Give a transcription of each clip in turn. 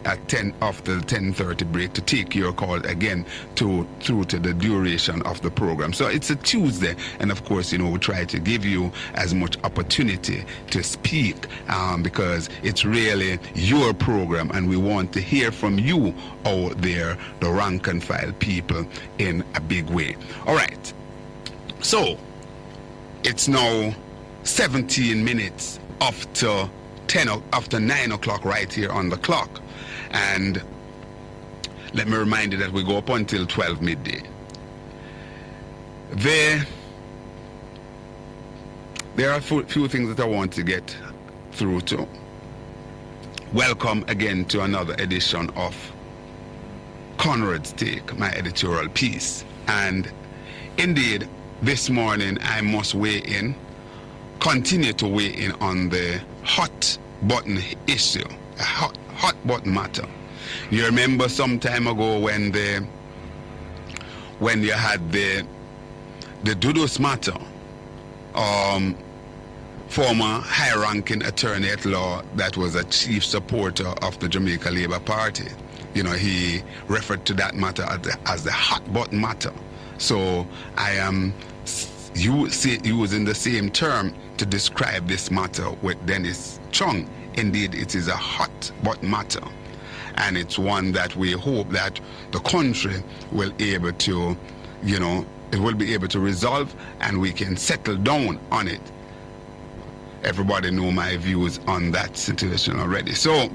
at 10 after the 10:30 break to take your call again through to the duration of the program. So it's a Tuesday, and of course, you know, we try to give you as much opportunity to speak because it's really your program, and we want to hear from you out there, the rank and file people, in a big way. All right. So it's now 17 minutes after 9 o'clock right here on the clock, and let me remind you that we go up until 12 midday. There are a few things that I want to get through to. Welcome again to another edition of Conrad's Take, my editorial piece. And indeed, this morning I must continue to weigh in on the hot button issue, a hot button matter. You remember some time ago when you had the Dudus matter, former high-ranking attorney at law that was a chief supporter of the Jamaica Labour Party. You know, he referred to that matter as the hot button matter. So I am using the same term to describe this matter with Dennis Chung. Indeed, it is a hot button matter, and it's one that we hope that the country will able to, you know, it will be able to resolve, and we can settle down on it. Everybody know my views on that situation already. So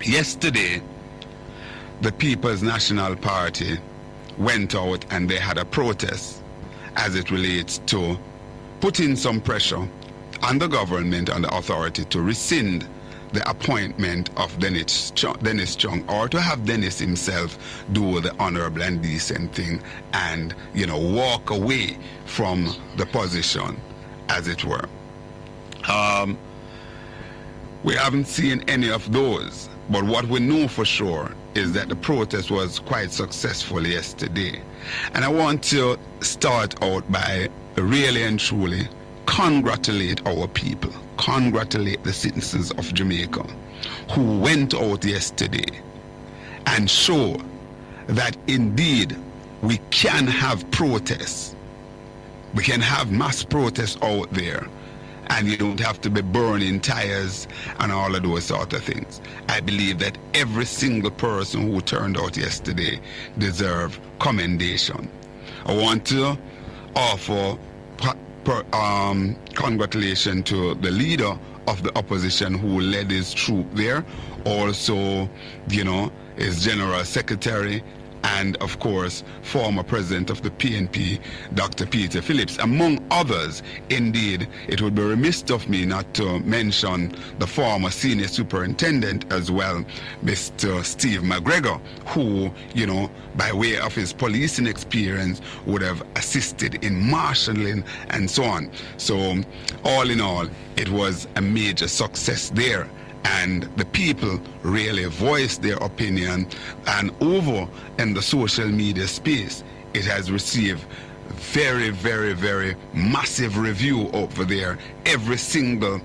yesterday, the People's National Party went out and they had a protest as it relates to putting some pressure on the government and the authority to rescind the appointment of Dennis Chung, or to have Dennis himself do the honorable and decent thing and, you know, walk away from the position, as it were. We haven't seen any of those, but what we know for sure is that the protest was quite successful yesterday. And I want to start out by really and truly congratulate our people, congratulate the citizens of Jamaica who went out yesterday and show that indeed we can have protests. We can have mass protests out there, and you don't have to be burning tires and all of those sort of things. I believe that every single person who turned out yesterday deserves commendation. I want to offer congratulations to the leader of the opposition who led his troop there, also, you know, his general secretary, and of course former president of the PNP, Dr. Peter Phillips, among others. Indeed, it would be remiss of me not to mention the former senior superintendent as well, Mr. Steve McGregor, who, you know, by way of his policing experience would have assisted in marshalling and so on. So all in all, it was a major success there, and the people really voiced their opinion, and over in the social media space it has received very, very, very massive review over there. Every single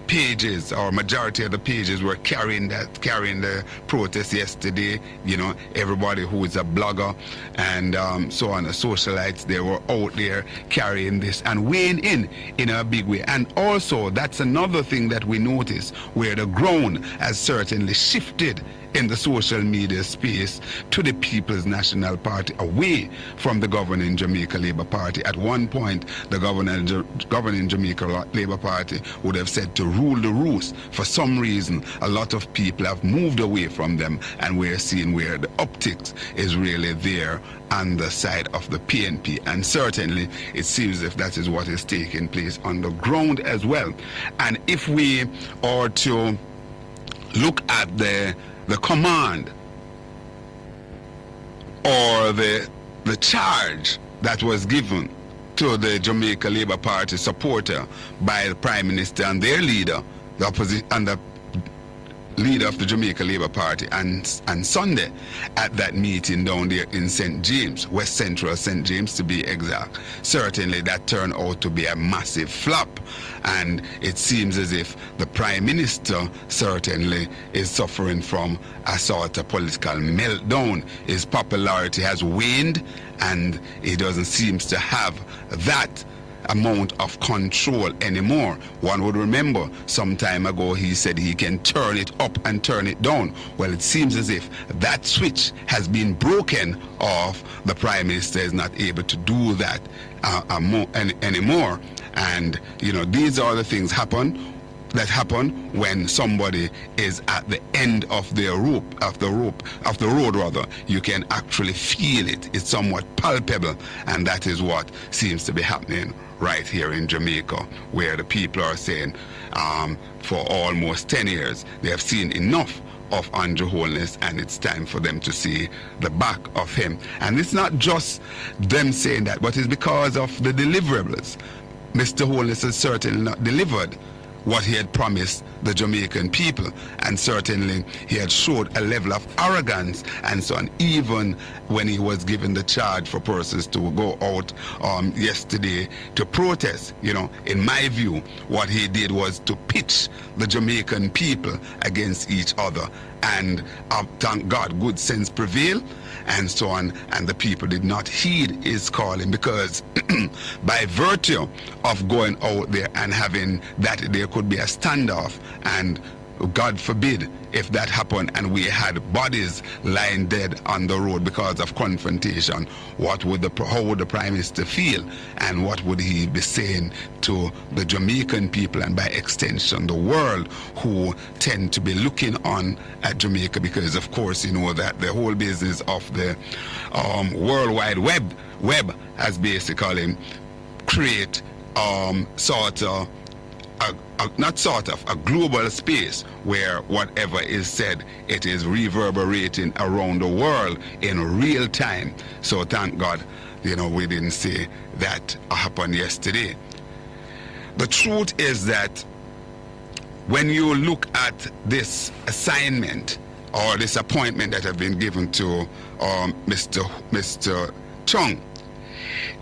pages, or majority of the pages, were carrying the protest yesterday. You know, everybody who is a blogger and so on, the socialites, they were out there carrying this and weighing in a big way. And also, that's another thing that we notice, where the ground has certainly shifted in the social media space to the People's National Party, away from the governing Jamaica Labour Party. At one point, the governing Jamaica Labour Party would have said to rule the roost. For some reason, a lot of people have moved away from them, and we're seeing where the optics is really there on the side of the PNP. And certainly, it seems if that is what is taking place on the ground as well. And if we are to look at the command or the charge that was given to the Jamaica Labour Party supporter by the Prime Minister and their leader, the opposition, and the leader of the Jamaica Labour Party and Sunday at that meeting down there in St. James, West Central St. James to be exact. Certainly that turned out to be a massive flop, and it seems as if the Prime Minister certainly is suffering from a sort of political meltdown. His popularity has waned, and he doesn't seem to have that amount of control anymore. One would remember some time ago he said he can turn it up and turn it down. Well, it seems as if that switch has been broken off. The Prime Minister is not able to do that anymore. And you know, these are the things that happen when somebody is at the end of the road rather. You can actually feel it. It's somewhat palpable, and that is what seems to be happening right here in Jamaica, where the people are saying for almost 10 years they have seen enough of Andrew Holness, and it's time for them to see the back of him. And it's not just them saying that, but it's because of the deliverables. Mr. Holness has certainly not delivered what he had promised the Jamaican people, and certainly he had showed a level of arrogance and so on, even when he was given the charge for persons to go out yesterday to protest. You know, in my view, what he did was to pitch the Jamaican people against each other, and thank God good sense prevailed and so on, and the people did not heed his calling, because by virtue of going out there and having that, there could be a standoff, and God forbid if that happened and we had bodies lying dead on the road because of confrontation, how would the Prime Minister feel, and what would he be saying to the Jamaican people, and by extension the world, who tend to be looking on at Jamaica? Because of course you know that the whole business of the World Wide Web has basically create a global space where whatever is said, it is reverberating around the world in real time. So thank God, you know, we didn't see that happen yesterday. The truth is that when you look at this assignment or this appointment that have been given to Mr. Chung,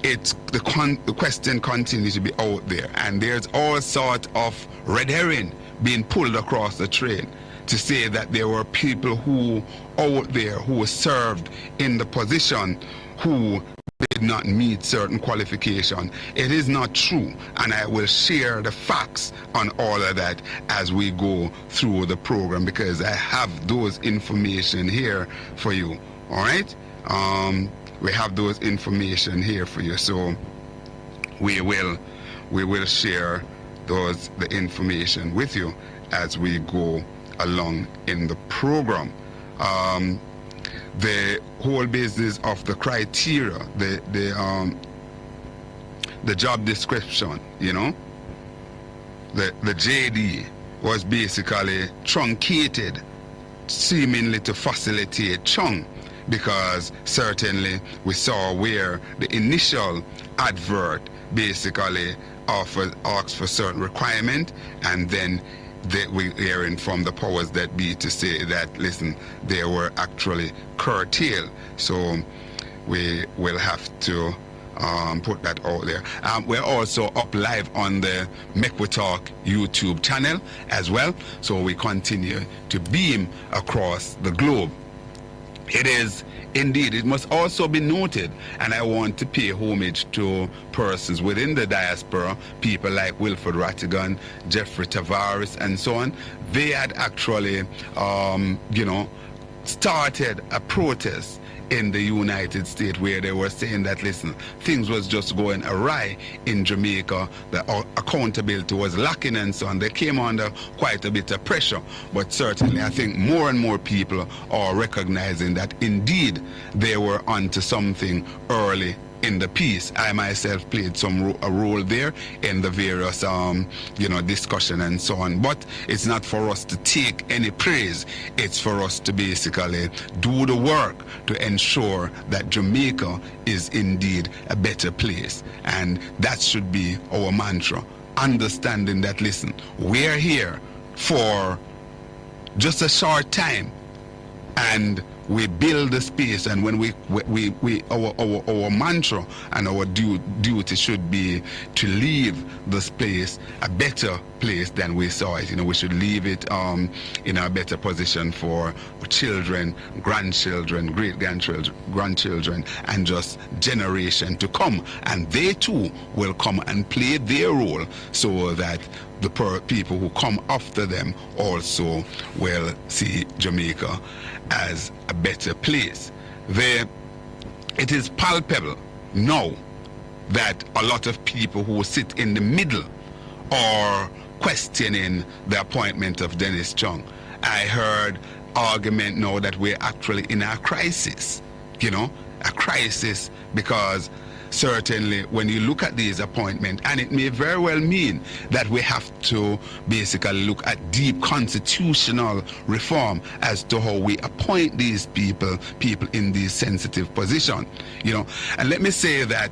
the question continues to be out there, and there's all sort of red herring being pulled across the train to say that there were people who out there who served in the position who did not meet certain qualification. It is not true, and I will share the facts on all of that as we go through the program, because I have those information here for you. All right, we have those information here for you, so we will share the information with you as we go along in the program. The whole business of the criteria, the job description, you know, the JD was basically truncated, seemingly to facilitate Chung, because certainly we saw where the initial advert basically asked for certain requirement, and then we're hearing from the powers that be to say that, listen, they were actually curtailed. So we will have to put that out there. We're also up live on the Make We Talk YouTube channel as well, so we continue to beam across the globe. It is indeed, it must also be noted, and I want to pay homage to persons within the diaspora, people like Wilfred Rattigan, Jeffrey Tavares, and so on. They had actually, started a protest in the United States where they were saying that, listen, things was just going awry in Jamaica, the accountability was lacking and so on. They came under quite a bit of pressure, but certainly I think more and more people are recognizing that indeed they were onto something early in the piece. I myself played a role there in the various discussion and so on, but it's not for us to take any praise. It's for us to basically do the work to ensure that Jamaica is indeed a better place, and that should be our mantra, understanding that, listen, we're here for just a short time, and we build the space, and when our mantra and our duty should be to leave this place a better place than we saw it. We should leave it in a better position for children, grandchildren, grandchildren, and just generation to come, and they too will come and play their role, so that the people who come after them also will see Jamaica as a better place. It is palpable now that a lot of people who sit in the middle are questioning the appointment of Dennis Chung. I heard argument now that we're actually in a crisis, a crisis, because certainly when you look at these appointments, and it may very well mean that we have to basically look at deep constitutional reform as to how we appoint these people in these sensitive positions, And let me say that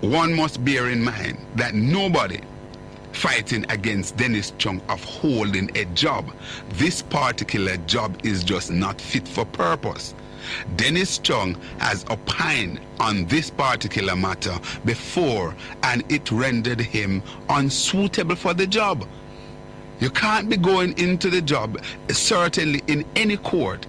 one must bear in mind that nobody fighting against Dennis Chung of holding a job. This particular job is just not fit for purpose. Dennis Chung has opined on this particular matter before, and it rendered him unsuitable for the job. You can't be going into the job, certainly in any court.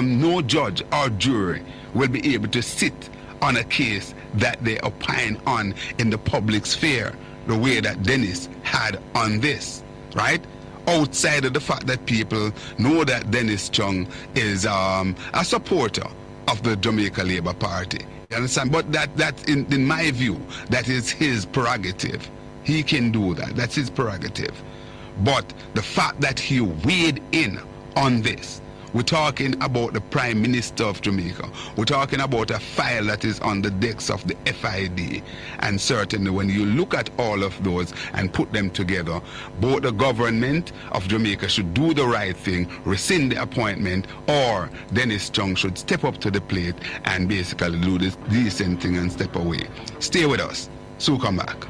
No judge or jury will be able to sit on a case that they opine on in the public sphere the way that Dennis had on this, right? Outside of the fact that people know that Dennis Chung is a supporter of the Jamaica Labour Party. You understand? But that in my view, that is his prerogative. He can do that. That's his prerogative. But the fact that he weighed in on this, we're talking about the Prime Minister of Jamaica. We're talking about a file that is on the decks of the FID. And certainly when you look at all of those and put them together, both the government of Jamaica should do the right thing, rescind the appointment, or Dennis Chung should step up to the plate and basically do this decent thing and step away. Stay with us. So come back.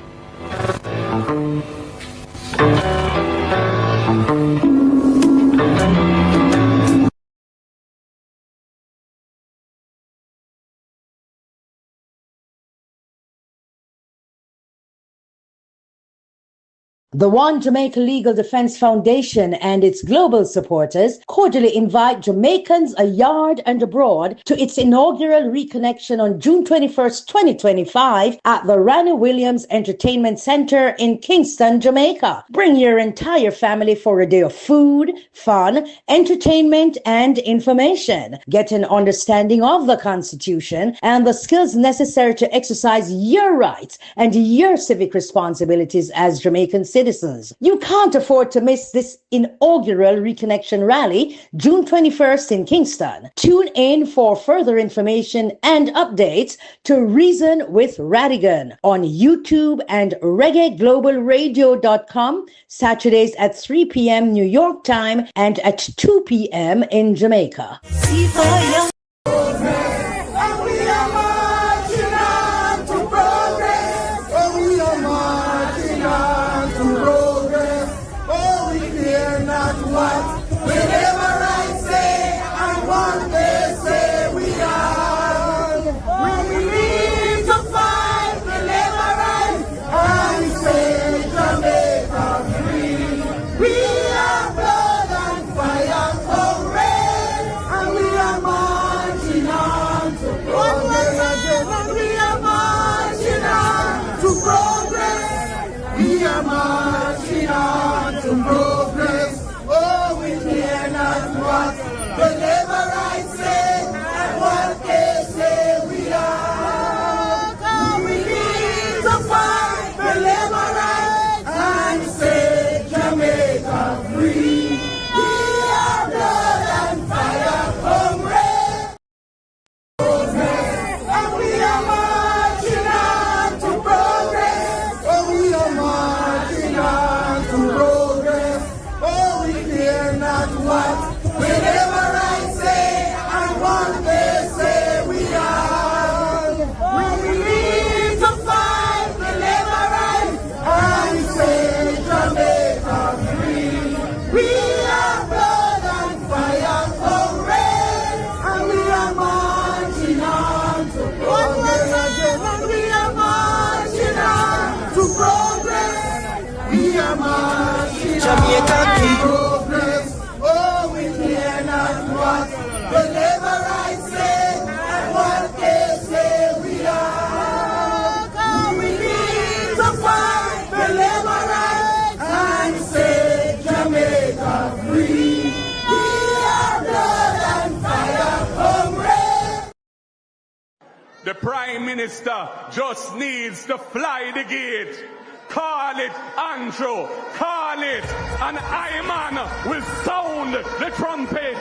The One Jamaica Legal Defense Foundation and its global supporters cordially invite Jamaicans abroad and abroad to its inaugural reconnection on June 21st, 2025 at the Ranny Williams Entertainment Center in Kingston, Jamaica. Bring your entire family for a day of food, fun, entertainment, and information. Get an understanding of the Constitution and the skills necessary to exercise your rights and your civic responsibilities as Jamaican citizens. You can't afford to miss this inaugural Reconnection Rally, June 21st in Kingston. Tune in for further information and updates to Reason with Radigan on YouTube and reggaeglobalradio.com, Saturdays at 3 p.m. New York time and at 2 p.m. in Jamaica. We are blood. what the labor rights say and what they say we are. We need to fight the labor rights and set Jamaica free. We are blood and fire, comrades. The Prime Minister just needs to fly the gate. Call it Andrew, call it, and Iman will sound the trumpet.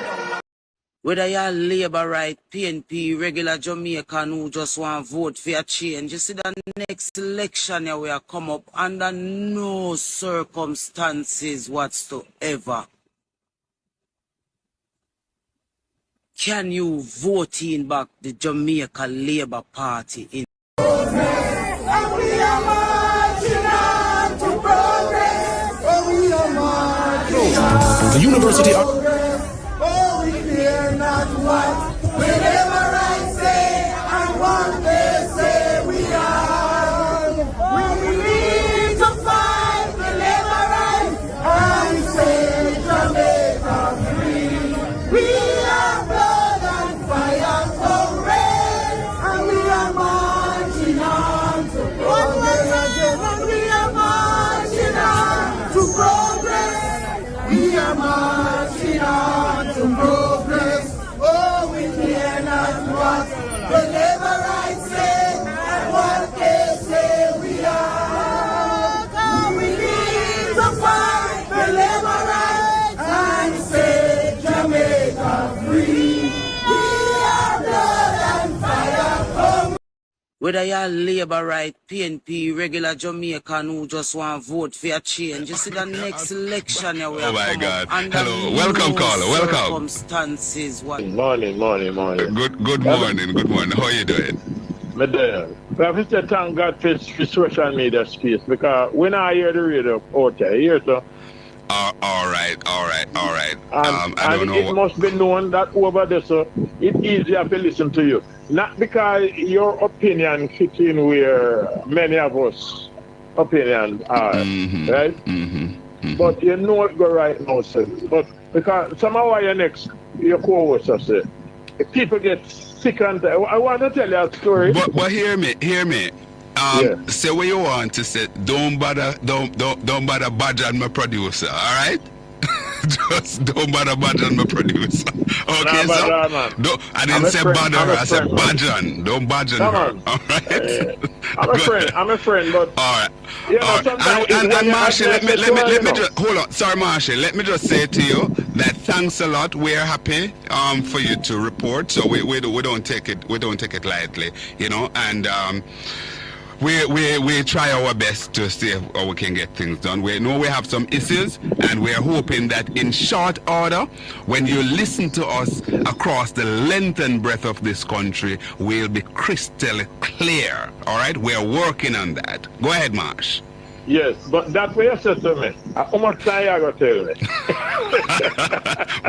Whether you're Labour right, PNP, regular Jamaican who just want to vote for a change, you see the next election here will come up under no circumstances whatsoever can you vote in back the Jamaica Labour Party in. And we are marching on to progress. Oh, we are marching on The University of Oh, we fear not what the labor rights say and what they say we are. We need to fight the labor rights and set Jamaica free. We are blood and fire, comrades, and we are marching on to progress. And we are marching on to progress. We are marching on to progress. Oh, we fear not what the labor rights say and what they say we are. We need to fight the labor rights and set Jamaica free. We are blood and fire, come. Whether you're Labour right, PNP, regular Jamaican who just want to vote for a change, you see the next election here will Oh my come God. up under Hello. Welcome, no caller. Welcome. circumstances what. Morning. Good morning. How you doing? Me there. I have to thank God for social media space because when I hear the radio out there, here, so. All right. And, I don't and know. it must be known that over there, so it's easier to listen to you. Not because your opinion fits in where many of us opinions are, right? But you know it go right now, sir. But because somehow your co-host say, if people get sick and I want to tell you a story. But hear me. Say what you want to say. Don't bother badgering my producer, all right? Just don't bother badgering my producer. Okay, Nah, sir? I didn't say bother her, I said badgering. Don't badger her, all right? I'm a friend, but all right. you know, All right. sometimes And Marshall, let me just hold on. Sorry, Marshall. Let me just say to you that thanks a lot. We're happy for you to report. So we don't take it lightly, you know, and we try our best to see how we can get things done. We know we have some issues, and we're hoping that in short order, when you listen to us across the length and breadth of this country, we'll be crystal clear. All right? We're working on that. Go ahead, Marsh. yes, but that's what you said to me. How much time you going to tell me?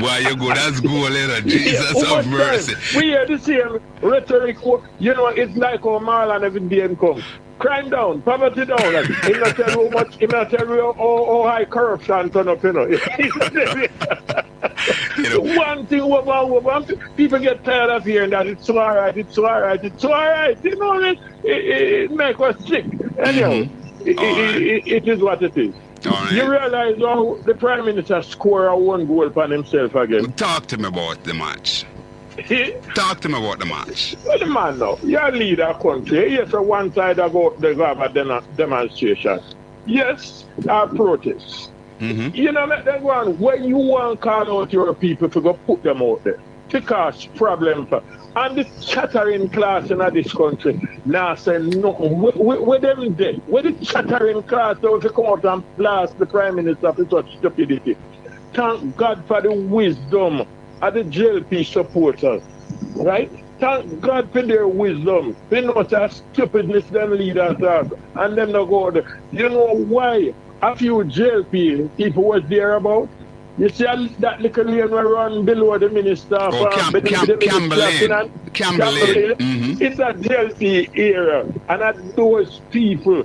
Boy, you good as gold, you know. Jesus of mercy. We hear the same rhetoric. You know, it's like how Marlon every day come. Crime down, poverty down. Like, he not tell you how much, he not tell you how high corruption turn up, you know. One thing over, people get tired of hearing that it's so alright. You know, it makes us sick. Anyhow, it is what it is. Right. You realize how the Prime Minister scored a one goal upon himself again? Talk to me about the match. Talk to me about the match. Well, the man now, you're leader of country. Yes, on one side about the government demonstration. Yes, our protest. You know, let them go on. When you want to call out your people to go put them out there, to cause problem for. And the chattering class in this country now say nothing. Where them dead? Where the chattering class to come out and blast the Prime Minister for such stupidity? Thank God for the wisdom of the JLP supporters, right? Thank God for their wisdom. They know that stupidness them leaders have, and them not go there. You know why? A few JLP people was there about. You see that little lane we run below the minister Campbell. It's a JLP area, and that those people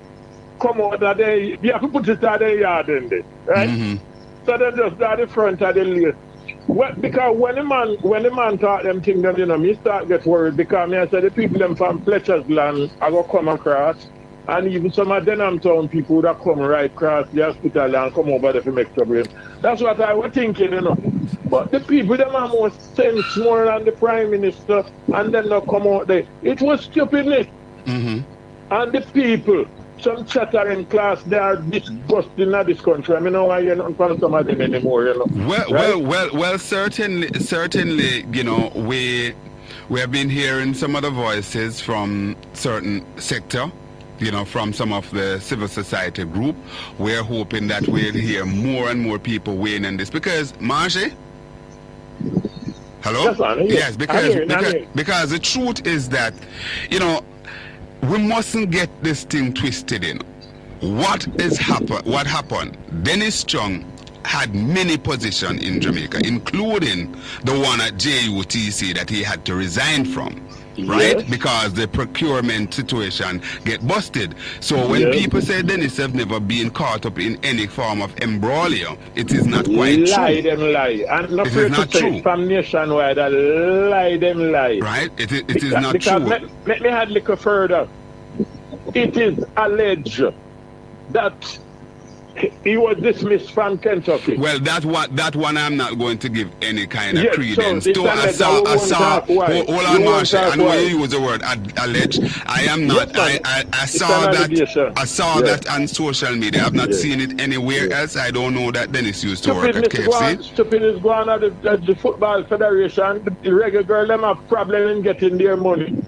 come out that they have to put it at their yard in there, right? So they just at the front of the lane. Well, because when the man talk them things, then you know, me start get worried because me I say the people them from Fletcher's land I go come across, and even some of Denham town people that come right across the hospital and come over there to make trouble. That's what I was thinking, you know. But the people them are more sense more than the Prime Minister, and then they come out there. It was stupidness. Mm-hmm. And the people, some chattering class, they are disgusting in this country. I mean, why you're not from some of them anymore, you know. Well, certainly, you know, we have been hearing some of the voices from certain sector, you know, from some of the civil society group. We're hoping that we'll hear more and more people weighing in this because, Margie? Hello? Yes, because the truth is that, you know, we mustn't get this thing twisted in. What happened? Dennis Strong had many positions in Jamaica, including the one at JUTC that he had to resign from. Right? Yes. Because the procurement situation get busted. So when people say Dennis have never been caught up in any form of embroglio, it is not quite lie true. Them lie. And not it is not true. From nationwide, lie them lie. Right? It is not true. Let me add a little further. It is alleged that he was dismissed from Kentucky. Well, that one I'm not going to give any kind of Yes, credence so to. I saw. Hold on, Marshall. I know you use the word alleged. I am not. Yes, I saw that. I saw Yes. that on social media. I've not seen it anywhere else. I don't know that Dennis used to work at KFC. Stupidness going on at the Football Federation. The regular girl them have problem in getting their money.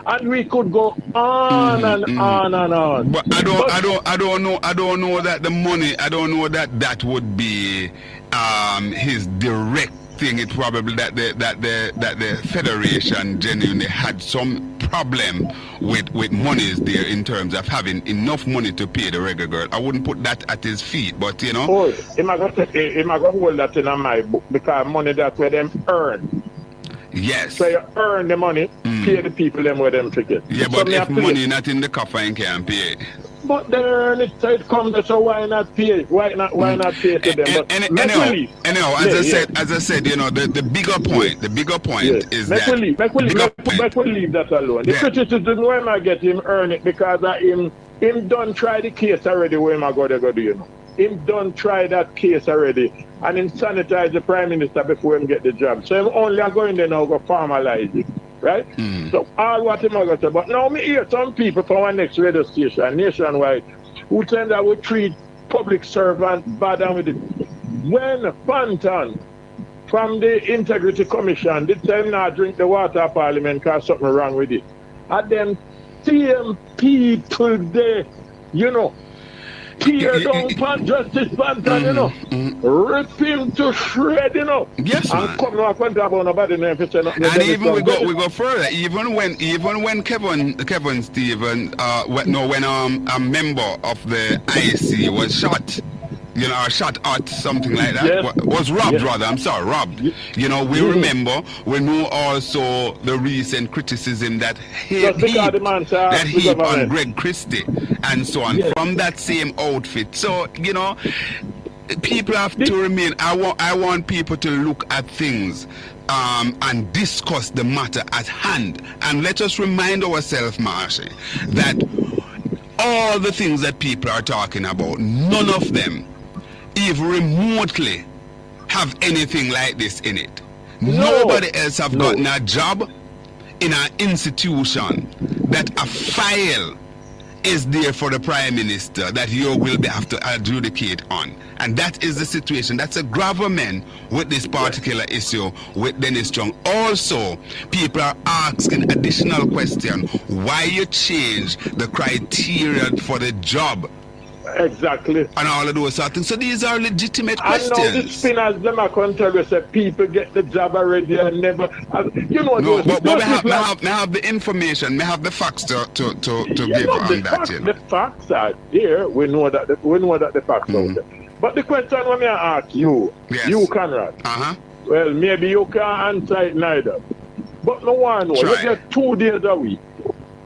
And we could go on and on and on. But I don't know that the money. I don't know that would be his direct thing. It's probably that the federation genuinely had some problem with monies there in terms of having enough money to pay the regular girl. I wouldn't put that at his feet, but you know. Oh, he might go hold that in my book because money that's where them earn. Yes. So you earn the money, pay the people them where them ticket. Yeah, so but if money not in the coffer, you can't pay. But they earn it, so it comes. So why not pay? Why not pay to them? Anyhow, as I said, you know, the bigger point is that. Make we leave that alone. The criticism where I get him earn it because him done try the case already. Where I go do, you know. Him done try that case already, and him sanitize the Prime Minister before him get the job. So him only going there now go formalize it, right? So all what him going to say. But now me hear some people from our next radio station, nationwide, who tend that we treat public servants bad and with it. When Fanton from the Integrity Commission did say him not drink the water of Parliament because something wrong with it, and then same people there, you know, tear down Justice Panton, you know, rip him to shred, you know. Yes, and man. come now, I can't talk about nobody now if you say nothing. And even we go further. Even when Kevin Stephen, when a member of the IC was shot. You know, or shot at something like that. Yes. Was robbed, Yes. rather. I'm sorry, robbed. You know, we remember. We know also the recent criticism that heap on Greg Christie and so on from that same outfit. So you know, people have to remain. I want people to look at things and discuss the matter at hand. And let us remind ourselves, Marsha, that all the things that people are talking about, none of them even remotely have anything like this in it. Nobody else have gotten a job in an institution that a file is there for the Prime Minister that you will have to adjudicate on. And that is the situation. That's a gravamen with this particular issue with Dennis Strong. Also, people are asking additional question, why you change the criteria for the job. Exactly. And all of those sort of things. So these are legitimate questions. I know the spinners, them are going to tell us that people get the job already and never. You know, no, but may have the information, may have the facts to give on that. You know. The facts are there. We know that the facts are there. But the question when I ask you, you Conrad, well, maybe you can't answer it neither. But no one knows. You get 2 days a week.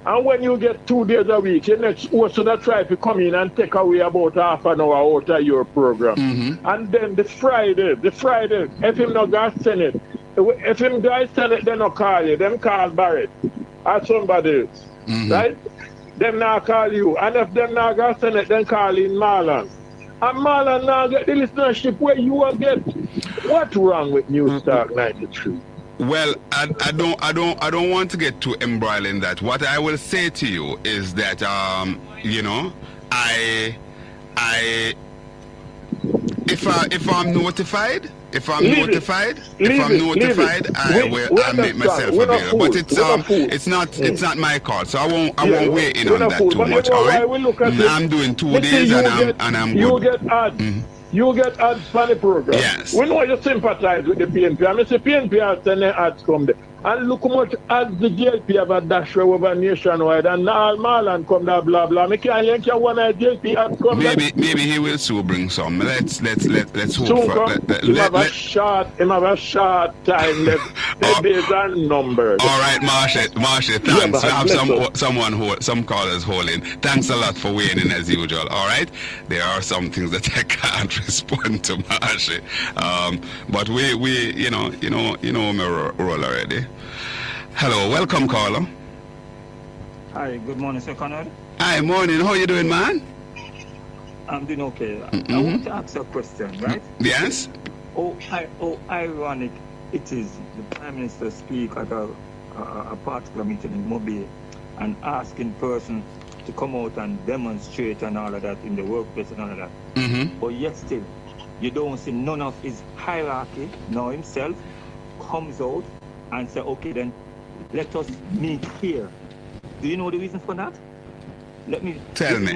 And when you get 2 days a week, your next host should try to come in and take away about half an hour out of your program. And then the Friday, if him not got send it, if him guys send it, they not call you. Them call Barrett or somebody else. Right? Them now call you. And if them not got send it, then call in Marlon. And Marlon now get the listenership where you will get. What wrong with News Talk 93? Well, I don't want to get too embroiled in that. What I will say to you is that you know, if I'm notified, I will make myself available. But it's not my call, so I won't weigh in on that too much. All right, I'm doing 2 days and I'm good. You get ads. You get ads for the program. Yes. We know you sympathize with the PNP. I mean, the PNP has sent the ads come there. And look how much ads the JLP have a dash over nationwide. And now Marlon come there, blah, blah. I can't link you one JLP ads come there. Maybe he will soon bring some. Let's hope soon for him have a short time left. The days are numbered. All right, Marsha, thanks. We have some callers holding. Thanks a lot for weighing in as usual. All right, there are some things that I can't respond to, Marsha. But we you know my role already. Hello, welcome, caller. Hi, good morning, Sir Conrad. Hi, morning. How you doing, man? I'm doing okay. I want to ask you a question, right? Yes. Oh, ironic it is the Prime Minister speak at a particular meeting in Mobile and ask in person to come out and demonstrate and all of that in the workplace and all of that. But yet still, you don't see none of his hierarchy, nor himself, comes out and say, okay, then let us meet here. Do you know the reason for that? Let me tell me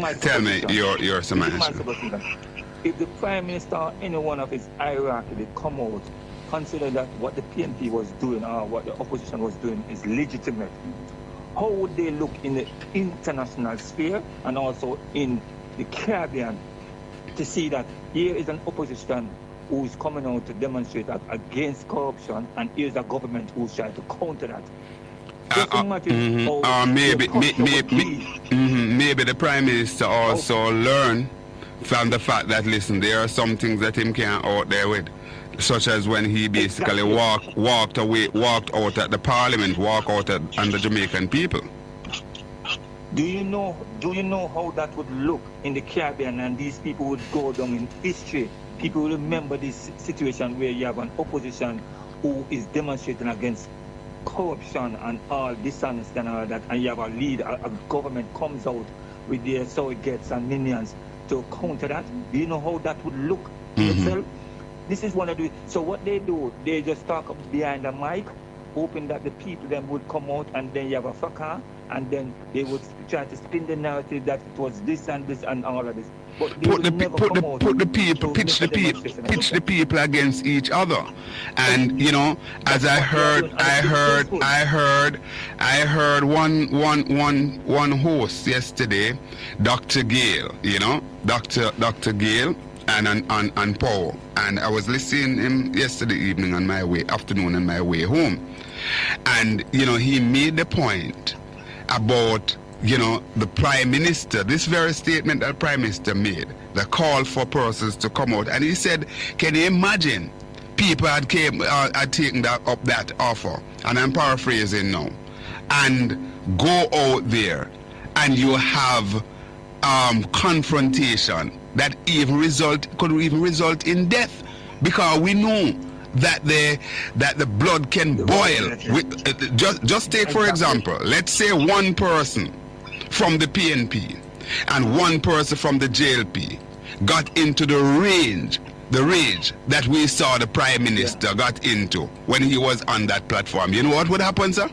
your submission. If the Prime Minister or any one of his hierarchy they come out, consider that what the PNP was doing or what the opposition was doing is legitimate, how would they look in the international sphere and also in the Caribbean to see that here is an opposition who is coming out to demonstrate against corruption, and here's a government who's trying to counter that? Maybe the Prime Minister also learn from the fact that, listen, there are some things that him can't out there with, such as when he basically walked out at the Parliament, walk out on the Jamaican people. Do you know how that would look in the Caribbean, and these people would go down in history? People will remember this situation where you have an opposition who is demonstrating against corruption and all dishonesty and all that, and you have a leader, a government comes out with their surrogates and minions to counter that. Do you know how that would look yourself? This is one of the... So what they do, they just talk up behind the mic, hoping that the people then would come out, and then you have a fucker, and then they would try to spin the narrative that it was this and all of this. But pitch the people against each other. And you know, as I heard one host yesterday, Dr. Gale, you know, Dr. Gale and Paul, and I was listening to him yesterday afternoon on my way home, and you know, he made the point about, you know, the Prime Minister, this very statement that the Prime Minister made, the call for persons to come out, and he said, can you imagine people had taken that offer, and I'm paraphrasing now, and go out there and you have confrontation that could even result in death, because we know that the blood can boil. Just take for example, let's say one person from the PNP and one person from the JLP got into the rage that we saw the Prime Minister got into when he was on that platform. You know what would happen, sir?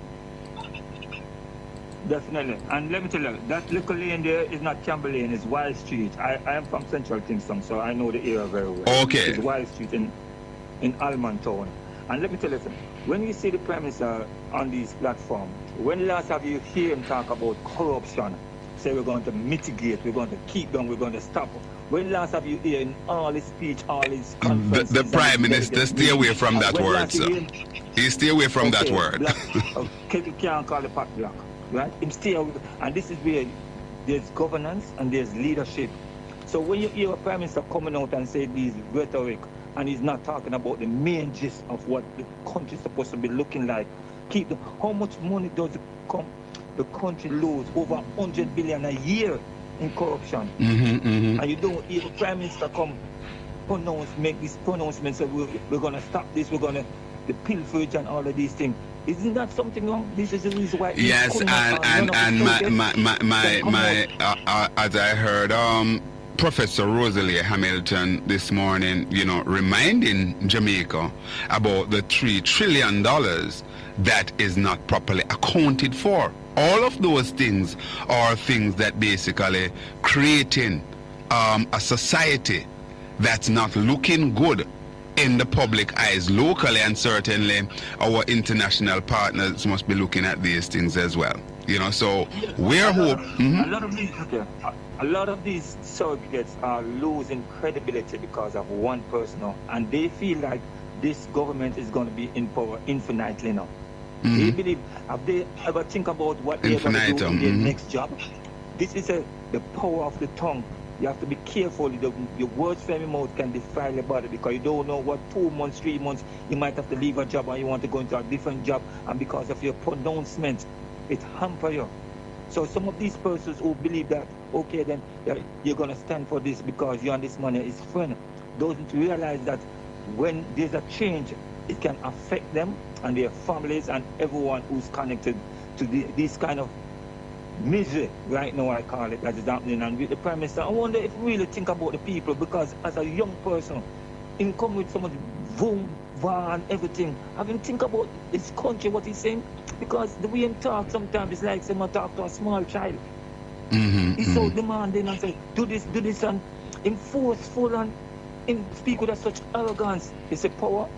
Definitely. And let me tell you, that little lane there is not Campbell Lane, it's Wild Street. I am from Central Kingston, so I know the area very well. Okay. It's Wild Street in Alman Town. And let me tell you something, when you see the Prime Minister on these platforms, when last have you heard him talk about corruption, say we're going to mitigate, we're going to keep down, we're going to stop? When last have you heard in all his speech, all his conferences? The Prime Minister stay away from that word, sir. He stay away from that word. You can't call the pot black. right? Him stay out, and this is where there's governance and there's leadership. So when you hear a prime minister coming out and say these rhetoric, and he's not talking about the main gist of what the country is supposed to be looking like, how much money does the country lose? Over 100 billion a year in corruption. And you don't hear the prime minister make this pronouncement, say we're going to stop this, we're going to the pilferage and all of these things. Isn't that something wrong? This is the reason why. Yes, and as I heard Professor Rosalie Hamilton this morning, reminding Jamaica about the $3 trillion that is not properly accounted for. All of those things are things that basically creating a society that's not looking good in the public eyes locally, and certainly our international partners must be looking at these things as well. So we're hoping. A lot of these surrogates are losing credibility because of one person, and they feel like this government is going to be in power infinitely now. They believe, have they ever think about what they're going to do in their next job? This is the power of the tongue. You have to be careful. Your words from your mouth can defile your body, because you don't know what 2 months, 3 months, you might have to leave a job and you want to go into a different job, and because of your pronouncement, it hampers you. So some of these persons who believe that, okay, then you're going to stand for this because you and this money is friend, doesn't realize that when there's a change, it can affect them and their families and everyone who's connected to this kind of misery right now, I call it, that is happening. And with the Prime Minister, I wonder if we really think about the people, because as a young person, in come with some of the boom, and everything, have him think about this country, what he's saying, because the way he talk sometimes is like someone talk to a small child. He's so demanding and say, do this, and enforceful, and speak with such arrogance. It's a power.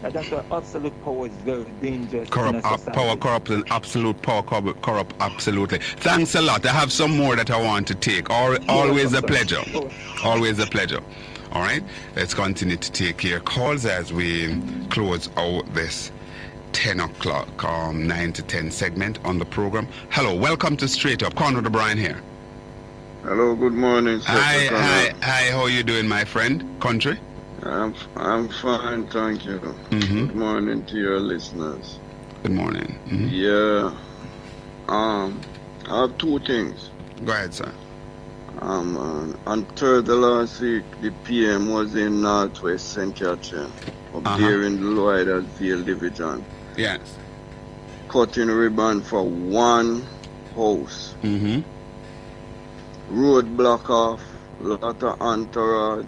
That's why absolute power is very dangerous. Absolute power, corrupt, absolutely. Thanks a lot. I have some more that I want to take. Always a pleasure. Always a pleasure. All right, let's continue to take your calls as we close out this 10 o'clock, 9 to 10 segment on the program. Hello, welcome to Straight Up. Conrad OBrian here. Hello, good morning. Hi, how are you doing, my friend? Country? I'm fine, thank you. Good morning to your listeners. Good morning. Yeah, I have two things. Go ahead, sir. On Thursday last week, the PM was in Northwest St. Catherine, up there in the Lloydersville division. Yes. Cutting ribbon for one house. Road block off, lot of entourage.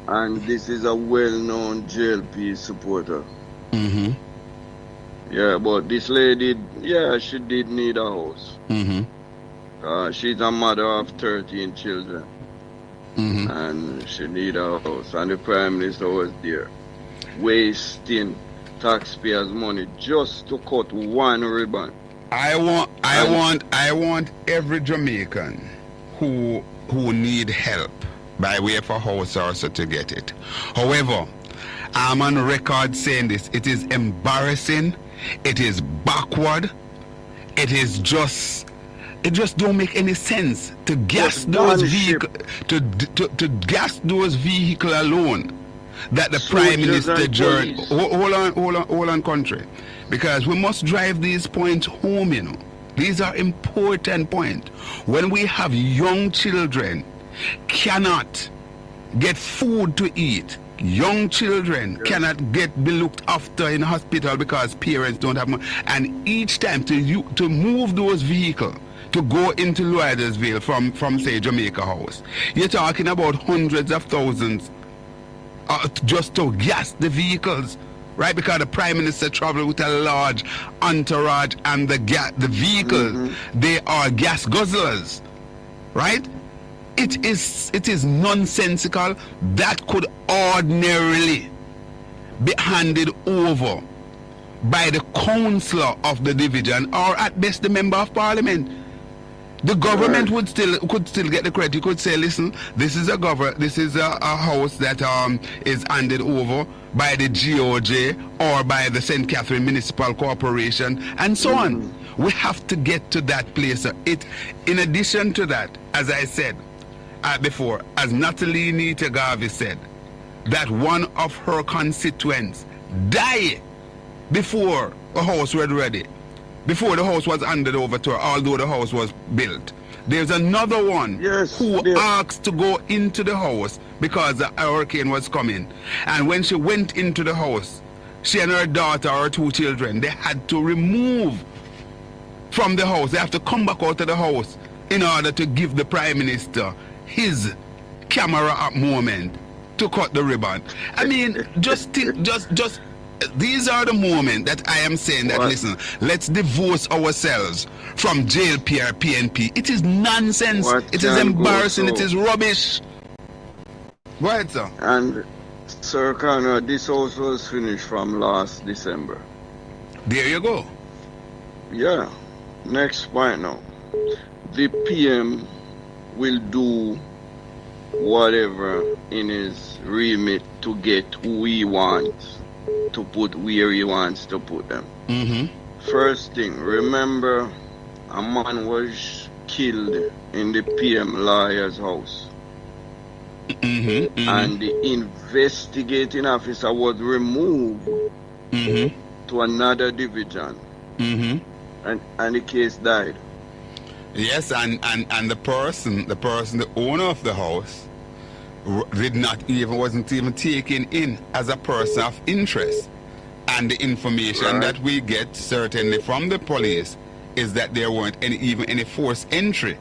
And this is a well-known JLP supporter. Yeah, but this lady, she did need a house. She's a mother of 13 children. And she need a house. And the Prime Minister was there, wasting taxpayers' money just to cut one ribbon. I want every Jamaican who need help by way of a house also to get it. However, I'm on record saying this. It is embarrassing. It is backward. It just don't make any sense to gas those vehicles to gas those vehicles alone. That the Prime Minister journey. Hold on, country, because we must drive these points home. These are important points. When we have young children cannot get food to eat, young children cannot be looked after in hospital because parents don't have money, and each time to move those vehicles to go into Lloydersville from say Jamaica House, you're talking about hundreds of thousands just to gas the vehicles, right? Because the Prime Minister traveled with a large entourage, and the vehicles, they are gas guzzlers, right? It is nonsensical. That could ordinarily be handed over by the councillor of the division, or at best the member of parliament. The government could still get the credit. You could say, listen, this is a house that is handed over by the GOJ or by the St. Catherine Municipal Corporation and so on. We have to get to that place. In addition to that, as I said before, as Natalie Nita-Garvey said, that one of her constituents died before the house was ready. Before the house was handed over to her, although the house was built. There's another one who asked to go into the house because the hurricane was coming. And when she went into the house, she and her daughter, her 2 children, they had to remove from the house. They have to come back out of the house in order to give the Prime Minister his camera up moment to cut the ribbon. I mean, just these are the moments that I am saying that, listen, let's divorce ourselves from jail PNP. It is nonsense. It is embarrassing. It is rubbish. Go ahead, sir. And, Sir Conrad, this house was finished from last December. There you go. Yeah. Next point now. The PM will do whatever in his remit to get who he wants to put where he wants to put them. First thing, remember a man was killed in the PM lawyer's house. And the investigating officer was removed to another division. And the case died. Yes, and the person, the owner of the house, wasn't even taken in as a person of interest. And the information that we get certainly from the police is that there weren't even any forced entry.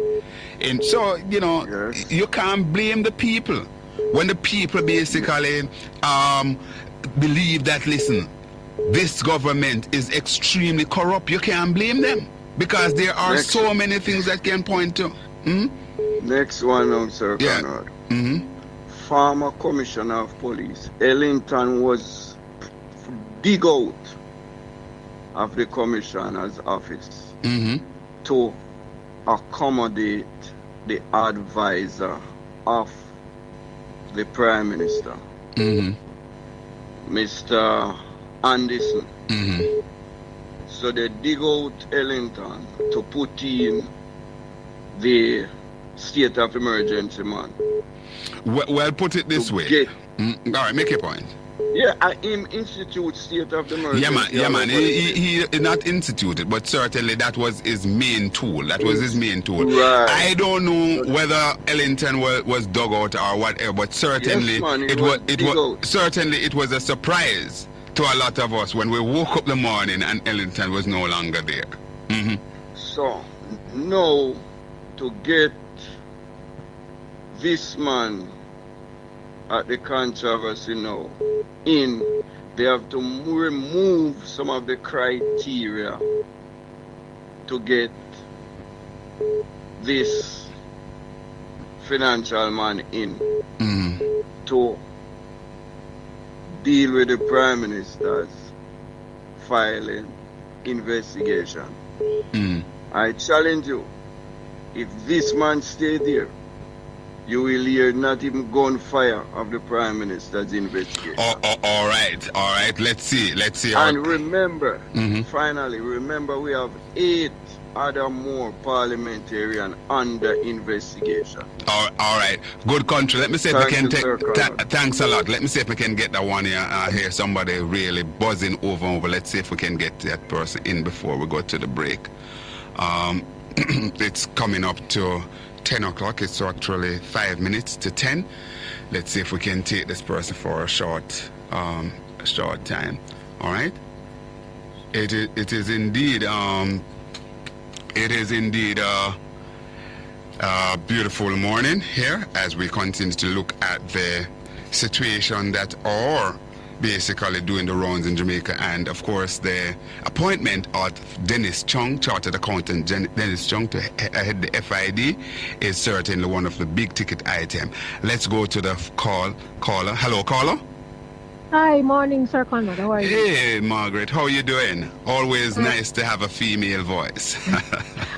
And so, you know, you can't blame the people when the people basically believe that, listen, this government is extremely corrupt. You can't blame them because there are so many things that can point to. Next one, Sir Conrad. Former Commissioner of Police, Ellington, was dig out of the Commissioner's office to accommodate the advisor of the Prime Minister, Mr. Anderson. So they dig out Ellington to put in the state of emergency man. Well, put it this way. All right, make your point. Yeah, him institute state of emergency. Yeah, man. He not instituted, but certainly that was his main tool. That was his main tool. Right. I don't know whether Ellington was dug out or whatever, but certainly it was a surprise to a lot of us when we woke up the morning and Ellington was no longer there. So now to get this man at the controversy now they have to remove some of the criteria to get this financial man in to deal with the Prime Minister's filing investigation. I challenge you, if this man stay there, you will hear not even gunfire of the Prime Minister's investigation. All right. Let's see. And remember, finally, remember we have 8 other more parliamentarians under investigation. All right. Good country. Let me see if we can take... Thanks a lot. Let me see if we can get that one here. Hear somebody really buzzing over. Let's see if we can get that person in before we go to the break. It's coming up to 10 o'clock. It's actually 5 minutes to 10. Let's see if we can take this person for a short time. All right. It is indeed a beautiful morning here as we continue to look at the situation that are basically doing the rounds in Jamaica, and of course the appointment of Dennis Chung, Chartered Accountant Dennis Chung, to head the FID is certainly one of the big ticket items. Let's go to the caller. Hello, caller. Hi, morning, Sir Conrad. How are you? Hey, Margaret, how you doing? Always nice to have a female voice.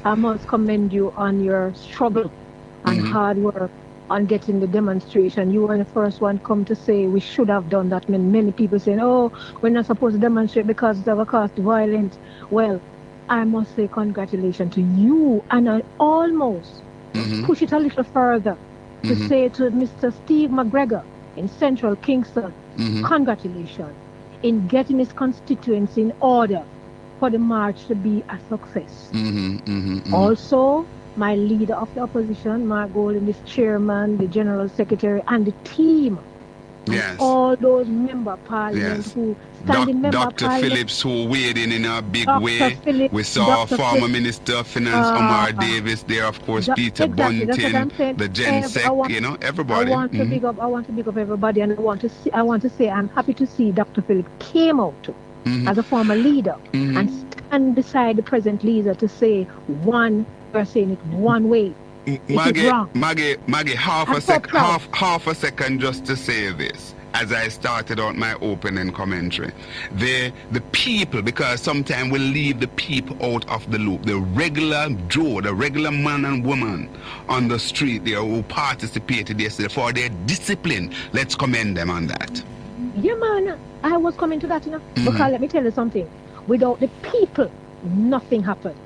I must commend you on your struggle and hard work on getting the demonstration. You were the first one come to say we should have done that. Many people saying, oh, we're not supposed to demonstrate because it's ever caused violence. Well, I must say congratulations to you, and I almost push it a little further to say to Mr. Steve McGregor in Central Kingston, congratulations in getting his constituency in order for the march to be a success. Also, my leader of the opposition, Mark Golden, his chairman, the general secretary, and the team. Yes. All those member parliament who standing member Dr. parliament. Phillips, who weighed in a big Dr. way. Phillips, We saw Dr. former Phillips, Minister of Finance Omar Davis there, of course, Peter exactly, that's what I'm Bunting, saying. the GenSec, everybody. I want to big up everybody, and I want to say I'm happy to see Dr. Phillips came out too, as a former leader and stand beside the present leader to say we're saying it one way. Maggie, half a second just to say this. As I started out my opening commentary, the people, because sometimes we leave the people out of the loop, the regular Joe, the regular man and woman on the street there who participated yesterday for their discipline, let's commend them on that. Yeah, man, I was coming to that, because let me tell you something. Without the people, nothing happened.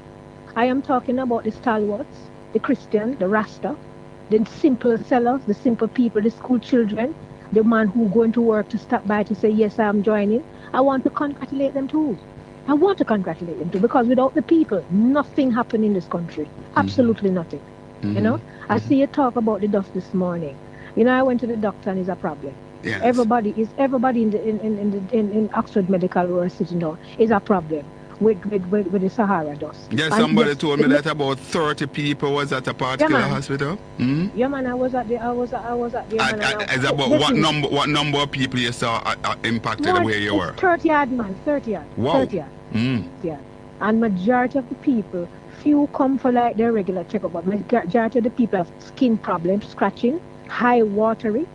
I am talking about the stalwarts, the Christian, the Rasta, the simple sellers, the simple people, the school children, the man who going to work to stop by to say, yes, I'm joining. I want to congratulate them too. Because without the people, nothing happened in this country. Absolutely nothing. I see you talk about the dust this morning. I went to the doctor and it's a problem. Yes. Everybody in Oxford Medical who are sitting down is a problem with the Sahara dust. Yeah, somebody told me that about 30 people was at a particular hospital. Yeah, man, I was at the. Is about what number of people you saw impacted where you were? 30 odd, man. 30 odd. Wow. 30 odd. Yeah. And majority of the people, few come for like their regular checkup, but majority of the people have skin problems, scratching, high watery,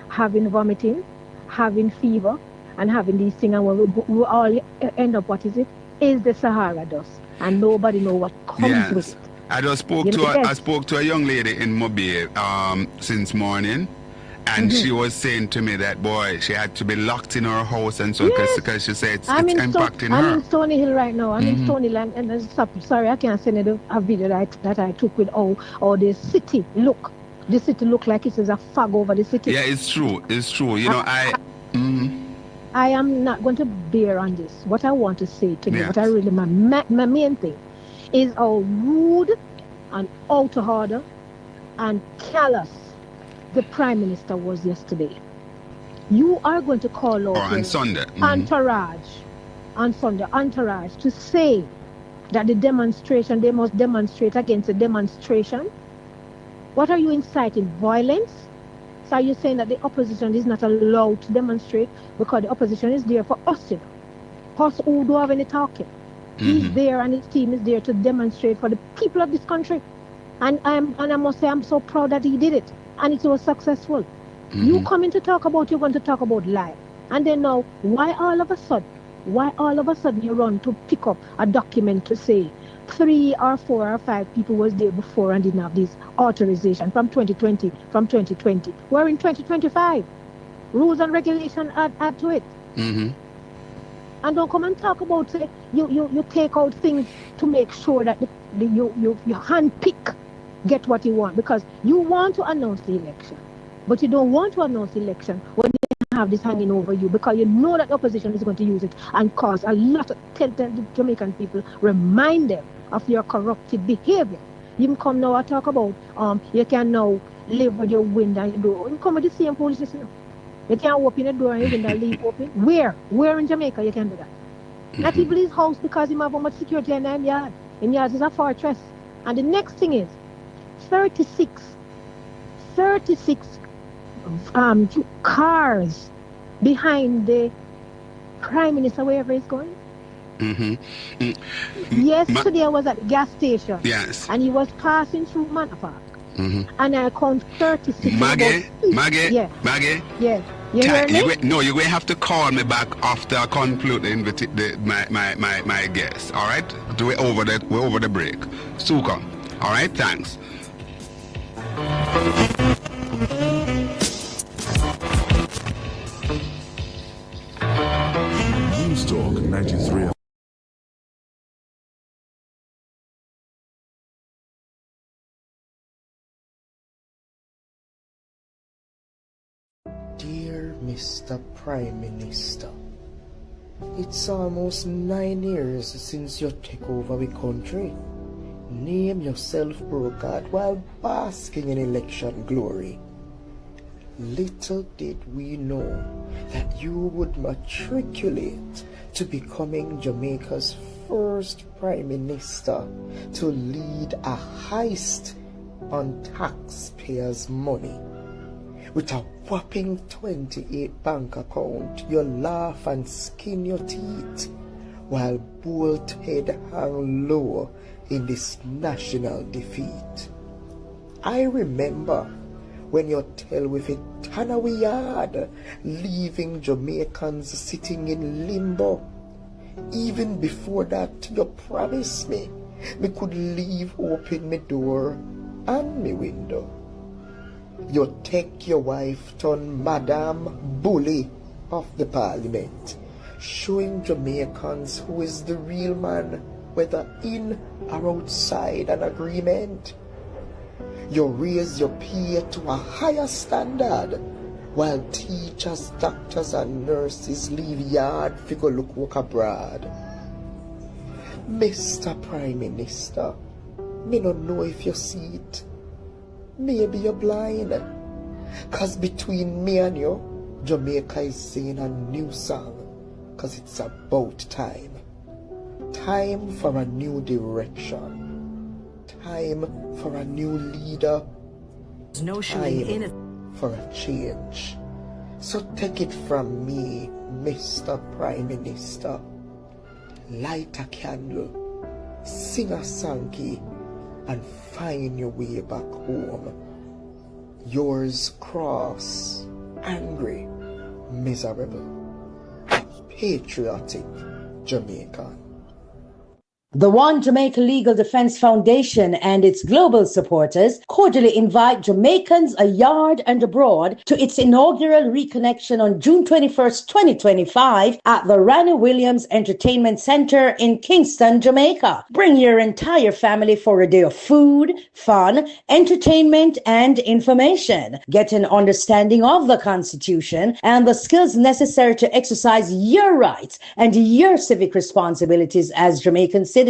having vomiting, having fever, and having these things. And we all end up, what is it? Is the Sahara dust, and nobody know what comes with it. I just spoke to a young lady in Mobile since morning, and she was saying to me that she had to be locked in her house and so because she said it's impacting her. I'm in Stony Hill right now. I'm in Stony Hill, and sorry, I can't send you a video that I took with all the city look. The city look like it is a fog over the city. Yeah, it's true. I am not going to bear on this. What I want to say to you, my main thing is how rude and out of order and callous the Prime Minister was yesterday. You are going to call out on Sunday. Entourage to say that the demonstration, they must demonstrate against the demonstration. What are you inciting? Violence? So are you saying that the opposition is not allowed to demonstrate because the opposition is there for us, us who don't have any talking. He's there and his team is there to demonstrate for the people of this country. And I must say I'm so proud that he did it. And it was successful. You coming to talk about, you're going to talk about lie. And then now, why all of a sudden you run to pick up a document to say 3 or 4 or 5 people was there before and didn't have this authorization from 2020. We're in 2025. Rules and regulation add to it. And don't come and talk about, say, you take out things to make sure that you handpick get what you want, because you want to announce the election, but you don't want to announce the election when you have this hanging over you, because you know that the opposition is going to use it and cause a lot of tell the Jamaican people, remind them of your corrupted behavior. You can come now and talk about you can now live with your window and your door. You come with the same foolishness now. You can't open the door and your window leave open. Where in Jamaica you can do that? Not even his house, because he have much security in his yard. In yards is a fortress. And the next thing is 36 cars behind the Prime Minister wherever he's going. Yesterday I was at the gas station. Yes. And he was passing through Manor Park. And I count 36. Maggie. Yeah. You hear me? You're going to have to call me back after I conclude my guest. All right? We're over the break. Suka. All right? Thanks. News Talk 93. Dear Mr. Prime Minister, it's almost 9 years since you took over the country. Name yourself brokered while basking in election glory. Little did we know that you would matriculate to becoming Jamaica's first Prime Minister to lead a heist on taxpayers' money. With a whopping 28 bank account, you laugh and skin your teeth while bolt head hang low in this national defeat. I remember when you tell with it Tanawi yard, leaving Jamaicans sitting in limbo. Even before that, you promised me could leave open my door and my window. You take your wife turn Madam Bully of the Parliament, showing Jamaicans who is the real man, whether in or outside an agreement. You raise your pay to a higher standard, while teachers, doctors and nurses leave yard to go look work abroad. Mr. Prime Minister, me not know if you see it. Maybe you're blind. Cause between me and you, Jamaica is singing a new song. Cause it's about time. Time for a new direction. Time for a new leader. There's no shooting in it. For a change. So take it from me, Mr. Prime Minister. Light a candle, sing a song, and find your way back home. Yours cross, angry, miserable, a patriotic Jamaican. The One Jamaica Legal Defense Foundation and its global supporters cordially invite Jamaicans abroad and abroad to its inaugural reconnection on June 21st, 2025 at the Ranny Williams Entertainment Center in Kingston, Jamaica. Bring your entire family for a day of food, fun, entertainment, and information. Get an understanding of the Constitution and the skills necessary to exercise your rights and your civic responsibilities as Jamaican citizens.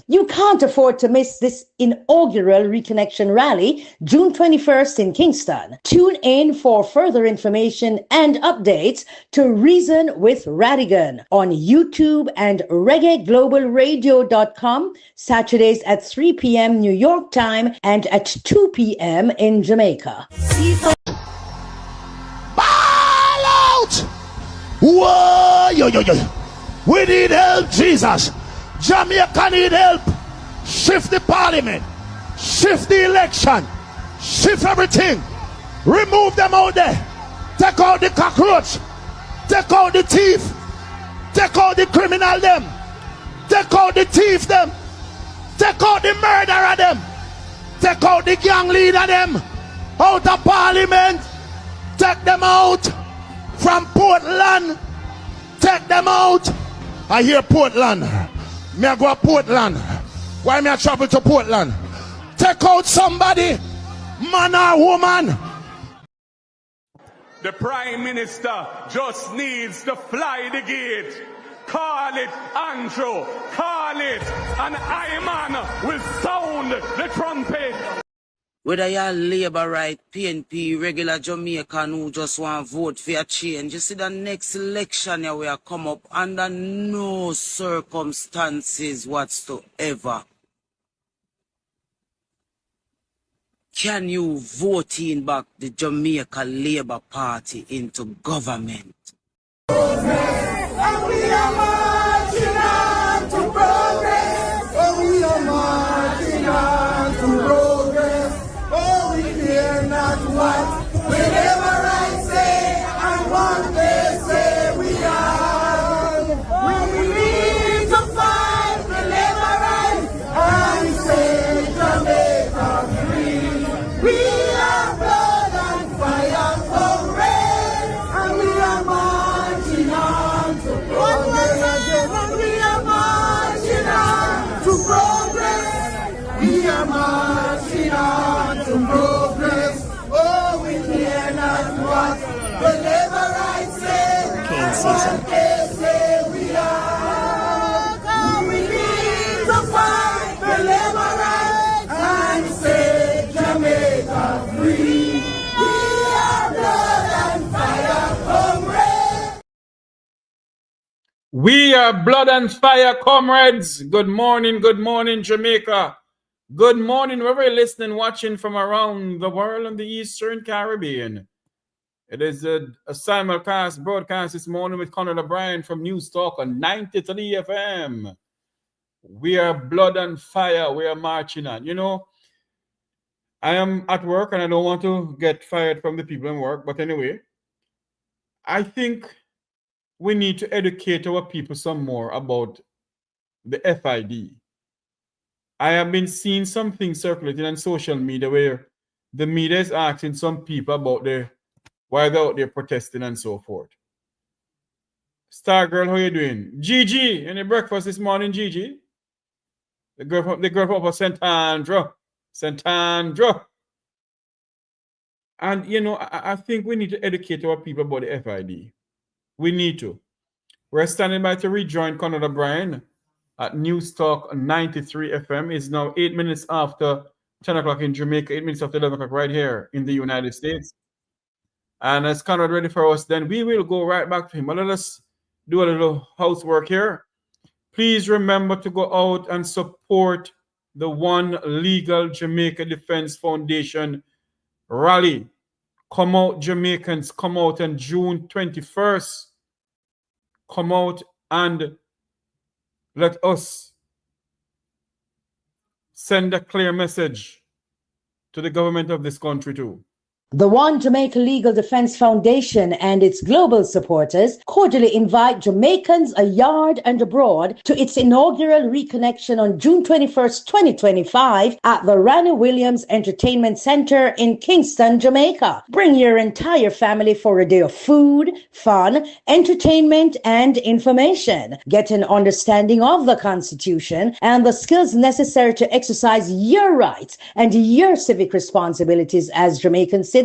You can't afford to miss this inaugural Reconnection Rally, June 21st in Kingston. Tune in for further information and updates to Reason with Radigan on YouTube and reggaeglobalradio.com, Saturdays at 3 p.m. New York time and at 2 p.m. in Jamaica. Ball out! Whoa, yo. We need help, Jesus. Jamaica need help. Shift the parliament. Shift the election. Shift everything. Remove them out there. Take out the cockroach. Take out the thief. Take out the criminal them. Take out the thief them. Take out the murderer them. Take out the gang leader them. Out of parliament. Take them out. From Portland. Take them out. I hear Portland. Me I go to Portland. Why me I travel to Portland? Take out somebody, man or woman. The Prime Minister just needs to fly the gate. Call it Andrew. Call it an Iman will sound the trumpet. Whether you're Labour right, PNP, regular Jamaican who just want to vote for a change, you see the next election here will come up under no circumstances whatsoever can you vote in back the Jamaica Labour Party into government. And we are marching on to progress. Oh, we are marching on to progress. Oh, we fear not what whenever I say I want season. We are blood and fire, comrades. Good morning, Jamaica. Good morning, wherever you're listening, watching from around the world in the Eastern Caribbean. It is a simulcast broadcast this morning with Conrad OBrian from News Talk on 93 FM. We are blood and fire. We are marching on. You know, I am at work and I don't want to get fired from the people in work. But anyway, I think we need to educate our people some more about the FID. I have been seeing some things circulating on social media where the media is asking some people about why they're out there protesting and so forth. Star girl, how you doing? Gigi, any breakfast this morning, Gigi? The girl from St. Andrew. St. Andrew. And, you know, I think we need to educate our people about the FID. We need to. We're standing by to rejoin Conrad OBrian at News Talk 93 FM. It's now 8 minutes after 10 o'clock in Jamaica, 8 minutes after 11 o'clock right here in the United States. And as Conrad ready for us, then we will go right back to him. But let us do a little housework here. Please remember to go out and support the One Legal Jamaica Defense Foundation rally. Come out, Jamaicans. Come out on June 21st. Come out and let us send a clear message to the government of this country too. The One Jamaica Legal Defense Foundation and its global supporters cordially invite Jamaicans abroad and abroad to its inaugural reconnection on June 21st, 2025 at the Ranny Williams Entertainment Center in Kingston, Jamaica. Bring your entire family for a day of food, fun, entertainment, and information. Get an understanding of the Constitution and the skills necessary to exercise your rights and your civic responsibilities as Jamaican citizens.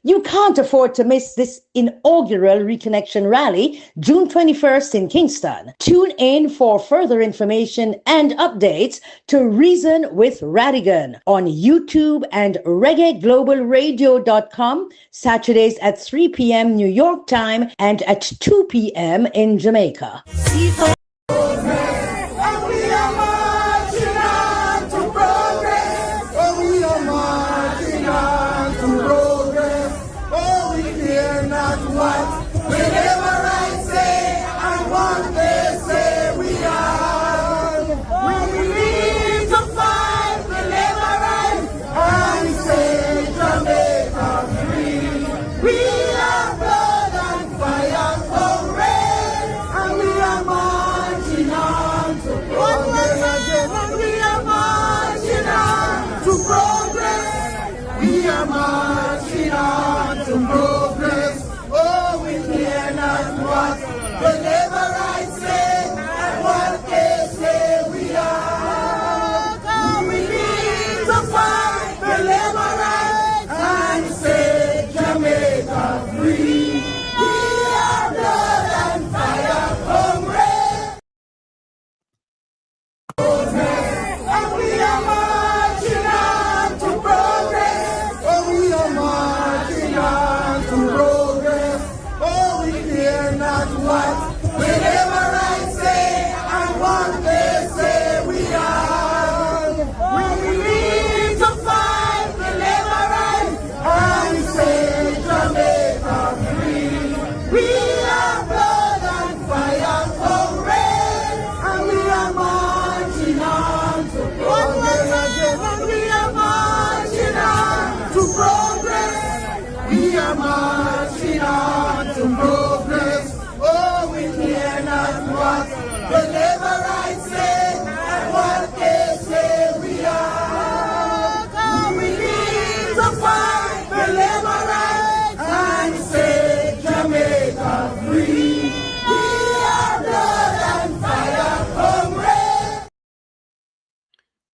You can't afford to miss this inaugural reconnection rally, June 21st in Kingston. Tune in for further information and updates to Reason with Radigan on YouTube and reggaeglobalradio.com, Saturdays at 3 p.m. New York time and at 2 p.m. in Jamaica.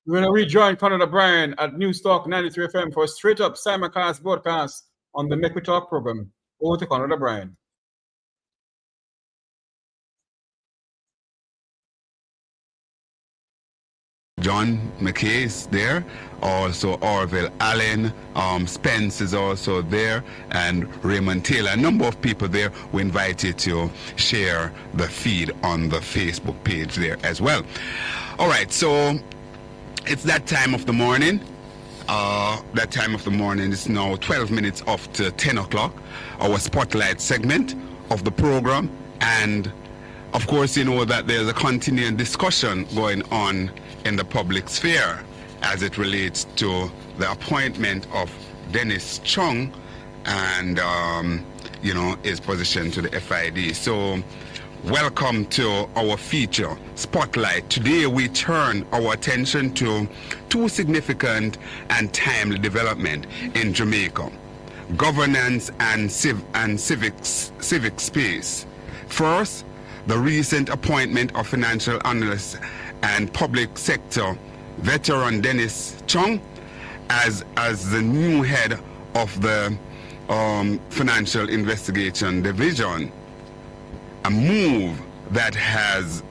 We're going to rejoin Conrad OBrian at News Talk 93 FM for a straight up simulcast broadcast on the Make We Talk program. Over to Conrad OBrian. John McKay is there, also Orville Allen, Spence is also there, and Raymond Taylor. A number of people there. We invite you to share the feed on the Facebook page there as well. All right, so it's that time of the morning. That time of the morning is now 12 minutes after 10 o'clock, our spotlight segment of the program. And of course, you know that there's a continuing discussion going on in the public sphere as it relates to the appointment of Dennis Chung and, you know, his position to the FID. So welcome to our feature, Spotlight. Today we turn our attention to two significant and timely developments in Jamaica: governance and civic space. First, the recent appointment of financial analyst and public sector veteran Dennis Chung as the new head of the Financial Investigation Division. A move that has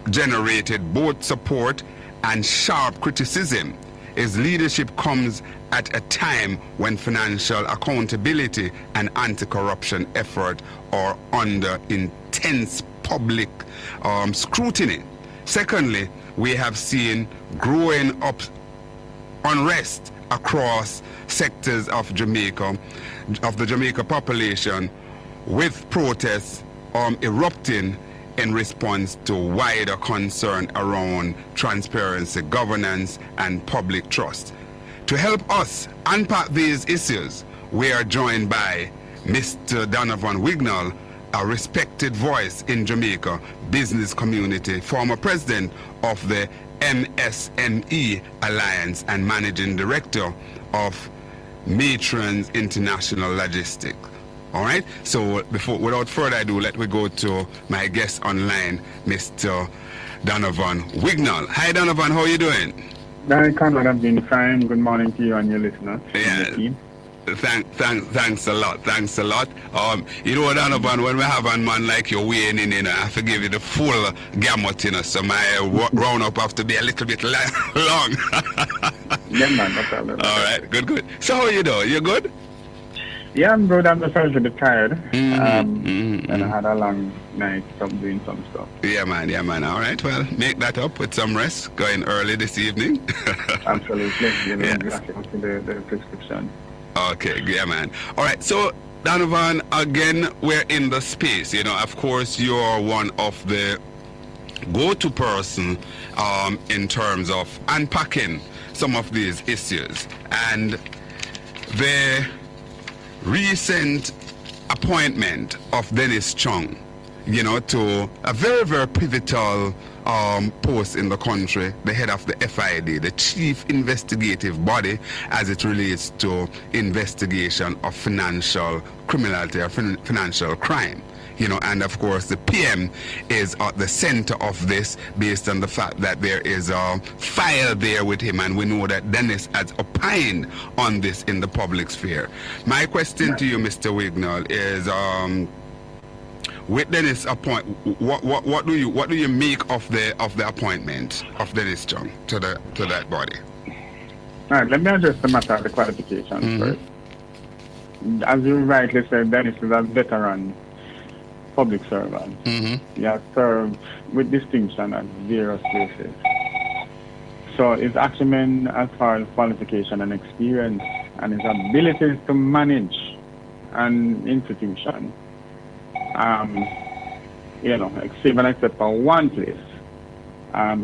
generated both support and sharp criticism. His leadership comes at a time when financial accountability and anti-corruption effort are under intense public scrutiny. Secondly, we have seen growing unrest across sectors of Jamaica, of the Jamaica population, with protests erupting in response to wider concern around transparency, governance, and public trust. To help us unpack these issues, we are joined by Mr. Donovan Wignel, a respected voice in Jamaica business community, former president of the MSME Alliance and managing director of Matrons International Logistics. All right, so without further ado, let me go to my guest online, Mr. Donovan Wignel. Hi, Donovan, how are you doing? Hi, Conrad, I'm doing fine. Good morning to you and your listeners. Yeah. Thanks a lot. Thanks a lot. You know, Donovan, when we have a man like you weighing in, you know, I have to give you the full gamut, you know, so my round up have to be a little bit long. Yeah, man, no problem. All right, good. So how are you doing? You good? Yeah, I'm good. I'm just a little bit tired. And I had a long night doing some stuff. Yeah, man. All right, well, make that up with some rest. Going early this evening. Absolutely. You know, yes. The prescription. Okay, yeah, man. All right, so Donovan, again, we're in the space. You know, of course, you're one of the go-to person in terms of unpacking some of these issues. And the recent appointment of Dennis Chung, you know, to a very, very pivotal post in the country, the head of the FID, the chief investigative body as it relates to investigation of financial criminality or financial crime. You know, and of course the PM is at the center of this based on the fact that there is a file there with him, and we know that Dennis has opined on this in the public sphere. My question to you, Mr. Wignel, is with Dennis what do you make of the appointment of Dennis Chung to that body? All right, let me address the matter of the qualifications first. As you rightly said, Dennis is a veteran public servant. He has served with distinction at various places. So his acumen as far as qualification and experience and his abilities to manage an institution, you know, even except for one place,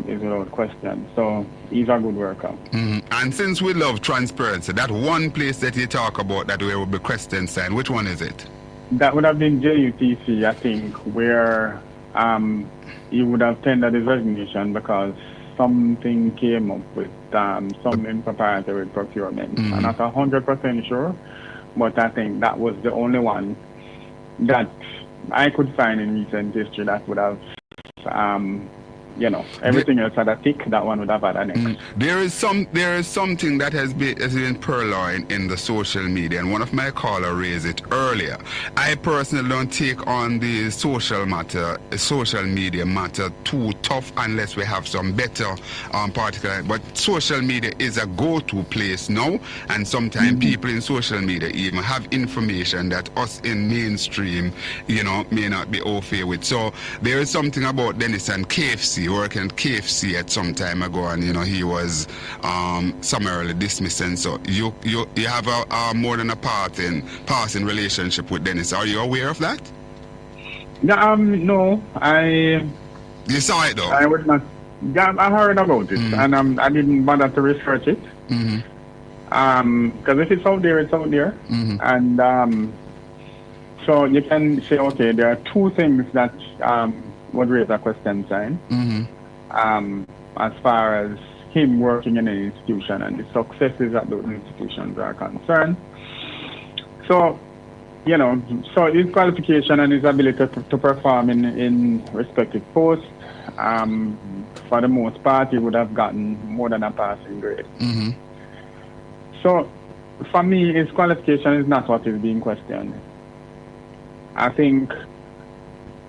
is without question. So he's a good worker. And since we love transparency, that one place that you talk about that there will be question sign, which one is it? That would have been JUTC, I think, where he would have tendered his resignation because something came up with some impropriety with procurement. I'm not 100% sure, but I think that was the only one that I could find in recent history that would have, you know, everything else had a tick, that one would have had an X. There is something that has been purloined in the social media, and one of my callers raised it earlier. I personally don't take on the social media matter too tough unless we have some better particular. But social media is a go-to place now, and sometimes people in social media even have information that us in mainstream, may not be au fait with. So there is something about Dennis and KFC, working at KFC at some time ago, and he was summarily dismissed. And so you have a more than a passing relationship with Dennis. Are you aware of that? No, You saw it though. I would not. Yeah, I heard about it, and I didn't bother to research it. Because if it's out there, it's out there, and so you can say, okay, there are two things that would raise a question sign. As far as him working in an institution and the successes that those institutions are concerned. So, so his qualification and his ability to perform in respective posts, for the most part, he would have gotten more than a passing grade. So, for me, his qualification is not what is being questioned. I think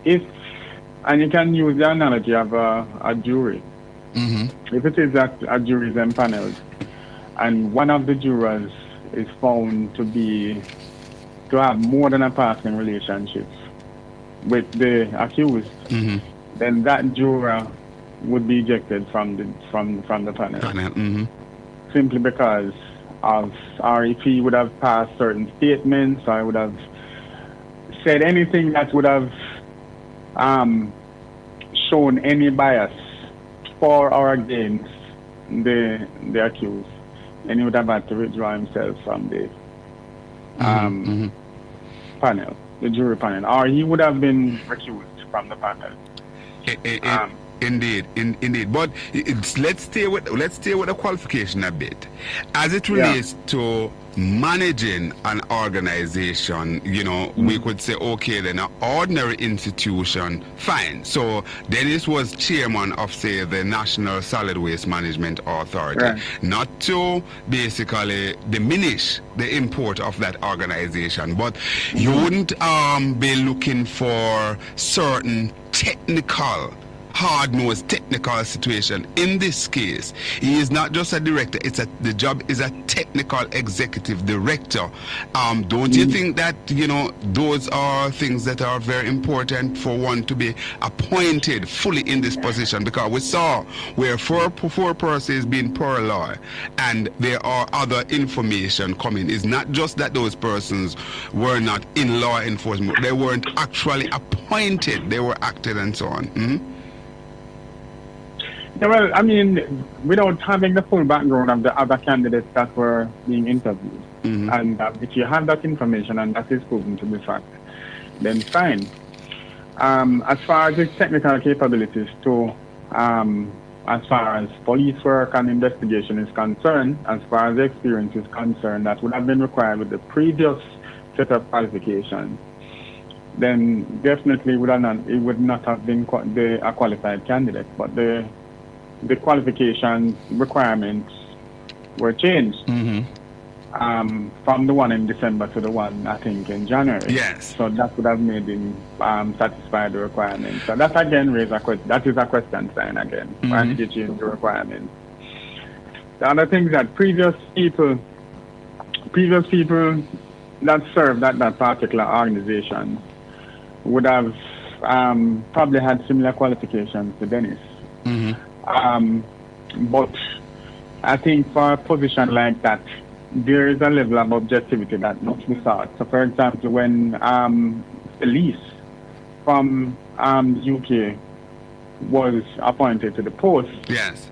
and you can use the analogy of a jury. If it is that a jury is empaneled and one of the jurors is found to have more than a passing relationship with the accused, then that juror would be ejected from the panel. Simply because or if he would have passed certain statements, or would have said anything that would have shown any bias for or against the accused, and he would have had to withdraw himself from the panel, the jury panel, or he would have been recused from the panel. Indeed. But let's stay with the qualification a bit. As it relates to managing an organization, we could say, okay, then an ordinary institution, fine. So Dennis was chairman of, say, the National Solid Waste Management Authority. Not to basically diminish the import of that organization, but you wouldn't be looking for certain technical, hard-nosed technical situation. In this case, he is not just a director, the job is a technical executive director. Don't you think that those are things that are very important for one to be appointed fully in this position? Because we saw where four persons being per law and there are other information coming. It's not just that those persons were not in law enforcement, they weren't actually appointed, they were acted and so on. Yeah, well, I mean, without having the full background of the other candidates that were being interviewed, and if you have that information and that is proven to be fact, then fine. As far as his technical capabilities as far as police work and investigation is concerned, as far as the experience is concerned, that would have been required with the previous set of qualifications, then definitely it would not have been a qualified candidate, but the qualification requirements were changed from the one in December to the one, I think, in January. Yes. So that would have made him satisfy the requirements. So that again raises that is a question sign again. Why did you change the requirements? The other thing is that previous people that served at that particular organization would have probably had similar qualifications to Dennis. But I think for a position like that, there is a level of objectivity that must be sought. So, for example, when Elise from UK was appointed to the post,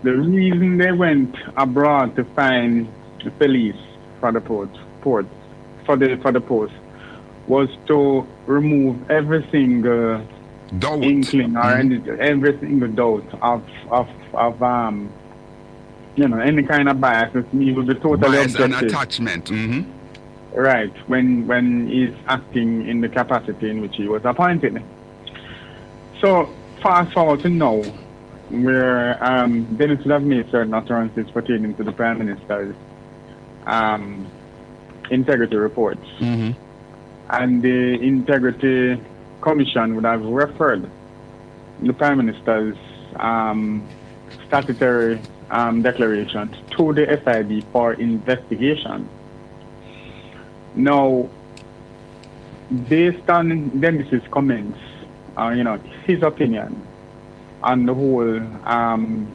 the reason they went abroad to find Felice for the post was to remove every single inkling or every single doubt of any kind of bias. He would be totally objective. Bias and attachment. Right, when he's acting in the capacity in which he was appointed. So fast forward to now, where Dennis would have made certain utterances pertaining to the Prime Minister's integrity reports. and the Integrity Commission would have referred the Prime Minister's statutory declaration to the FIB for investigation. Now, based on Dennis's comments, his opinion on the whole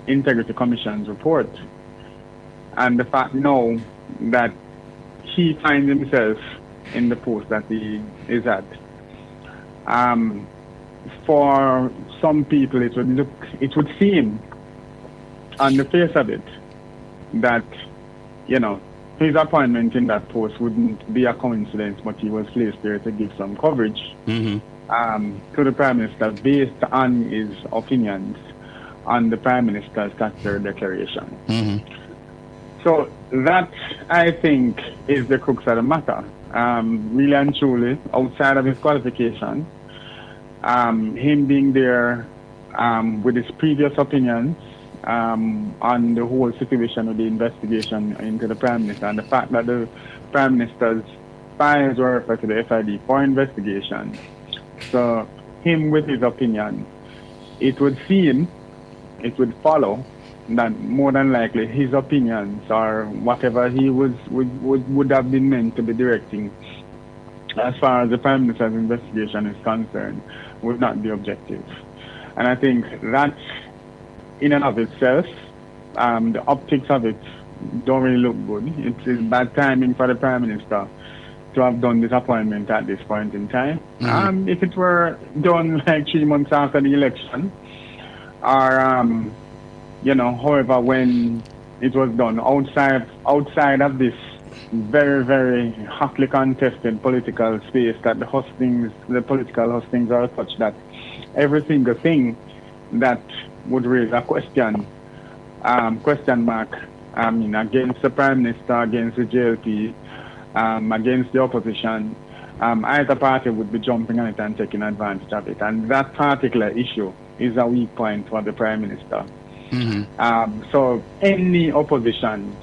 Integrity Commission's report, and the fact now that he finds himself in the post that he is at, for some people it would seem on the face of it that his appointment in that post wouldn't be a coincidence, but he was placed there to give some coverage to the Prime Minister based on his opinions on the Prime Minister's statutory declaration. So that, I think, is the crux of the matter. Really and truly, outside of his qualifications, him being there with his previous opinions on the whole situation of the investigation into the Prime Minister, and the fact that the Prime Minister's files were referred to the FID for investigation. So him with his opinion, it would follow that more than likely his opinions or whatever he would have been meant to be directing as far as the Prime Minister's investigation is concerned would not be objective. And I think that in and of itself, the optics of it don't really look good. It's bad timing for the Prime Minister to have done this appointment at this point in time. If it were done like 3 months after the election, or however, when it was done outside of this very, very hotly contested political space that the political hustings are such that every single thing that would raise a question mark against the Prime Minister, against the JLP, against the opposition, either party would be jumping on it and taking advantage of it. And that particular issue is a weak point for the Prime Minister. So any opposition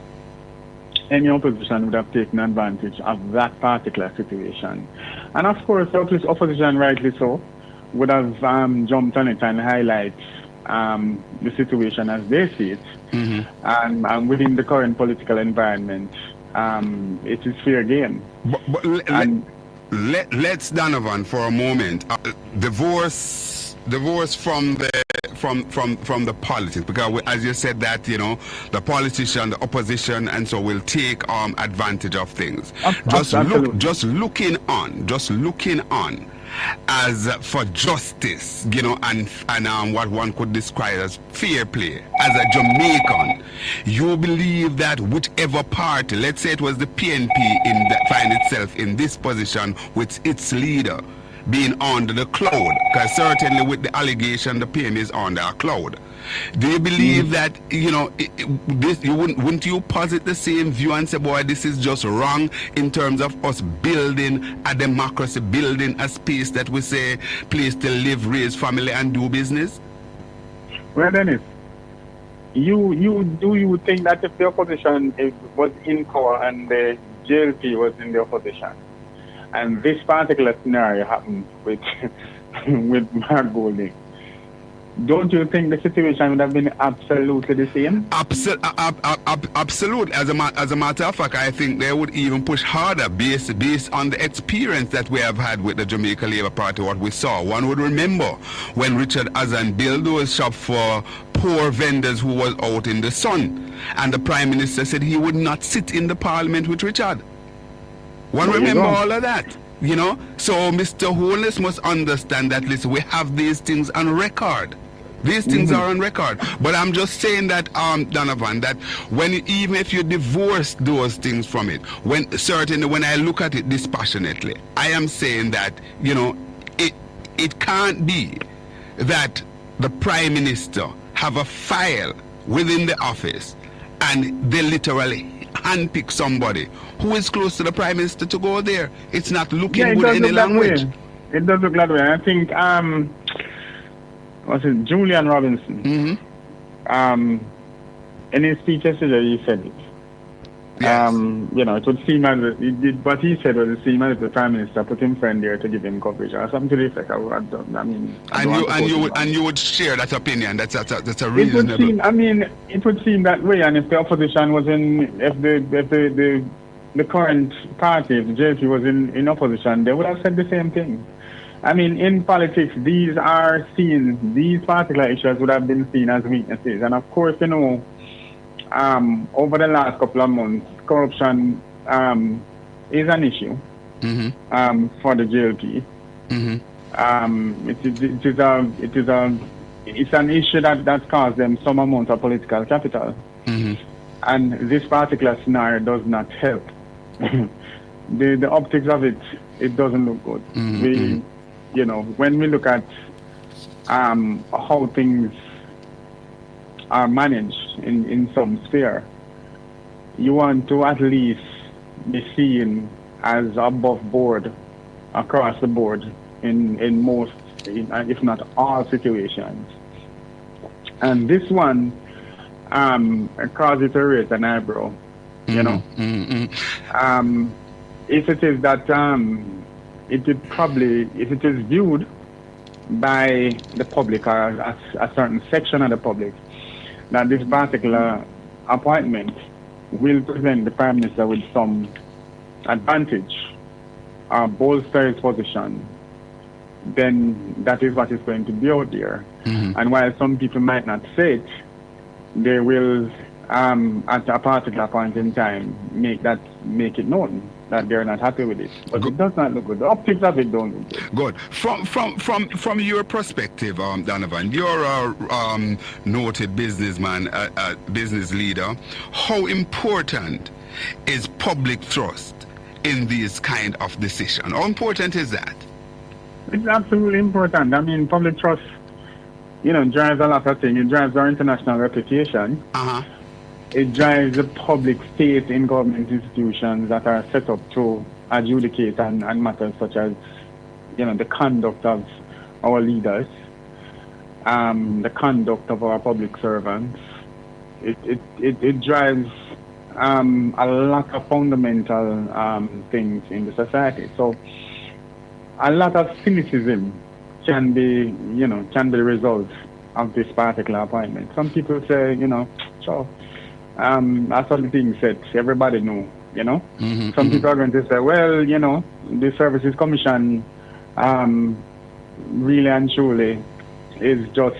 would have taken advantage of that particular situation. And of course, the opposition, rightly so, would have jumped on it and highlight the situation as they see it. And within the current political environment, it is fair game. But let's, Donovan, for a moment, divorce from the politics, because as you said that the politician, the opposition, and so will take advantage of things. Just looking on as for justice, and what one could describe as fair play. As a Jamaican, you believe that whichever party, let's say it was the PNP, find itself in this position with its leader being under the cloud, because certainly with the allegation the PM is under a cloud. Do you believe that this? Wouldn't you posit the same view and say, boy, this is just wrong in terms of us building a democracy, building a space that we say place to live, raise family, and do business? Well, Dennis, you think that if the opposition was in power and the JLP was in the opposition, and this particular scenario happened with Mark Golding, don't you think the situation would have been absolutely the same? Absolutely. As a matter of fact, I think they would even push harder based on the experience that we have had with the Jamaica Labour Party, what we saw. One would remember when Richard Azan built those shops for poor vendors who was out in the sun, and the Prime Minister said he would not sit in the Parliament with Richard. One remember all of that. So Mr. Holness must understand that, listen, we have these things on record. These things are on record. But I'm just saying that, Donovan, that even if you divorce those things from it, certainly when I look at it dispassionately, I am saying that, it can't be that the Prime Minister have a file within the office and they literally handpick somebody who is close to the Prime Minister to go there. It's not looking good any language. It does look that way. I think was it Julian Robinson? In his speech yesterday, he said it. Yes. It would seem as what he said was it seemed as if the Prime Minister put him friend there to give him coverage or something to the effect. And you would share that opinion. That's a reasonable. It would seem that way. And if the opposition was if the current party, if the JP was in opposition, they would have said the same thing. In politics, these particular issues would have been seen as weaknesses. And of course, over the last couple of months, corruption is an issue for the JLP. It's an issue that caused them some amount of political capital. And this particular scenario does not help. The optics of it doesn't look good. When we look at how things are managed in some sphere, you want to at least be seen as above board, across the board, in most, if not all situations. And this one causes it to raise an eyebrow, If it is that if it is viewed by the public or a certain section of the public that this particular appointment will present the Prime Minister with some advantage or bolster his position, then that is what is going to be out there. And while some people might not say it, they will at a particular point in time make it known that they're not happy with it. But it does not look good. The optics of it don't look good. Good. From your perspective, Donovan, you're a noted businessman, a business leader. How important is public trust in these kind of decisions? How important is that? It's absolutely important. Public trust, drives a lot of things. It drives our international reputation. It drives the public faith in government institutions that are set up to adjudicate on matters such as, the conduct of our leaders, the conduct of our public servants. It drives a lot of fundamental things in the society. So a lot of cynicism can be the result of this particular appointment. Some people say, that's what the thing said. Everybody know, Some people are going to say, well, the Services Commission really and truly is just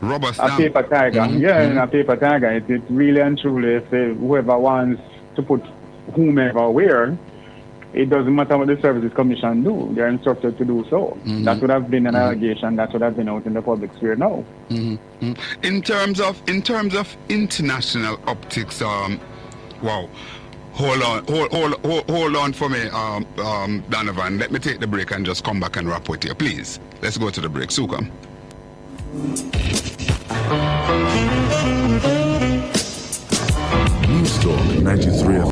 a paper tiger. A paper tiger. It really and truly, if whoever wants to put whomever where, it doesn't matter what the Services Commission do. They're instructed to do so. That would have been an allegation that would have been out in the public sphere now. In terms of international optics, wow. Hold on for me, Donovan. Let me take the break and just come back and wrap with you, please. Let's go to the break. Suka. News Talk 93.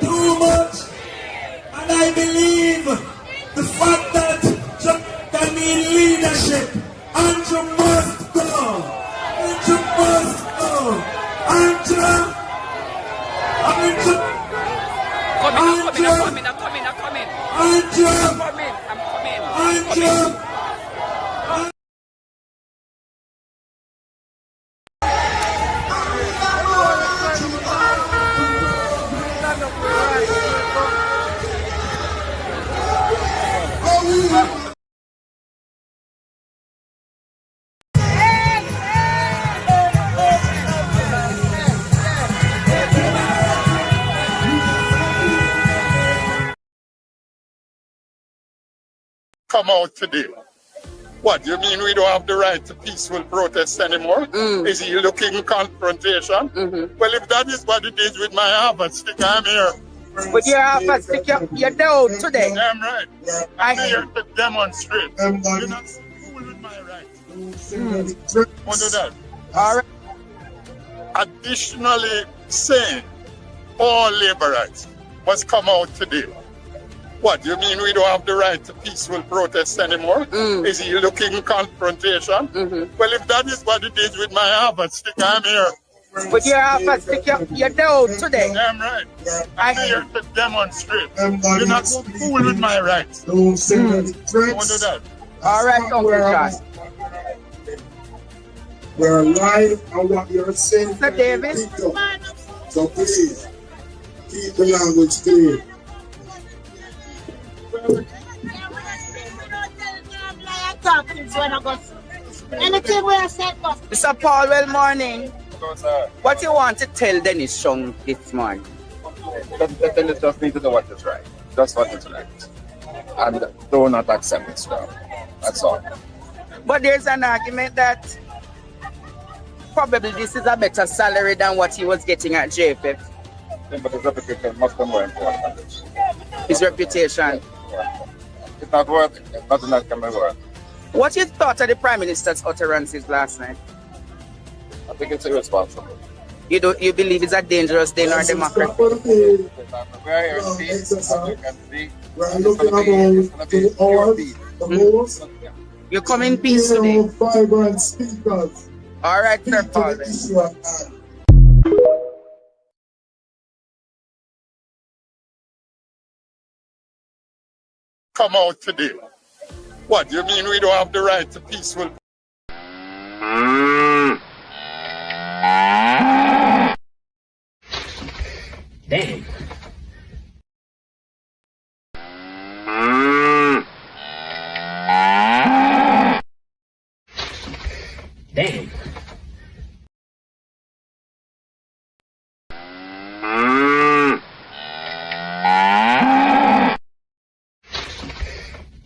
Too much, and I believe the fact that Jamaica need leadership. Andrew must go. Andrew must go. Andrew. Come out today. What, you mean we don't have the right to peaceful protest anymore? Is he looking confrontation? Well, if that is what it is with my Harvard stick, I'm here. With your Harvard stick, you're down today. I'm right. I'm here to demonstrate. You're not cool with my rights. What do that? All right. Additionally saying all labor rights must come out today. What, you mean we don't have the right to peaceful protest anymore? Is he looking confrontation? Well, if that is what it is with my half a stick, I'm here. With your half a stick, you're down today. Damn right. I'm here to demonstrate. You're not going to fool with my rights. Don't do that. All right, Uncle John. We're alive and what you're saying. Sir David. So please, keep the language clear. Anything we have said, Mr. Paul, well morning. What you want to tell Dennis Chung this morning? Dennis just need to do what is right. Just what is right. And do not accept it, stuff. That's all. But there's an argument that probably this is a better salary than what he was getting at JFF. Yeah, but his reputation must be more important. His reputation. It's not worth it. Nothing that can be worth. What you thought of the Prime Minister's utterances last night? I think it's irresponsible. You believe it's a dangerous day in our democracy? We are here in peace, as you can see. We're looking about to all the most. You come in peace today. Vibrant speakers. All right, Sir Paul. Come out today. What, you mean we don't have the right to peaceful? Damn. Damn.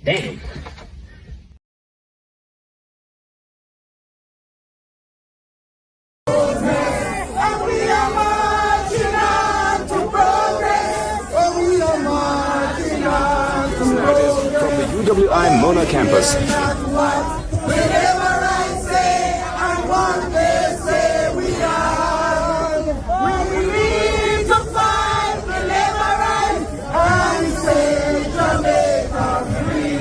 Damn. UWI Mona campus. Whenever I say and what they say we are. We need to fight whenever I say Jamaica free.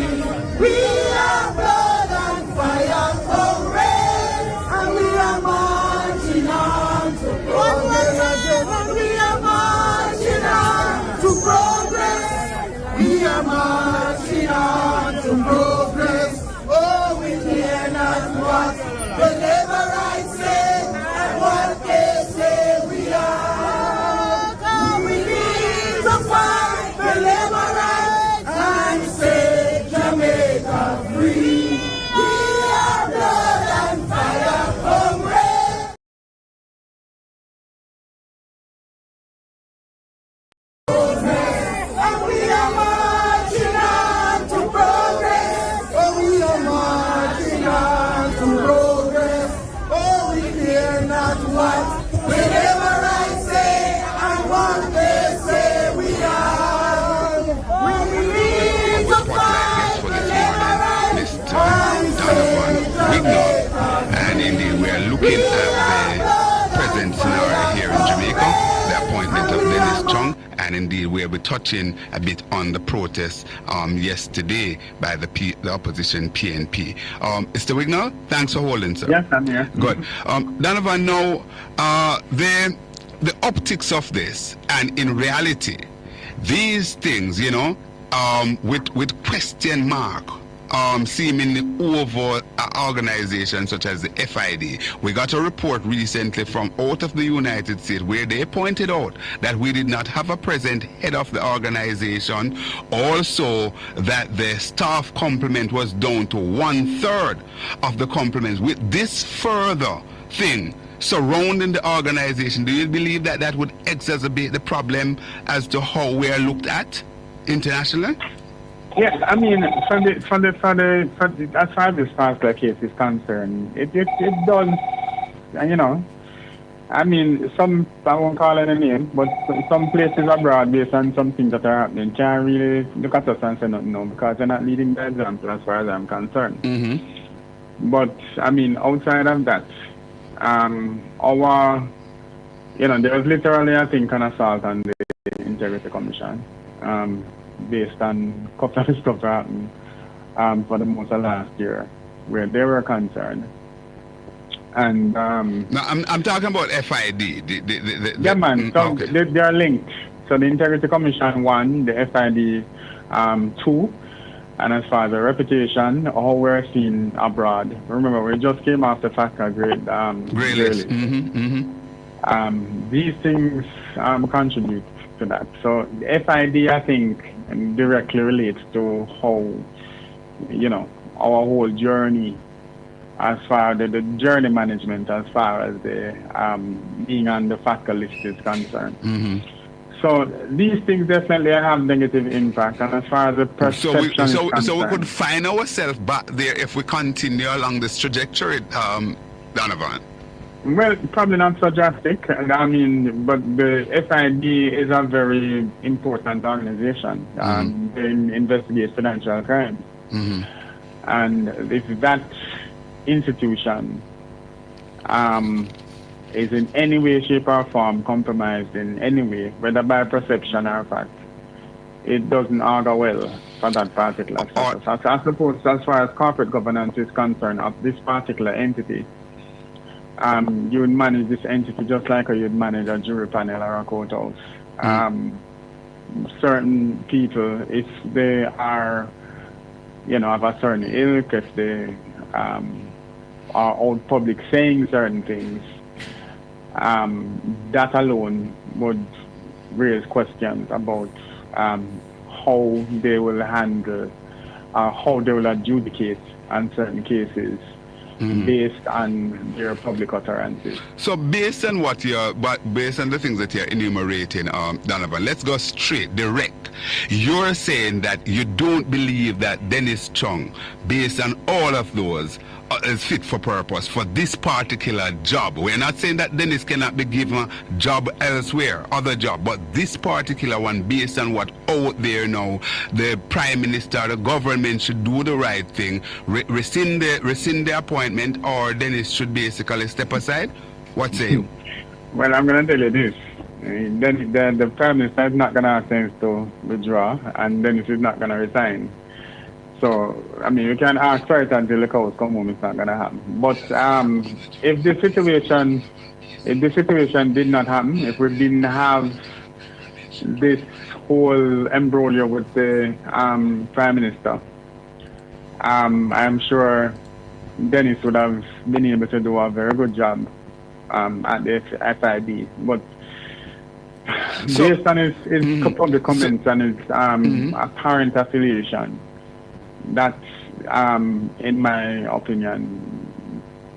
We are blood and fire comrades, and we are marching on to progress. We are marching on to progress. We are marching on to progress. Oh, we care not what whenever I say and what they say we are. Oh, we need to fight whenever I say Jamaica free. We are blood and fire comrades. And we are marching on to progress. Oh, we are marching on to progress. Oh, we care not what whenever I say and what they say we are. We need to fight Mr. Donovan Wignel. And indeed, we are looking at the present scenario here in Jamaica, the appointment of Dennis Chung, and indeed we'll be touching a bit on the protest yesterday by the opposition PNP. Mr. Wignel, thanks for holding, sir. Yes, I'm here. Good. Donovan, now, the optics of this, and in reality, these things, you know, with question mark, seemingly over organizations such as the FID. We got a report recently from out of the United States where they pointed out that we did not have a present head of the organization. Also, that the staff complement was down to 1/3 of the complements. With this further thing surrounding the organization, do you believe that that would exacerbate the problem as to how we are looked at internationally? Yes, I mean, as far as this particular case is concerned, it does, you know, I mean, I won't call it a name, but some places abroad, based on some things that are happening, can't really look at us and say nothing now, because they're not leading the example as far as I'm concerned. But, I mean, outside of that, there was literally, I think, an assault on the Integrity Commission. based on a couple of stuff that happened for the most of last year, where they were concerned. And no, I'm talking about FID. Yeah, man. So okay. they are linked. So the Integrity Commission 1, the FID 2, and as far as the reputation, how we're seen abroad. Remember, we just came off the FATCA grade list. These things contribute to that. So the FID, I think, directly relates to how, our whole journey, as far as the journey management, as far as the being on the FATCA list is concerned. So these things definitely have negative impact, and as far as the perception is concerned, so we could find ourselves back there if we continue along this trajectory, Donovan. Well, probably not so drastic. I mean, but the FID is a very important organization. They investigate financial crimes. And if that institution is in any way, shape, or form compromised in any way, whether by perception or fact, it doesn't augur well for that particular status. I suppose, as far as corporate governance is concerned, of this particular entity, you would manage this entity just like you'd manage a jury panel or a courthouse. Certain people, if they are, of a certain ilk, if they are out public saying certain things, that alone would raise questions about how they will handle, how they will adjudicate on certain cases based on their public utterances. So based on based on the things that you're enumerating, Donovan, let's go straight, direct. You're saying that you don't believe that Dennis Chung, based on all of those, is fit for purpose for this particular job. We're not saying that Dennis cannot be given a job elsewhere, other job, but this particular one, based on what out there now, the Prime Minister, the government should do the right thing, rescind the appointment, or Dennis should basically step aside. What say you? Well, I'm going to tell you this. The Prime Minister is not going to ask Dennis to withdraw, and Dennis is not going to resign. So, I mean, you can ask for it until the cows come home, it's not going to happen. But if the situation did not happen, if we didn't have this whole embroglio with the Prime Minister, I'm sure Dennis would have been able to do a very good job at the FIB. But based on his public comments and his apparent affiliation, that, in my opinion,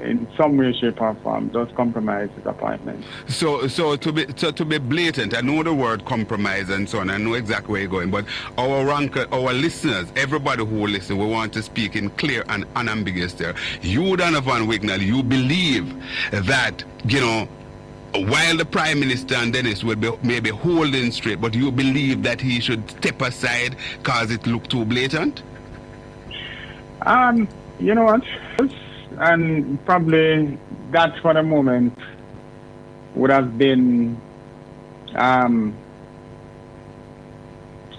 in some way, shape, or form, does compromise his appointment. So to be blatant, I know the word compromise and so on. I know exactly where you're going, but our listeners, everybody who listens, we want to speak in clear and unambiguous there. You, Donovan Wignel, you believe that, while the Prime Minister and Dennis will be maybe holding straight, but you believe that he should step aside because it looked too blatant? You know what? And probably that for the moment would have been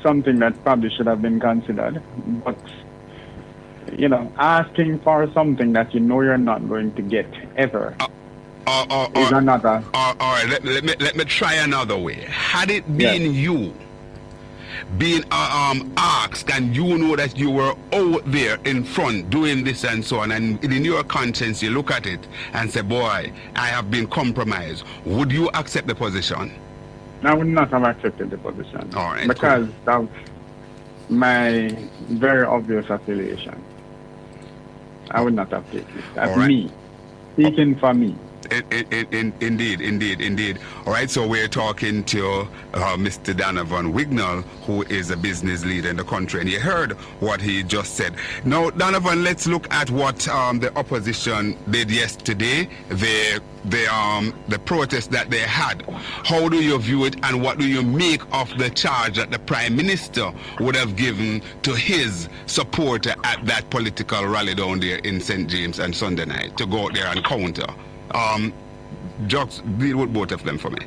something that probably should have been considered. But, asking for something that you're not going to get ever is another. All right, let me try another way. Had it been you being asked, and you know that you were out there in front doing this and so on, and in your conscience you look at it and say, boy, I have been compromised, would you accept the position? I would not have accepted the position. All right, because of my very obvious affiliation. I would not have taken it. That's me. Speaking for me. Indeed. All right, so we're talking to Mr. Donovan Wignel, who is a business leader in the country, and you heard what he just said. Now, Donovan, let's look at what the opposition did yesterday, the protest that they had. How do you view it, and what do you make of the charge that the Prime Minister would have given to his supporter at that political rally down there in St. James and Sunday night to go out there and counter? Jocks, deal with both of them for me.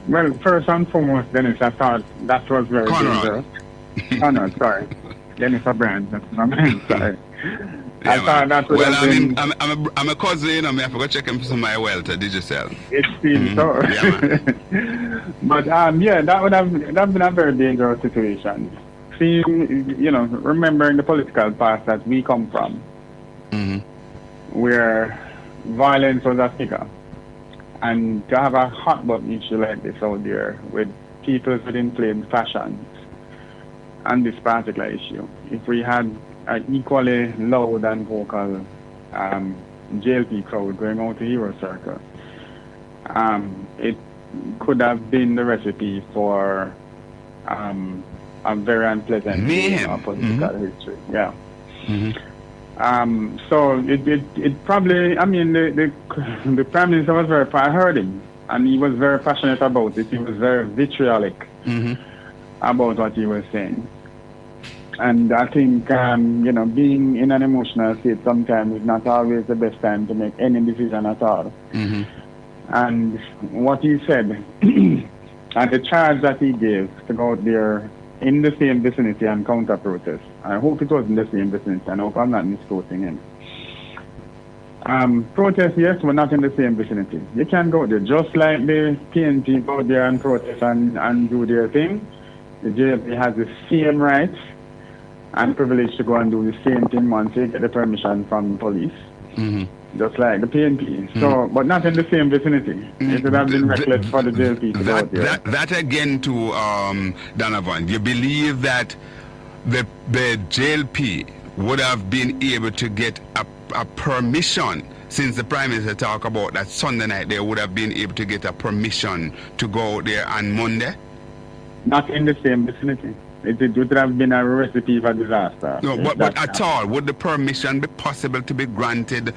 Well, first and foremost, Dennis, I thought that was very dangerous. Conrad, sorry. Dennis OBrian, that's my man, sorry. I thought that would have been... I'm a cousin, you know, I forgot to check him for some of my wealth, did you sell? It seems so. Yeah, man. But, yeah, that would have been a very dangerous situation. See, you know, remembering the political past that we come from, where violence was a figure. And to have a hot button issue like this out there with people with inflamed passions and this particular issue, if we had an equally loud and vocal JLP crowd going out to Hero Circle, it could have been the recipe for a very unpleasant political history. Yeah. So it probably, I mean, the Prime Minister was very, I heard him, and he was very passionate about it. He was very vitriolic about what he was saying. And I think, you know, being in an emotional state sometimes is not always the best time to make any decision at all. And what he said, and the charge that he gave to go out there in the same vicinity and counter-protest. I hope it was in the same vicinity. I hope I'm not misquoting him. Protest, yes, but not in the same vicinity. You can go there. Just like the PNP go there and protest and do their thing, the JLP has the same rights and privilege to go and do the same thing once they get the permission from the police. Just like the PNP. So, but not in the same vicinity. It would have been reckless for the JLP to go out there. That again to Donovan, you believe that the JLP would have been able to get a permission, since the Prime Minister talked about that Sunday night, they would have been able to get a permission to go out there on Monday? Not in the same vicinity. It would have been a recipe for disaster. No, but at all, would the permission be possible to be granted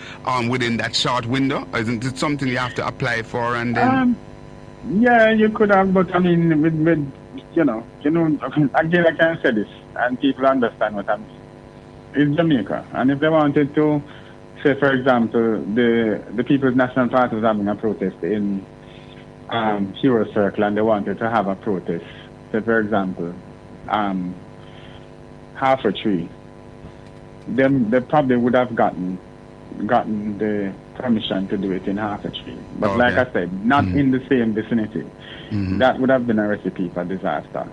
within that short window? Isn't it something you have to apply for and then? Yeah, you could have, but I mean, with you know, again, I can't say this, and people understand what I'm saying. It's Jamaica, and if they wanted to, say, for example, the People's National Party was having a protest in Hero Circle, and they wanted to have a protest, say, for example, half a tree, then they probably would have gotten the permission to do it in half a tree. But like I said, not in the same vicinity. That would have been a recipe for disaster.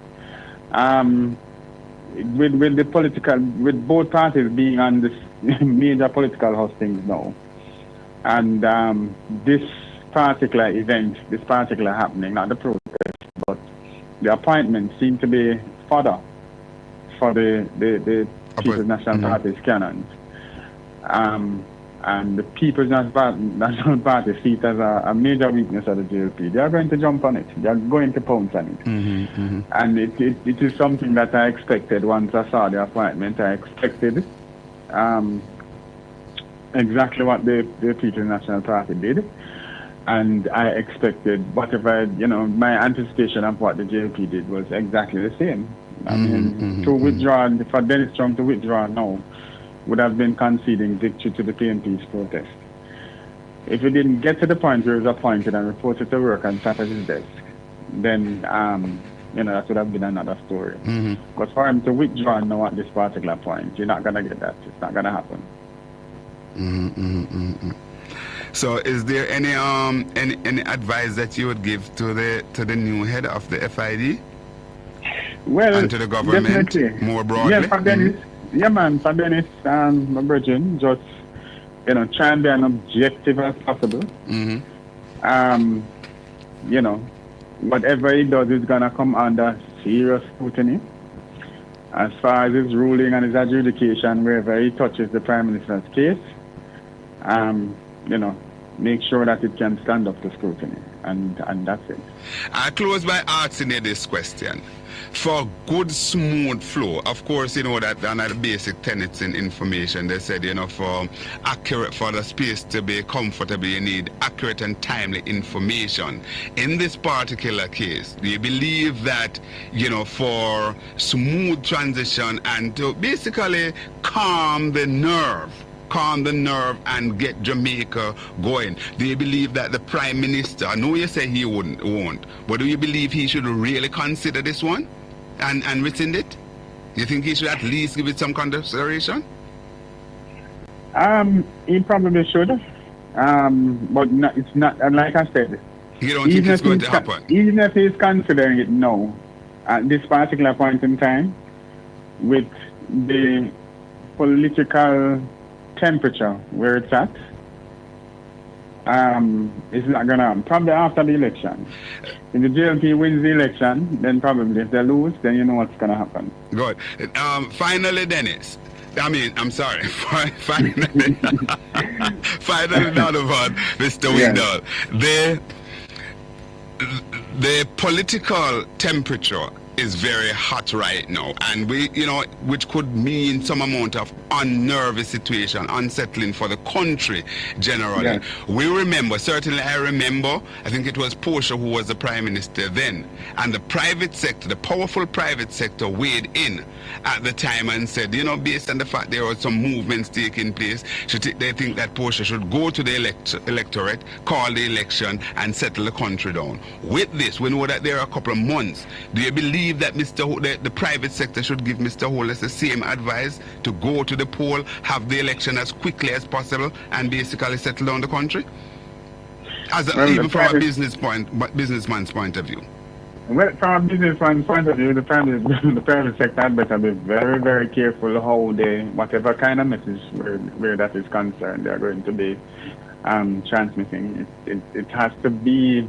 With both parties being on this major political hustings now, and this particular event, this particular happening, not the protest, but the appointment seemed to be fodder for the People's National Party's cannons. And the People's National Party see it as a major weakness of the JLP. They are going to jump on it. They are going to pounce on it. And it is something that I expected once I saw the appointment. I expected exactly what the People's National Party did. And I expected whatever, my anticipation of what the JLP did was exactly the same. I mean, to withdraw, for Dennis Trump to withdraw now, would have been conceding victory to the PNP's protest. If he didn't get to the point where he was appointed and reported to work and sat at his desk, then, that would have been another story. But for him to withdraw now at this particular point, you're not going to get that. It's not going to happen. So is there any advice that you would give to the new head of the FID? Well, and to the government definitely. More broadly? Yeah, for Dennis, for Dennis my virgin, just try and be as objective as possible. Whatever he does is gonna come under serious scrutiny. As far as his ruling and his adjudication, wherever he touches the Prime Minister's case, make sure that it can stand up to scrutiny, and that's it. I close by asking you this question. For good, smooth flow, of course, that one of the basic tenets in information, they said, for the space to be comfortable, you need accurate and timely information. In this particular case, do you believe that, for smooth transition and to basically calm the nerve calm the nerve and get Jamaica going? Do you believe that the Prime Minister, I know you say he won't, but do you believe he should really consider this one and rescind it? You think he should at least give it some consideration? He probably should. But no, it's not, like I said, you don't think it's going to happen? Even if he's considering it now, at this particular point in time, with the political temperature where it's at, it's not going to happen. Probably after the election. If the JLP wins the election, then probably. If they lose, then you know what's going to happen. Good. Finally, Dennis. I'm sorry. Finally, Donovan, Mr. Wignel. The political temperature is very hot right now, and which could mean some amount of unnervous situation, unsettling for the country generally. Yes. I remember, I think it was Portia who was the Prime Minister then, and the private sector, the powerful private sector, weighed in at the time and said, based on the fact there were some movements taking place, they think that Portia should go to the electorate, call the election, and settle the country down. With this, we know that there are a couple of months. Do you believe that the private sector should give Mr. Holness the same advice to go to the poll, have the election as quickly as possible, and basically settle down the country? Even from a businessman's point of view. Well, from a businessman's point of view, the private sector had better be very, very careful how whatever kind of message where that is concerned, they are going to be transmitting. It has to be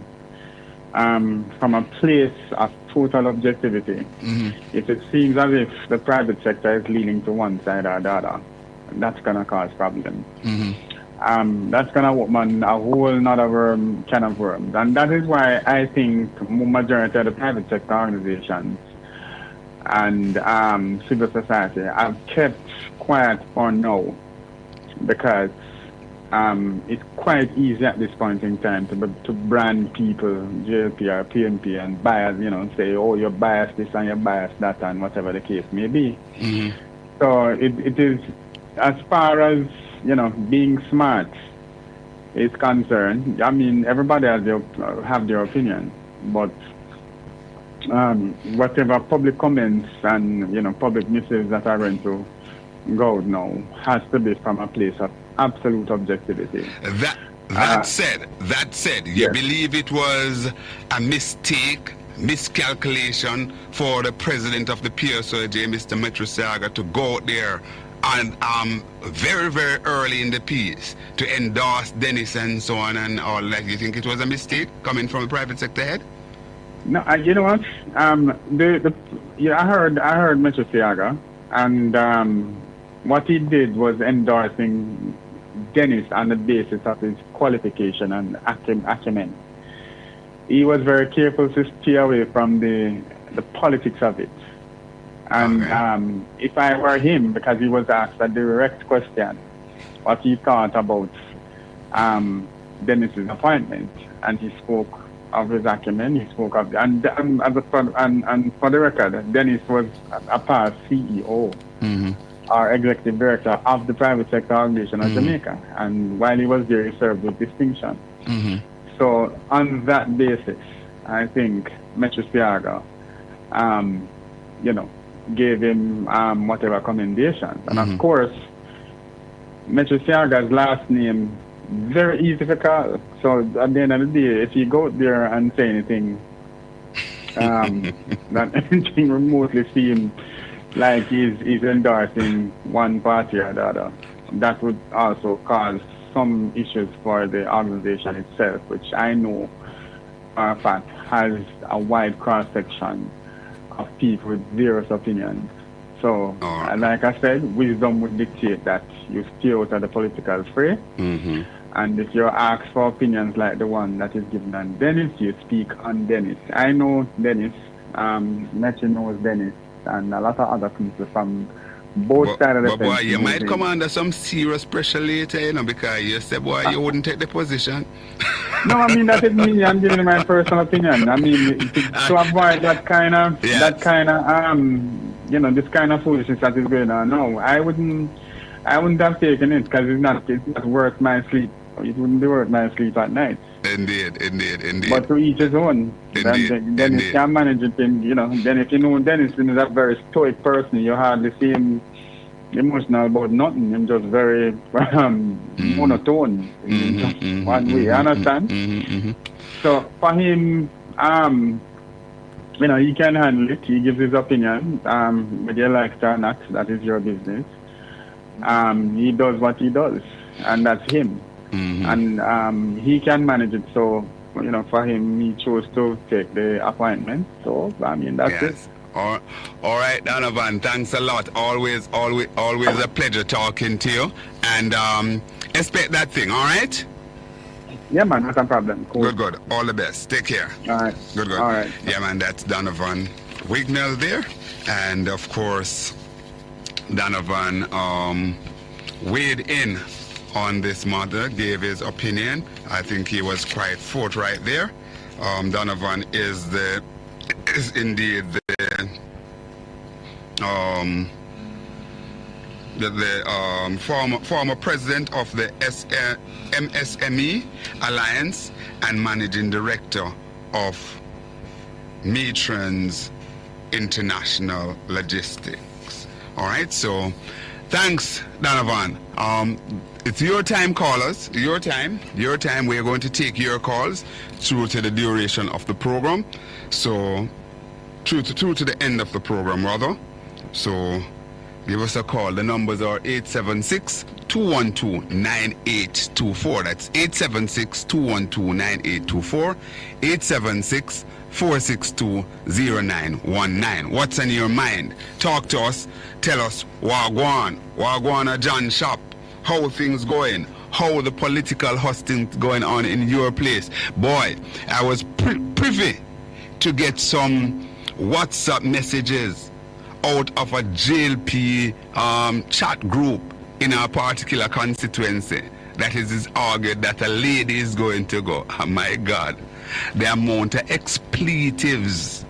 from a place of total objectivity. Mm-hmm. If it seems as if the private sector is leaning to one side or the other, that's going to cause problems. Mm-hmm. That's going to open a whole another can of worms. And that is why I think majority of the private sector organizations and civil society have kept quiet for now, because it's quite easy at this point in time to brand people, JLP or PNP, and bias, say, oh, you're biased this and you're biased that, and whatever the case may be. Mm-hmm. So it is, as far as, being smart is concerned, everybody has have their opinion, but whatever public comments and, public messages that are going to go out now has to be from a place of absolute objectivity. That said, you believe it was a mistake, miscalculation for the president of the PSOJ, Mr. Metrosiaga, to go out there and very, very early in the piece to endorse Dennis and so on and all that? You think it was a mistake coming from the private sector head? No, you know what? I heard Metrosiaga, and what he did was endorsing Dennis on the basis of his qualification and acumen. He was very careful to stay away from the politics of it. And okay. If I were him, because he was asked a direct question, what he thought about Dennis's appointment, and he spoke of his acumen, he spoke of, and for the record, Dennis was a past CEO. Mm-hmm. Or executive director of the private sector organization of Jamaica, and while he was there, he served with distinction. Mm-hmm. So on that basis, I think Metrosiaga, gave him whatever commendations, and of course, Metrosiaga's last name very easy to call. So at the end of the day, if you go out there and say anything that anything remotely seems like he's endorsing one party or the other, that would also cause some issues for the organization itself, which I know, in fact, has a wide cross-section of people with various opinions. So, like I said, wisdom would dictate that you stay out of the political fray. Mm-hmm. And if you're asked for opinions like the one that is given on Dennis, you speak on Dennis. I know Dennis, Metro knows Dennis, and a lot of other people from both sides of the fence. Boy, you might come under some serious pressure later, because you said, boy, you wouldn't take the position. No, that is me. I'm giving my personal opinion. To avoid that kind of, this kind of foolishness that is going on. No, I wouldn't I wouldn't have taken it because it's not worth my sleep. It wouldn't be worth my sleep at night. Indeed. But to each his own. Then you can manage it, and then if you know Dennis is a very stoic person, you hardly see him emotional about nothing. I'm just very monotone in just one way. You understand? So for him, he can handle it. He gives his opinion. Whether you like it or not, that is your business. He does what he does, and that's him. And he can manage it. So, for him, he chose to take the appointment. So, that's it. All right, Donovan, thanks a lot. Always a pleasure talking to you. And expect that thing, all right? Yeah, man, not a problem. Cool. Good. All the best. Take care. All right. Good. All right. Yeah, man, that's Donovan Wignel there. And, of course, Donovan weighed in on this matter, gave his opinion. I think he was quite forthright there. Donovan is indeed the former president of the MSME Alliance and managing director of Matrons International Logistics. All right, so thanks, Donovan. It's your time, callers. Your time. We are going to take your calls through to the duration of the program. So, through to the end of the program, rather. So, give us a call. The numbers are 876-212-9824. That's 876-212-9824. 876-462-0919. What's on your mind? Talk to us. Tell us, Wagwan a John Shop. How things going? How the political hustings going on in your place? Boy, I was privy to get some WhatsApp messages out of a JLP chat group in a particular constituency. That is argued that a lady is going to go. Oh my God. The amount of expletives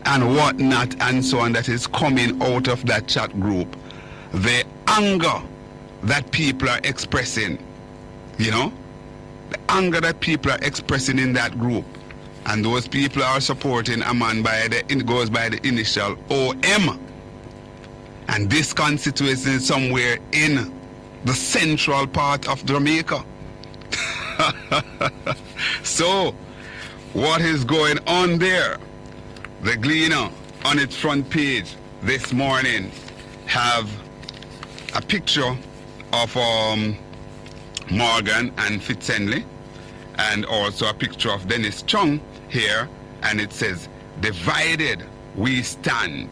and whatnot and so on that is coming out of that chat group. The anger that people are expressing, the anger that people are expressing in that group, and those people are supporting a man goes by the initial OM, and this constituency is somewhere in the central part of Jamaica. So, what is going on there? The Gleaner on its front page this morning have a picture of Morgan and Fitzhenley, and also a picture of Dennis Chung here, and it says, "Divided we stand.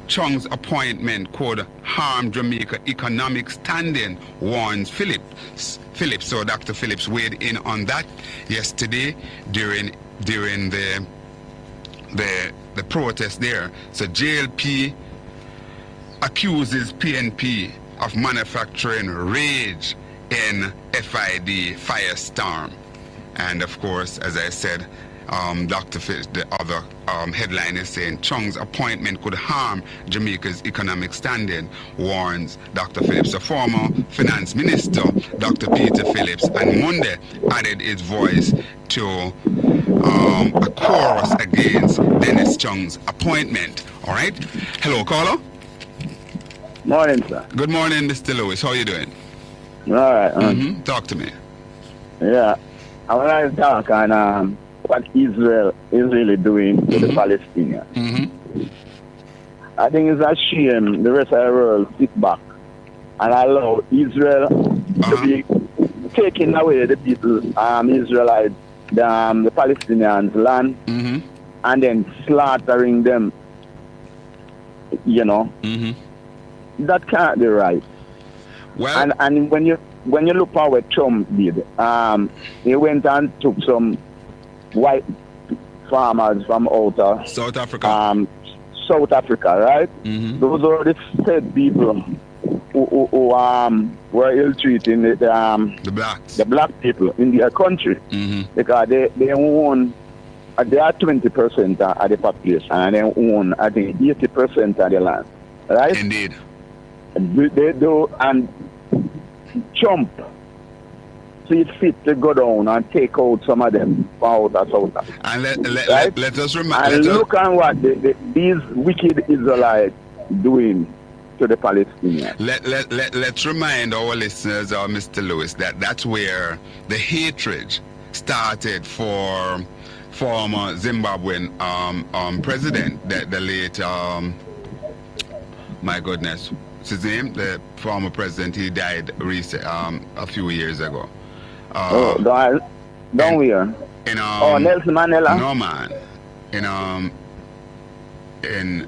Chung's appointment could harm Jamaica economic standing," warns Phillips. So Dr. Phillips weighed in on that yesterday during the protest there. So JLP accuses PNP of manufacturing rage in FID firestorm. And of course, as I said, Dr. Phillips, the other headline is saying Chung's appointment could harm Jamaica's economic standing, warns Dr. Phillips. The former finance minister, Dr. Peter Phillips, on Monday added his voice to a chorus against Dennis Chung's appointment. All right. Hello, caller. Morning, sir. Good morning, Mr. Lewis. How are you doing? All right. Talk to me. Yeah. I want to talk on what Israel is really doing to the Palestinians. I think it's a shame the rest of the world sit back and allow Israel to be taking away the people, Israelites, the Palestinians' land, and then slaughtering them. That can't be right. Well, and when you look at what Trump did, he went and took some white farmers from outer South Africa. South Africa, right? Those are the said people who were ill-treating the black people in their country, because they own. They are 20% of the population, and they own, I think, 80% of the land, right? Indeed. they do and jump. See it fit to go down and take out some of them out of South. And right? let us remember. And look at what these wicked Israelites doing to the Palestinians. Let's remind our listeners, Mr. Lewis, that that's where the hatred started for former Zimbabwean president, the late, my goodness, what's his name? The former president, he died a few years ago. Don't we? Nelson Mandela? No, man. In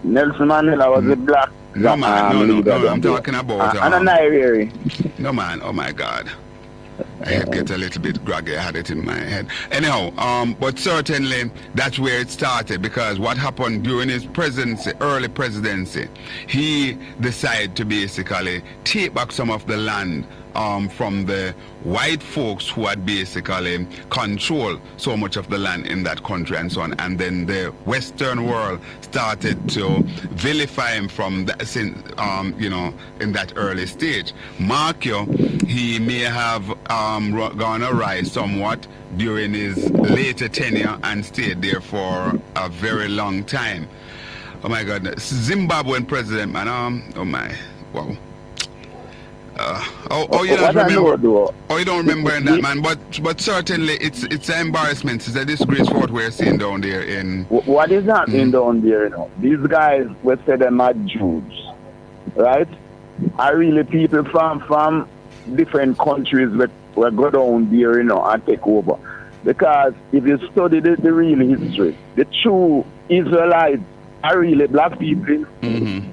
Nelson Mandela was a black. No, man. No, I'm talking about. No, man. Oh, my God. I get a little bit groggy. I had it in my head. Anyhow, but certainly that's where it started, because what happened during his presidency, early presidency, he decided to basically take back some of the land from the white folks who had basically controlled so much of the land in that country and so on. And then the Western world started to vilify him from that, in that early stage. Mark you, he may have gone awry somewhat during his later tenure and stayed there for a very long time. Oh my goodness, Zimbabwean president, man. Oh my, wow. You don't remember? You don't remember that, man. But certainly it's an embarrassment. It's a disgrace for what we're seeing down there in. What is happening down there? These guys were said them are Jews, right? Are really people from different countries where go down there, and take over. Because if you study the real history, the true Israelites are really black people. Mm-hmm.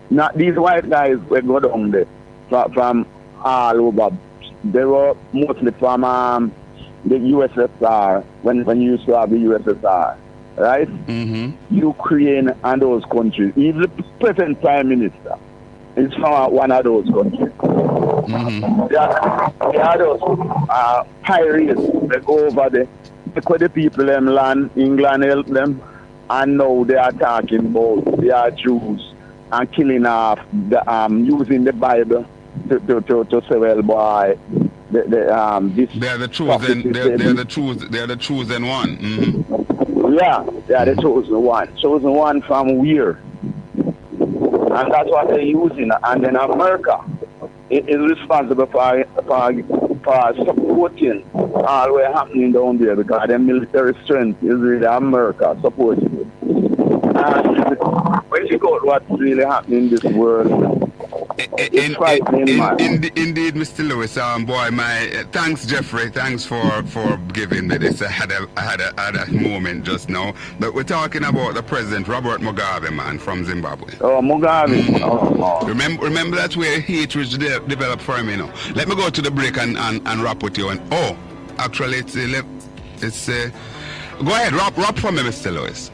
Not these white guys were go down there. From all over. They were mostly from the USSR, when you used to have the USSR, right? Mm-hmm. Ukraine and those countries. Even the present prime minister is from one of those countries. Mm-hmm. They are those pirates. They go over there, take the people them land, England help them, and now they are talking about they are Jews and killing off using the Bible to say, well, boy, this they are the chosen. They are the chosen one. Mm-hmm. Yeah, they are the chosen one. Chosen one from where? And that's what they're using. And then America is responsible for supporting all what's happening down there, because their military strength is really America supporting it. And when you go to what's really happening in this world, it's frightening, man. Indeed, Mr. Lewis. Boy, my thanks, Jeffrey. Thanks for giving me this. I had a moment just now. But we're talking about the president, Robert Mugabe, man, from Zimbabwe. Oh, Mugabe. Mm-hmm. Oh. Remember that's where hatred developed for him, Let me go to the break and wrap with you. And actually, it's go ahead, wrap for me, Mr. Lewis.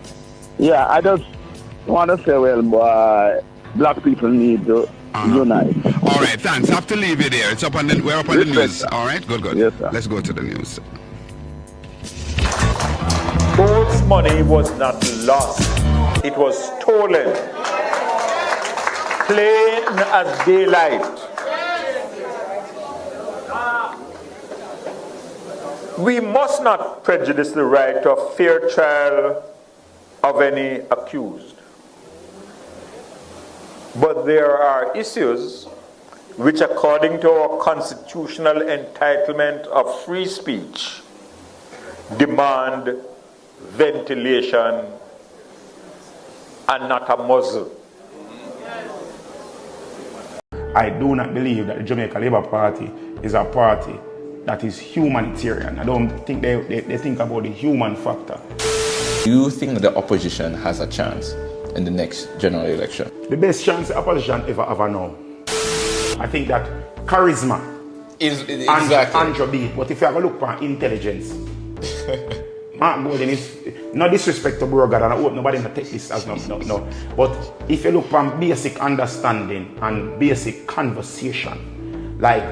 Yeah, I just want to say, well, boy, black people need to unite. All right, thanks. I have to leave you there. We're up on the news. All right, good. Yes, sir. Let's go to the news. Gold's money was not lost. It was stolen. Plain as daylight. We must not prejudice the right of fair trial of any accused. But there are issues which, according to our constitutional entitlement of free speech, demand ventilation and not a muzzle. I do not believe that the Jamaica Labour Party is a party that is humanitarian. I don't think they think about the human factor. Do you think that the opposition has a chance in the next general election? The best chance the opposition ever now. I think that charisma is exactly. Andrew beat, but if you have a look for intelligence, Mark Golden is no disrespect to Burgard, and I hope nobody will take this as no. But if you look for basic understanding and basic conversation, like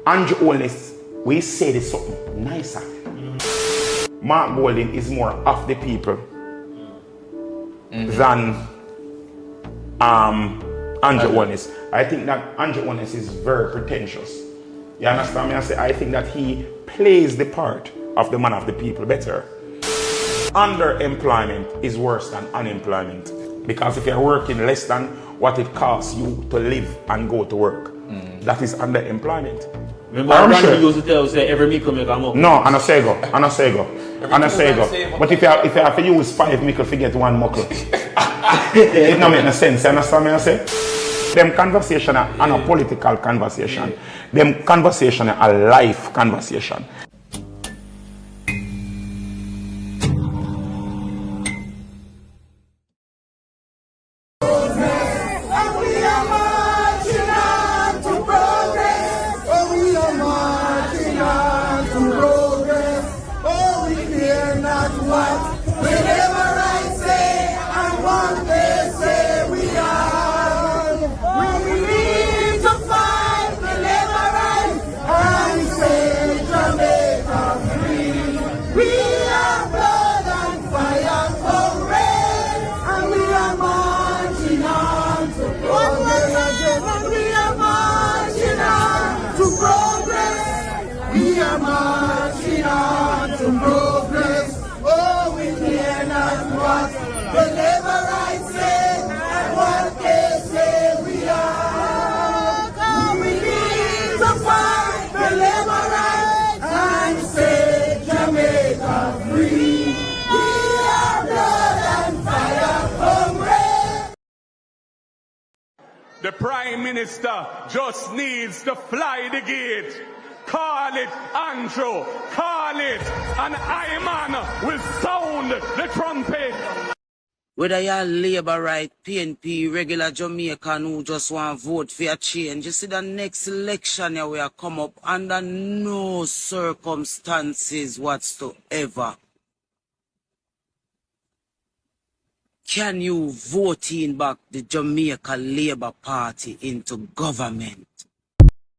Andrew Holness, we say this something nicer. Mark Golden is more of the people than Andrew Wallace. I think that Andrew Wallace is very pretentious. You understand me? I think that he plays the part of the man of the people better. Underemployment is worse than unemployment, because if you're working less than what it costs you to live and go to work, that is underemployment. Remember, Randy used to tell us every mickle make a muckle. No, and I say go. But if you have to use 5 mickle to get 1 muckle, it don't make no sense. You understand me? I say them conversation are a political conversation. Them conversation are a life conversation. The Prime Minister just needs to fly the gate. Call it Andrew, call it, and Iman will sound the trumpet. Whether you're Labour right, PNP, regular Jamaican who just want to vote for a change, you see the next election here will come up under no circumstances whatsoever can you vote in back the Jamaica Labour Party into government.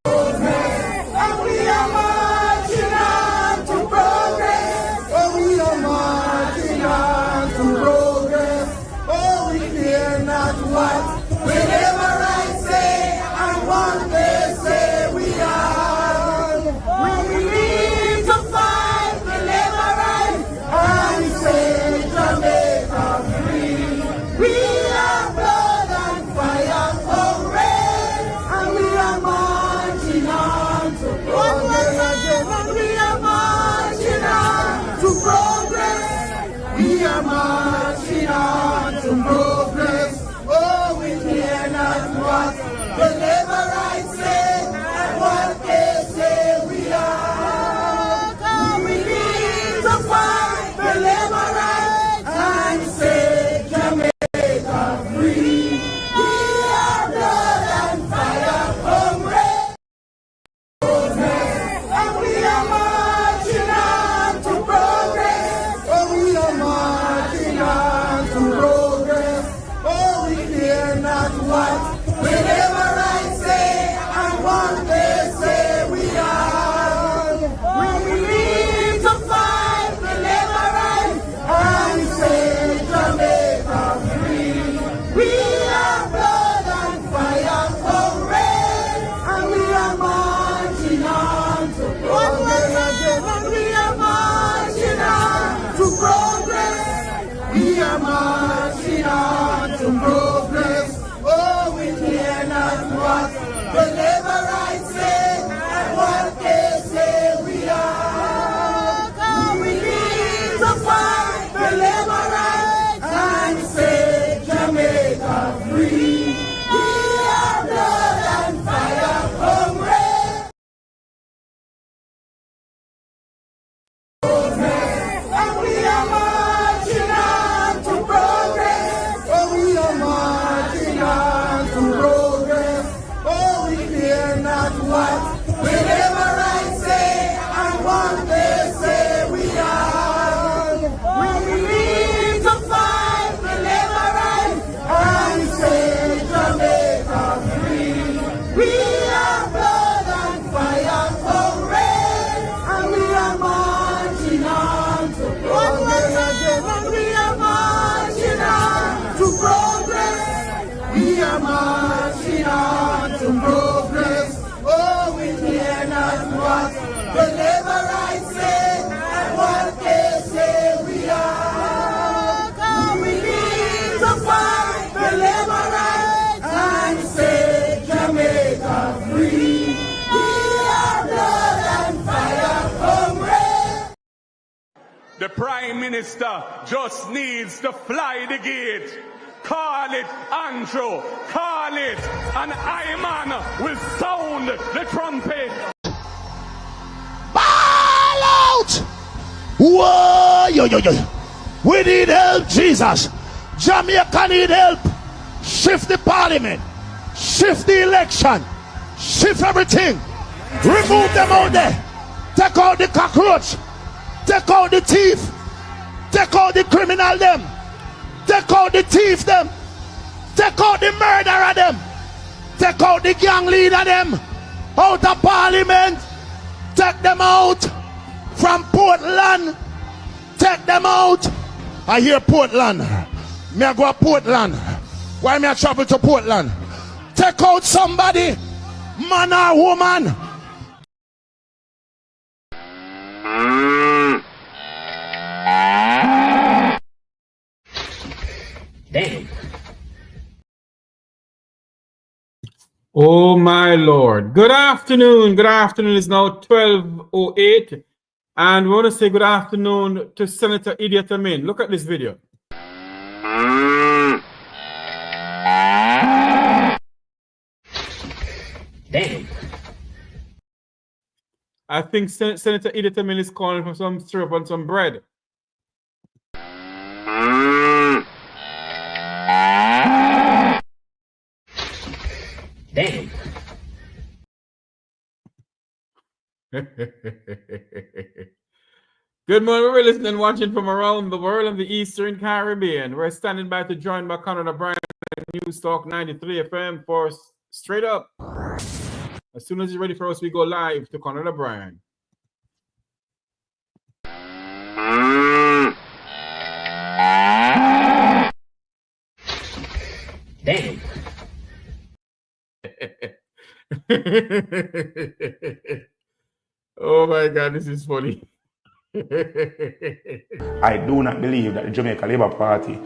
And we are marching on to progress. Oh, we are marching on to progress. Oh, we care not what whenever I say and what they say we are. We need to fight the labor rights and say Jamaica free. We are blood and fire for red, and we are marching on to progress. And we are marching on to progress. We are marching on to progress. Oh, we care not what the labor rights say and what they say we are. Oh, we need to fight the labor rights and say Jamaica free. We are blood and fire from red. And we are marching on to progress. Oh, we are marching on to progress. Oh, we care not what whenever I say and what they say we are. We need to fight the labor rights and say Jamaica free. We are blood and fire from red, and we are marching on to progress. And we are marching on to progress. We are marching on to progress. Oh, we care not what the labor rights say and what they say we are. Oh, we need to fight the labor rights and say Jamaica free. We are blood and fire from red. And we are marching on to progress. Prime Minister just needs to fly the gate. Call it Andrew, call it, and Iman will sound the trumpet. Ball out! Whoa, yo, yo, yo. We need help, Jesus. Jamaica need help. Shift the parliament. Shift the election. Shift everything. Remove them out there. Take out the cockroach. Take out the thief. Take out the criminal them. Take out the thief them. Take out the murderer them. Take out the gang leader them. Out of parliament. Take them out. From Portland. Take them out. I hear Portland. Me I go to Portland. Why me I travel to Portland? Take out somebody. Man or woman. Damn. Oh my Lord. Good afternoon. Good afternoon. It's now 12:08. And we want to say good afternoon to Senator Idi Amin. Look at this video. Damn. I think Senator Idi Amin is calling for some syrup and some bread. Damn. Good morning, we're listening and watching from around the world and the Eastern Caribbean. We're standing by to join by Conrad OBrian at News Talk 93 FM for Straight Up. As soon as you're ready for us, we go live to Conrad OBrian. Damn. Oh my God, this is funny. I do not believe that the Jamaica Labour Party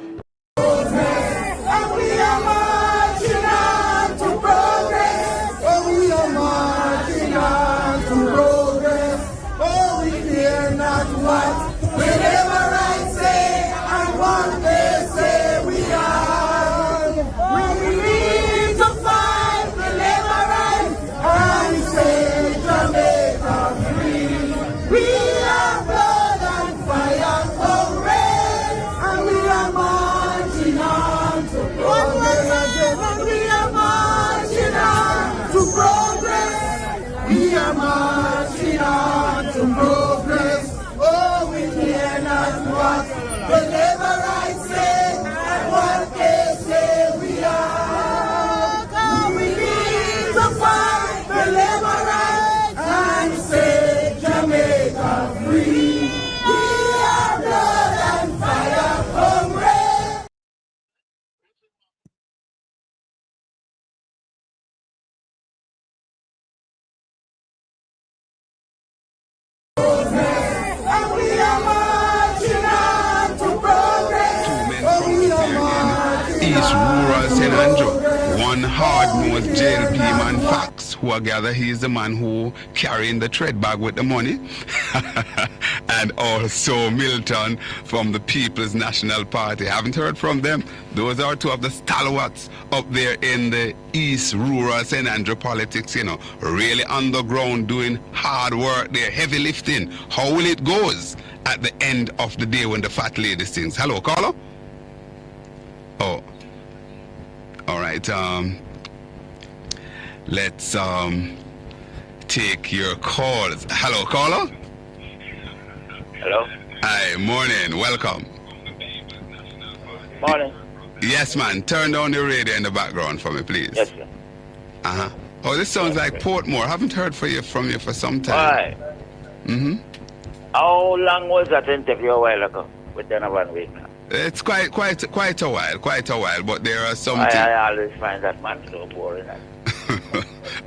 hard-nosed JLP man Fox, who I gather he's the man who carrying the tread bag with the money. And also Milton from the People's National Party. Haven't heard from them. Those are two of the stalwarts up there in the East Rural St. Andrew politics, you know, really underground, doing hard work there, heavy lifting. How will it goes at the end of the day when the fat lady sings? Hello, caller? Oh. All right, let's take your calls. Hello, caller? Hello? Hi, morning, welcome. Morning. Yes, man, turn down the radio in the background for me, please. Yes, sir. Uh-huh. Oh, this sounds like Portmore. Haven't heard from you for some time. Why? Mm-hmm. How long was that interview a while ago with Donovan Wignel? It's quite a while, but there are some things. I always find that man so boring.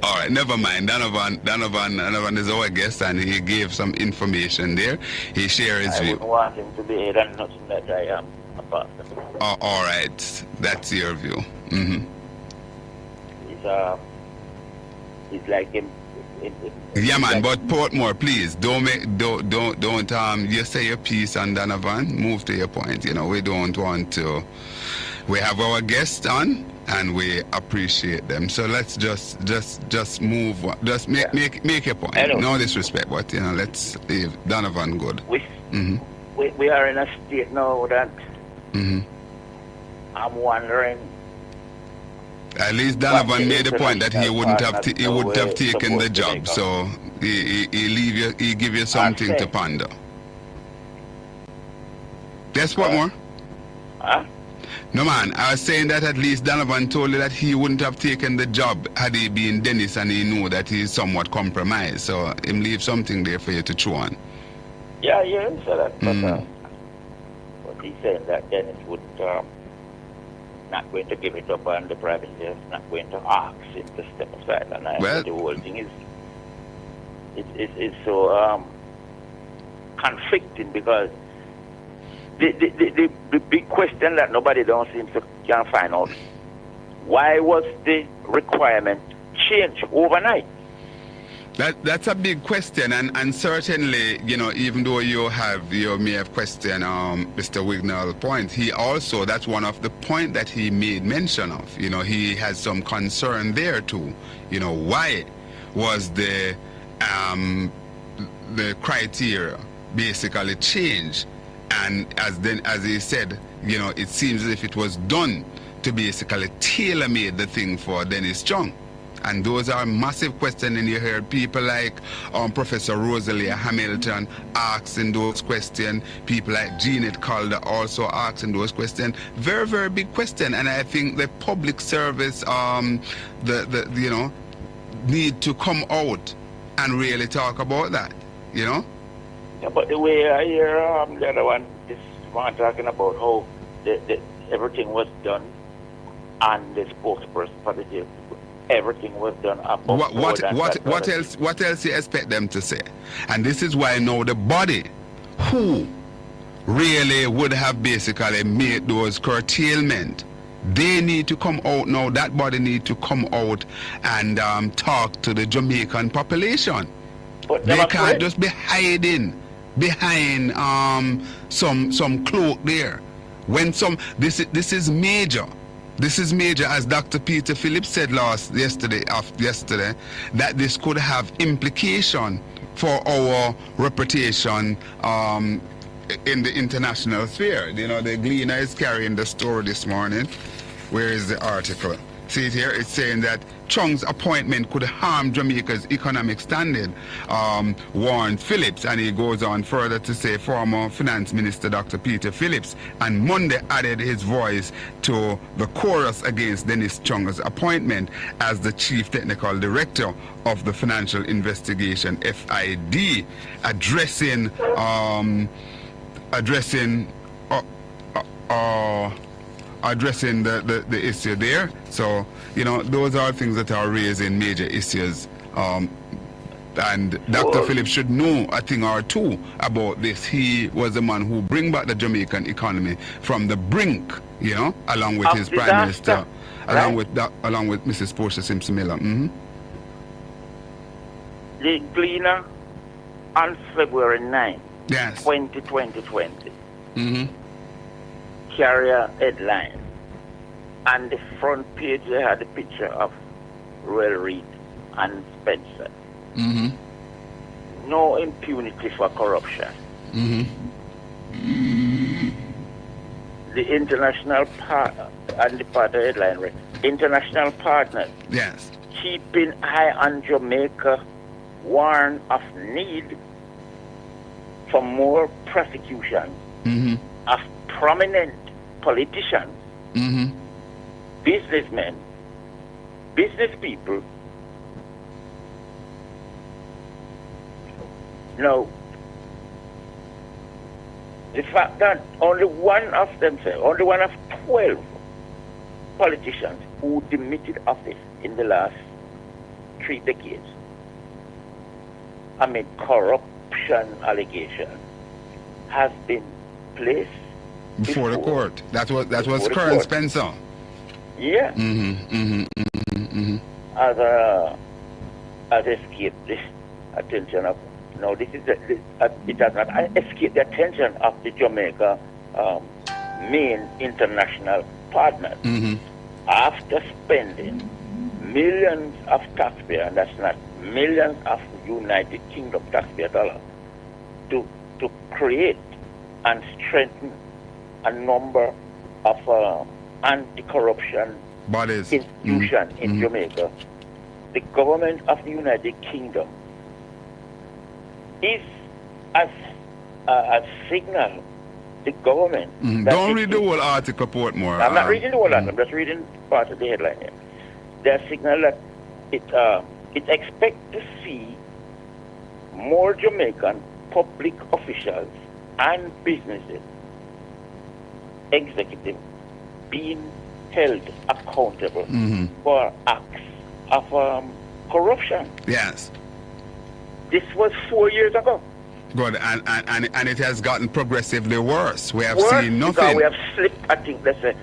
All right, never mind. Donovan is our guest, and he gave some information there. He shared his view. I wouldn't want him to be here and nothing that I am a part of. All right, that's your view. Mm-hmm. He's like him Yeah, man, but Portmore, please don't you say your piece on Donovan. Move to your point. You know, we don't want to. We have our guests on, and we appreciate them. So let's just move. Just make your point. Anyway. No disrespect, but you know, let's leave Donovan good. We are in a state now that I'm wondering. At least Donovan made the point that he wouldn't have taken the job. So he give you something to ponder. Guess what more? No, man, I was saying that at least Donovan told you that he wouldn't have taken the job had he been Dennis and he knew that he's somewhat compromised. So him leave something there for you to chew on. Yeah, he said that. But he said that Dennis would not going to give it up, and the private is not going to ask him to step aside. And I think the whole thing is so conflicting, because the big question that nobody don't seem to can find out, why was the requirement changed overnight? That's a big question, and certainly, you know, even though you may have questioned Mr. Wignel's point, he also, that's one of the point that he made mention of. You know, he has some concern there too. You know, why was the criteria basically changed? And as he said, you know, it seems as if it was done to basically tailor-made the thing for Dennis Chung. And those are massive questions, and you heard people like Professor Rosalie Hamilton asking those questions. People like Jeanette Calder also asking those questions. Very, very big question. And I think the public service, you know, need to come out and really talk about that, you know? Yeah, but the way I hear the other one, this one talking about how everything was done, and the spokesperson for the jail, everything was done above what else you expect them to say? And this is why now the body who really would have basically made those curtailment, they need to come out now. That body need to come out and talk to the Jamaican population. But they can't just be hiding behind some cloak there. When this is major. This is major, as Dr. Peter Phillips said yesterday, that this could have implication for our reputation in the international sphere. You know, the Gleaner is carrying the story this morning. Where is the article? See it here? It's saying that Chung's appointment could harm Jamaica's economic standing, warned Phillips. And he goes on further to say former Finance Minister Dr. Peter Phillips on Monday added his voice to the chorus against Dennis Chung's appointment as the Chief Technical Director of the Financial Investigation, FID, addressing the issue there. So, you know, those are things that are raising major issues. And Dr. Phillips should know a thing or two about this. He was the man who bring back the Jamaican economy from the brink, you know, along with his Prime Minister, along with Mrs. Portia Simpson Miller. The Gleaner on February 9, yes, 2020. Carrier headline, and the front page they had a picture of Royal Reed and Spencer. No impunity for corruption. The international partner, and the part of the headline read, international partners, yes, keeping eye on Jamaica, warn of need for more prosecution of prominent politicians, businessmen, business people. Now, the fact that only one of 12 politicians who demitted office in the last 3 decades amid corruption allegations has been placed before the court. That was Colonel Spencer. Yeah. As a has escaped the attention of. No, this is it has not escaped the attention of the Jamaica main international partners. After spending millions of taxpayer, and that's not millions of United Kingdom taxpayer dollars, to create and strengthen a number of anti-corruption bodies, institutions in Jamaica, the government of the United Kingdom is as a signal the government. Don't read the whole article, Portmore. I'm not reading the whole article. I'm just reading part of the headline here. Their signal that it expects to see more Jamaican public officials and businesses, executives, being held accountable for acts of corruption. Yes. This was 4 years ago. Good, and it has gotten progressively worse. We have Worse seen nothing. because we have slipped, I think, let's say,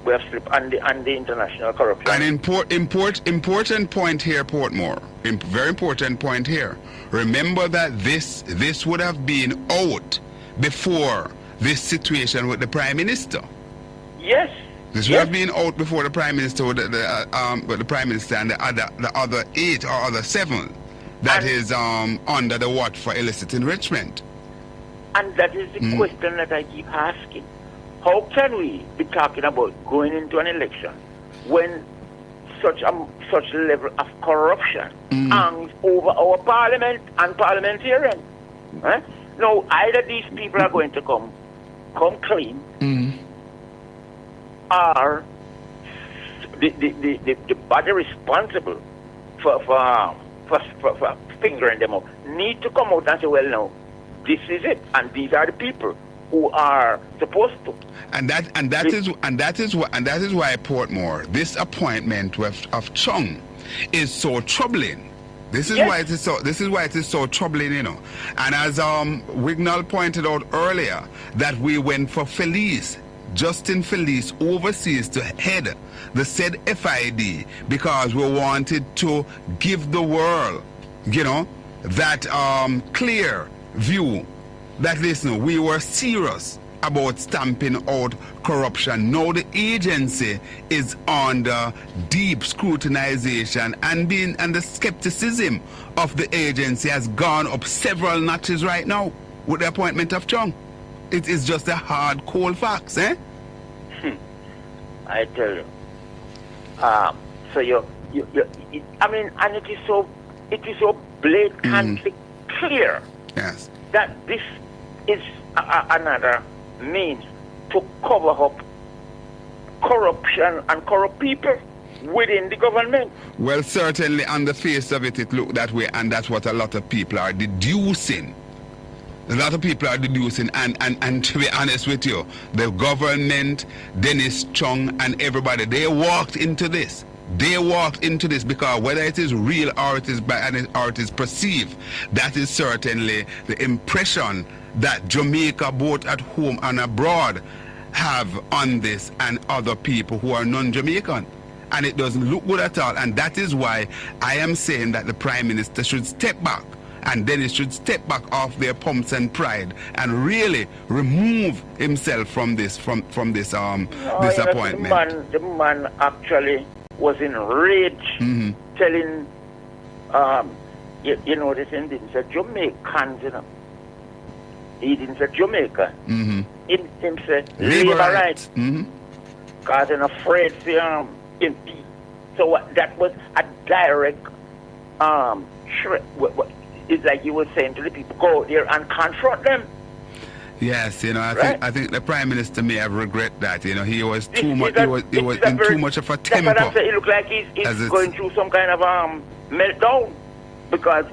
we have slipped on the international corruption. An important point here, Portmore. Very important point here. Remember that this would have been out before this situation with the Prime Minister. Yes. This would have been out before the Prime Minister with the Prime Minister and the other 8 or other 7 that is under the watch for illicit enrichment. And that is the question that I keep asking. How can we be talking about going into an election when such level of corruption hangs over our parliament and parliamentarians? Right? No, either these people are going to come clean, or the body responsible for fingering them out need to come out and say, well, no, this is it, and these are the people who are supposed to. And that is why, Portmore, this appointment of Chung is so troubling. This is why it is so troubling, you know. And as Wignel pointed out earlier, that we went for Justin Felice overseas to head the said FID because we wanted to give the world, you know, that clear view that, listen, we were serious about stamping out corruption. Now the agency is under deep scrutinization, and the skepticism of the agency has gone up several notches right now with the appointment of Chung. It is just a hard, cold facts, eh? I tell you. So I mean, and it is so blatantly clear. Yes. That this is another means to cover up corruption and corrupt people within the government. Well, certainly on the face of it looked that way, and that's what a lot of people are deducing. A lot of people are deducing, and to be honest with you, the government, Dennis Chung and everybody, they walked into this. They walked into this because whether it is real or it is perceived, that is certainly the impression that Jamaica, both at home and abroad, have on this and other people who are non-Jamaican. And it doesn't look good at all. And that is why I am saying that the Prime Minister should step back, and then he should step back off their pumps and pride and really remove himself from this this appointment. The man actually was enraged, telling you know, this didn't say Jamaicans, you know. He didn't say Jamaica. He didn't say labor rights. Because they're afraid for impede. So that was a direct it's like you were saying to the people, go there and confront them. Yes, you know, I think the Prime Minister may have regret that. You know, he was too much too much of a temper. That's what I'm saying. It looks like he's going through some kind of meltdown, because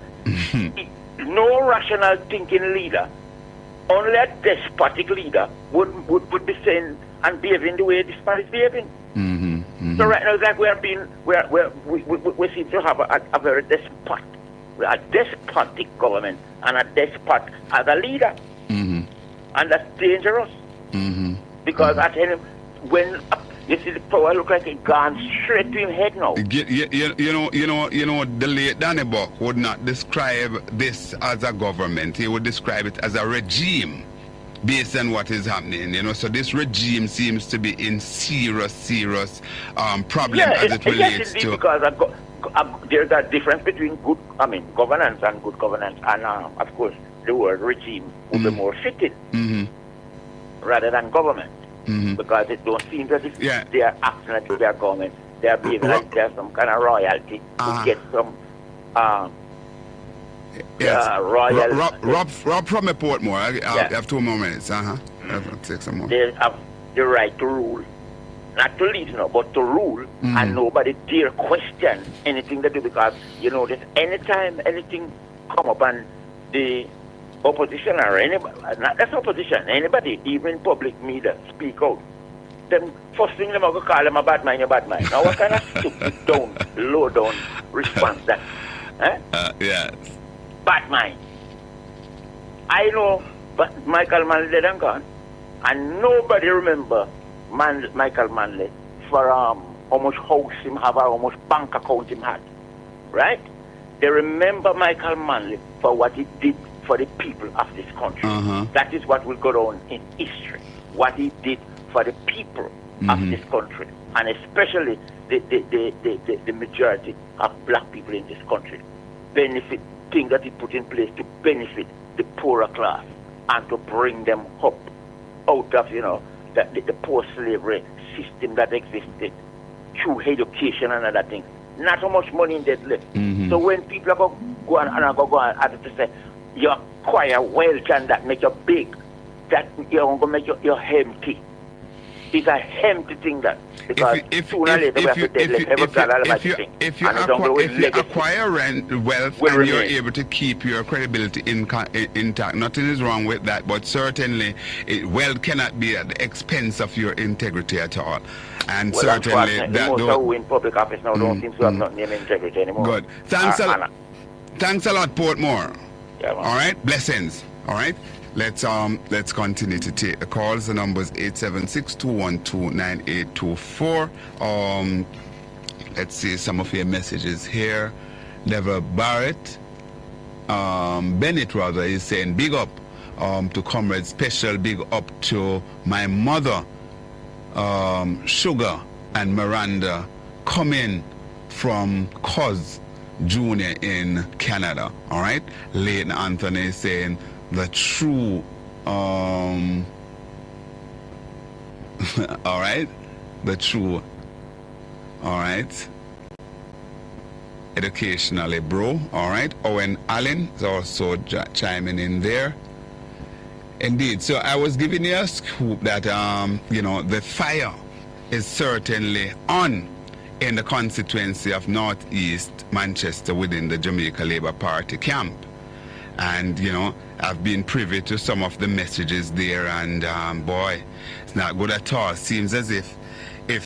no rational thinking leader, only a despotic leader would be saying and behaving the way this man is behaving. So right now it's like we seem to have a very despotic government and a despot as a leader. And that's dangerous. Because at any when You see the power look like it gone straight to his head now. You know, the late Danny Buck would not describe this as a government. He would describe it as a regime based on what is happening, you know. So this regime seems to be in serious problem as it relates to... because there's a difference between governance and good governance, and of course the word regime would be more fitting rather than government, because it don't seem as if they are acting like their government. They are behaving like there's some kind of royalty to get some royal... Rob from Portmore, I have 2 more minutes. I'll take some more. They have the right to rule. Not to lead, but to rule, and nobody dare question anything they do, because you know that anytime anything come up and the opposition or anybody, not just opposition, anybody, even public media, speak out, then first thing them are going to call them a bad man, Now what kind of stupid low down response that? Yes. Bad mind. I know, but Michael Manley dead and gone, and nobody remember Michael Manley for how much house him have or how much bank account him had, right? They remember Michael Manley for what he did for the people of this country. That is what will go down in history. What he did for the people of this country, and especially the majority of black people in this country. Benefit thing that he put in place to benefit the poorer class and to bring them up out of the post-slavery system that existed through education and other things. Not so much money in that left. So when people go on as to say, you acquire wealth and that make you big, that you're going to make you empty. It's a empty thing that, because sooner or later we have to deadlift every God if you acquire wealth and you're able to keep your credibility intact, nothing is wrong with that, but certainly wealth cannot be at the expense of your integrity at all. And certainly that most who in public office now don't seem to have nothing in integrity anymore. Good. Thanks a lot, Portmore. Yeah, all right, blessings. All right. Let's continue to take the calls. The number is 876-212-9824. Let's see some of your messages here. Never Barrett, Bennett rather, is saying big up to Comrade, special big up to my mother, Sugar and Miranda, coming from Cos Jr. in Canada. All right. Leighton Anthony is saying the true all right, the true, all right, educationally, bro. All right. Owen Allen is also chiming in there. Indeed. So I was giving you a scoop that the fire is certainly on in the constituency of Northeast Manchester within the Jamaica Labour Party camp. And I've been privy to some of the messages there, and boy, it's not good at all. Seems as if the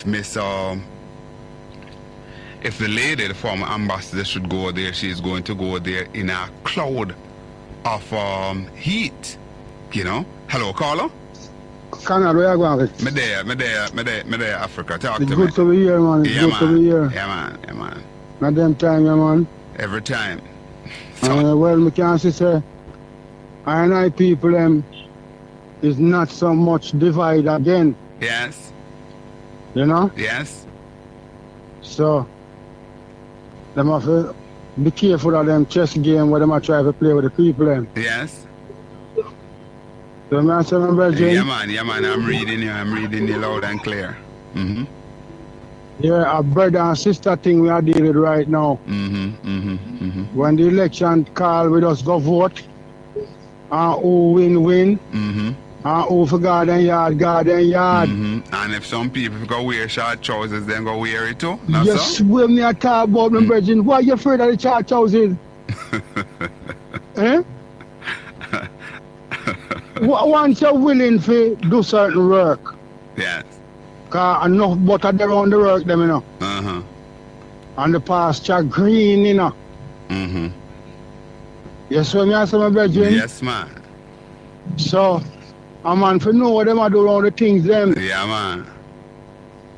lady, the former ambassador, should go there, she's going to go there in a cloud of heat. Hello, caller. Conrad, where you going with? Me there, Africa. Talk to me. It's good to be here, man. It's good to be here. Yeah, man. Not them time, yeah, man. Every time. Well, me can say, I people is not so much divide again. Yes. Yes. So, them have to be careful of them chess game where them are trying to play with the people. Yes. So, man, say, my brother. Yeah, man. I'm reading you loud and clear. Yeah, a brother and sister thing we are dealing with right now. When the election call, we just go vote. And who win. And who for garden yard. And if some people go wear short trousers, then go wear it too. Yes, when me talk about my brethren, why you afraid of the short trousers? Once you're willing to do certain work. Yes. Because enough butter there on the work, them, And the pasture green, Yes, when I say my brethren? Yes, man. So, a man for know what them are doing around the things, them. Yeah, man.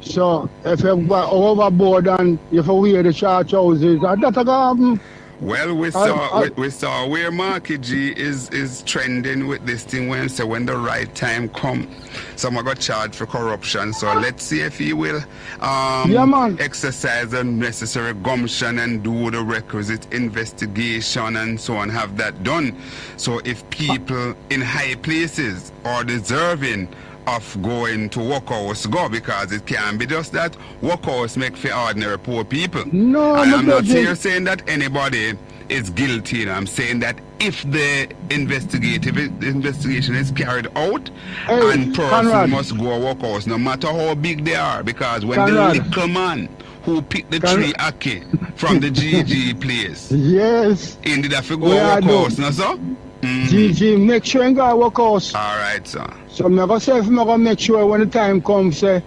So if you go overboard and if you wear the short trousers, that's a happen. Well, we saw where Marky G is trending with this thing when the right time come, someone got charged for corruption. So let's see if he will exercise the necessary gumption and do the requisite investigation and so on, have that done. So if people in high places are deserving of going to workhouse, go, because it can't be just that workhouse make for ordinary poor people. No, I'm not here saying that anybody is guilty. You know? I'm saying that if the investigation is carried out, and person Conrad must go to workhouse, no matter how big they are, because when Conrad, the little man who picked the tree Aki from the GG place, yes, he did have to go to workhouse, no sir? GG, make sure you go workhouse. All right, sir. So I'm going to make sure when the time comes, say,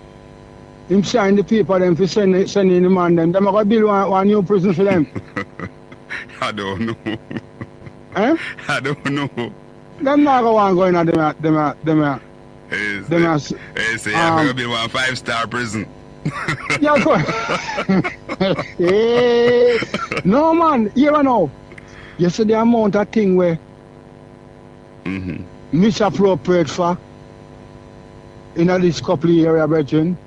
him sign the paper them for send in the man them. They're going to build one new prison for them. I don't know. Eh? I don't know. Them not going to go in them. Hey, say, I'm going to build one 5-star prison. Yeah, go hey, no, man, you know. You see the amount of thing where misappropriate for in this couple of area, brethren.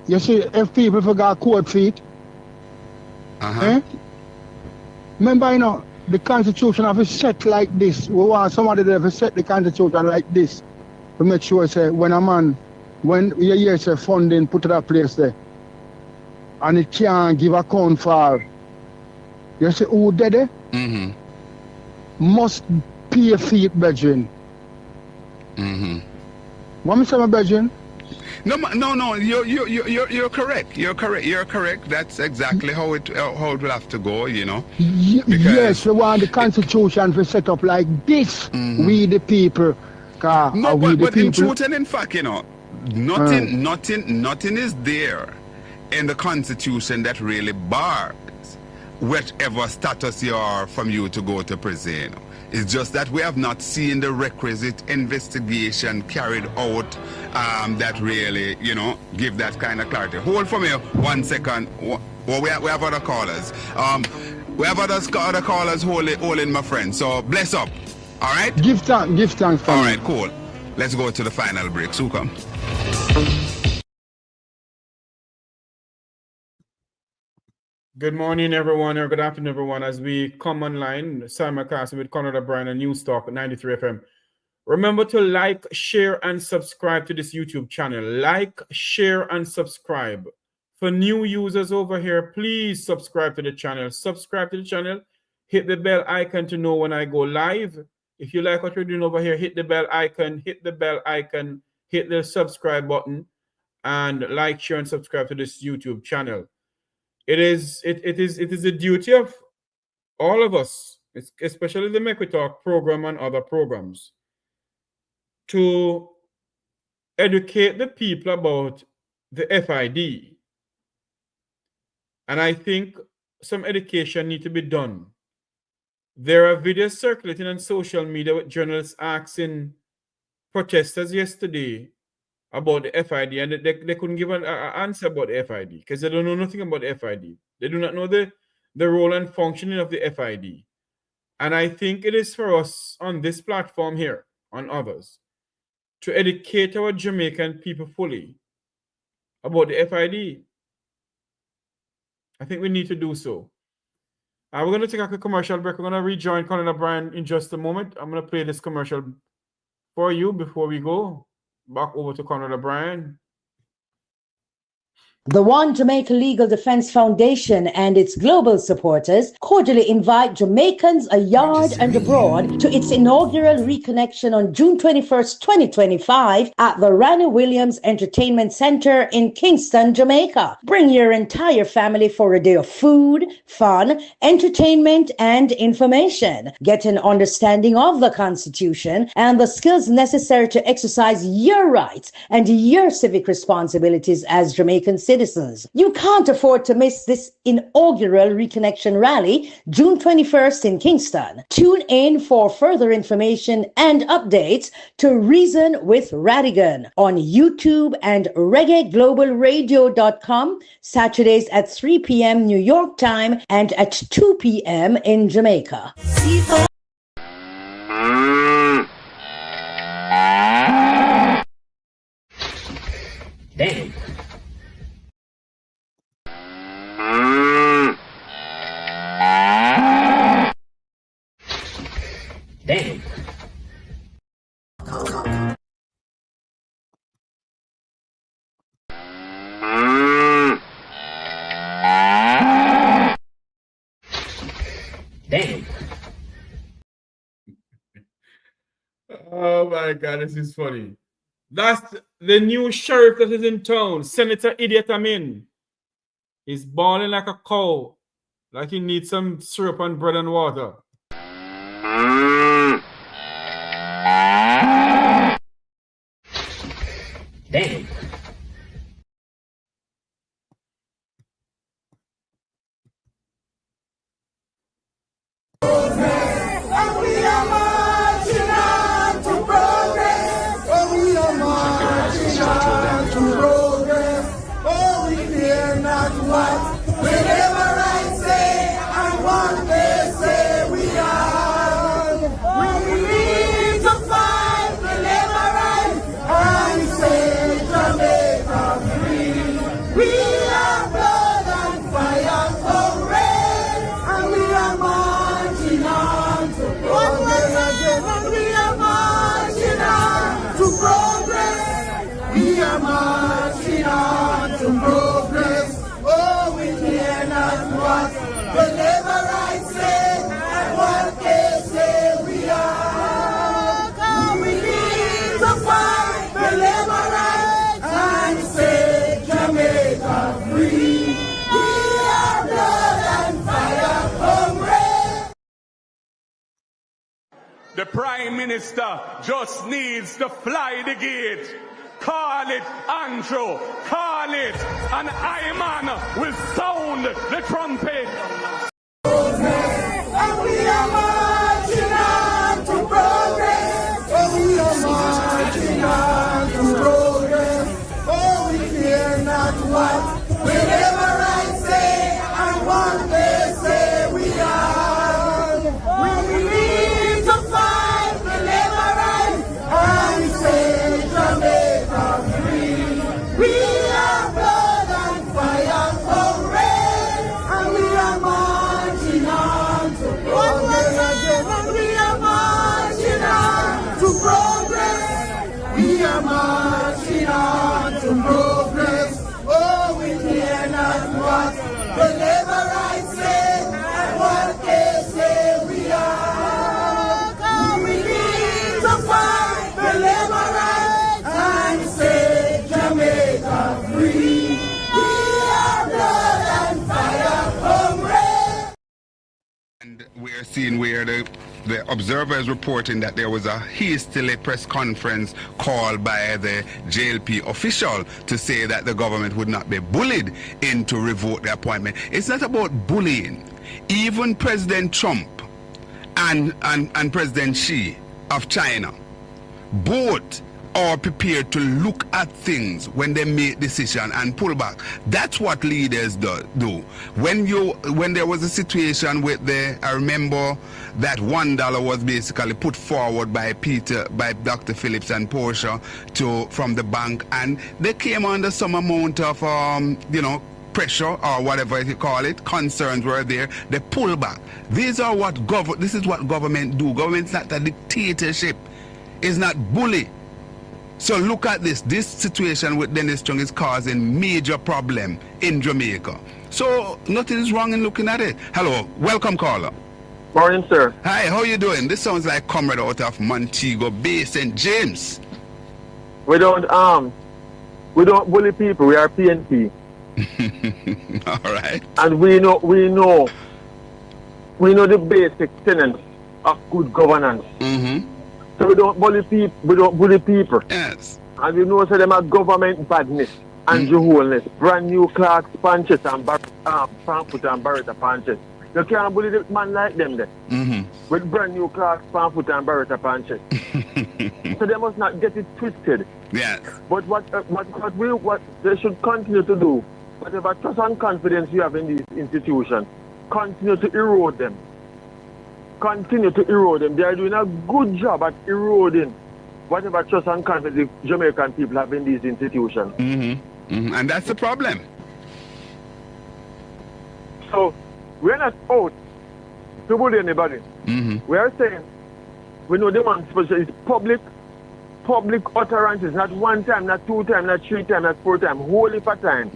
You see, if people forgot court feet, remember, you know, the Constitution have a set like this. We want somebody to have a set the Constitution like this to make sure, say, when a man, when you hear say funding put to that place there, and it can't give account for, you see, who did it? Must pay a fee, brethren. What me say, my brethren? No, you're correct. You're correct. That's exactly how it will have to go, you know. Yes, we want the Constitution to set up like this. We the people. No, but in truth and in fact, you know, nothing is there in the Constitution that really bars whatever status you are from you to go to prison. It's just that we have not seen the requisite investigation carried out that really, you know, give that kind of clarity. Hold for me 1 second. Well, we have other callers. We have other callers holding, my friend. So bless up. All right? Give thanks. All right, cool. Let's go to the final break. So come. Good morning, everyone, or good afternoon, everyone. As we come online, simulcast with Conrad OBrian and News Talk at 93 FM. Remember to like, share, and subscribe to this YouTube channel. Like, share, and subscribe. For new users over here, please subscribe to the channel. Subscribe to the channel. Hit the bell icon to know when I go live. If you like what we're doing over here, hit the bell icon, hit the subscribe button, and like, share, and subscribe to this YouTube channel. It is the duty of all of us, especially the Make We Talk program and other programs, to educate the people about the FID. And I think some education needs to be done. There are videos circulating on social media with journalists asking protesters yesterday about the FID, and they couldn't give an answer about the FID because they don't know nothing about the FID. They do not know the role and functioning of the FID. And I think it is for us on this platform here, on others, to educate our Jamaican people fully about the FID. I think we need to do so. We're going to take a commercial break. We're going to rejoin Conrad OBrian in just a moment. I'm going to play this commercial for you before we go. Back over to Conrad OBrian. The One Jamaica Legal Defense Foundation and its global supporters cordially invite Jamaicans abroad and abroad to its inaugural reconnection on June 21st, 2025 at the Ranny Williams Entertainment Center in Kingston, Jamaica. Bring your entire family for a day of food, fun, entertainment, and information. Get an understanding of the Constitution and the skills necessary to exercise your rights and your civic responsibilities as Jamaican citizens. citizens. You can't afford to miss this inaugural Reconnection Rally, June 21st in Kingston. Tune in for further information and updates to Reason with Radigan on YouTube and reggaeglobalradio.com, Saturdays at 3 p.m. New York time and at 2 p.m. in Jamaica. Damn. Damn. Damn. Oh my God, this is funny. That's the new sheriff that is in town, Senator Idiot Amin. He's bawling like a cow, like he needs some syrup and bread and water. Damn. And we are marching on to progress. Oh, we are marching on to progress. Oh, we fear not what whenever I say and what they say we are. We need to fight the labor rights and say Jamaica free. We are blood and fire comrades, and we are marching on to progress. And we are marching on to progress. We are marching on to progress. Oh, we care not what the labor rights say and what they say we are. We need to fight the labor rights and say Jamaica free. We are blood and fire comrades. The Prime Minister just needs to fly the gate. Call it Andrew, call it, and Iman will sound the trumpet. And we are marching on to progress. Oh, we are marching on to progress. Oh, we fear not what whenever I say and what they say we are. We need to fight the labor rights and say Jamaica free. We are blood and fire comrades, and we are marching on to progress. And we are marching on to progress. We are marching on to progress. Oh, we care not what the labor rights say and what they say we are. We need to fight the labor rights and say Jamaica free. We are blood and fire comrades. And we're seeing where the observer is reporting that there was a hastily press conference called by the JLP official to say that the government would not be bullied into revoke the appointment. It's not about bullying. Even President Trump and President Xi of China both are prepared to look at things when they make decision and pull back. That's what leaders do. When there was a situation with I remember that $1 was basically put forward by Dr. Phillips and Portia from the bank, and they came under some amount of pressure or whatever you call it. Concerns were there. They pull back. This is what government do. Government's not a dictatorship. It's not bully. So look at this. This situation with Dennis Chung is causing major problem in Jamaica. So nothing is wrong in looking at it. Hello, welcome caller. Morning, sir. Hi, how you doing? This sounds like Conrad out of Montego Bay, St. James. We don't bully people. We are PNP. All right. And we know the basic tenets of good governance. Mm-hmm. So we don't bully people. Yes. And we know so them are government badness. Andrew Holness, brand new Clarks, Panches, and Frankfurt and Barretta Panches. You can't bully the man like them there. With brand new Clarks, Frankfurt and Barretta Panches. So they must not get it twisted. Yes. But what they should continue to do, whatever trust and confidence you have in these institutions, continue to erode them. Continue to erode them. They are doing a good job at eroding whatever trust and confidence the Jamaican people have in these institutions. And that's the problem. So we're not out to bully anybody. We are saying we know the man's position is public utterances, not one time, not two times, not three times, not four times, whole heap of time.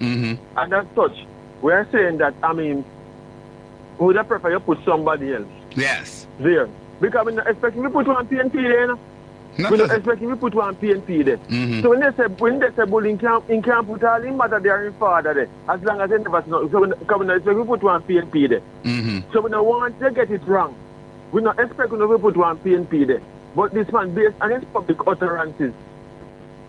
And as such, we are saying that, I mean, would I prefer you put somebody else? Yes. There. Because we're not expecting you put one PNP there, you know? We're not expecting you put one PNP there. So when they say bullying, in can't put all in mother there and father there, as long as they never know. So we're not expecting you put one PNP there. So we don't want to get it wrong. We're not expecting you to put one PNP there. But this man, based on his public utterances,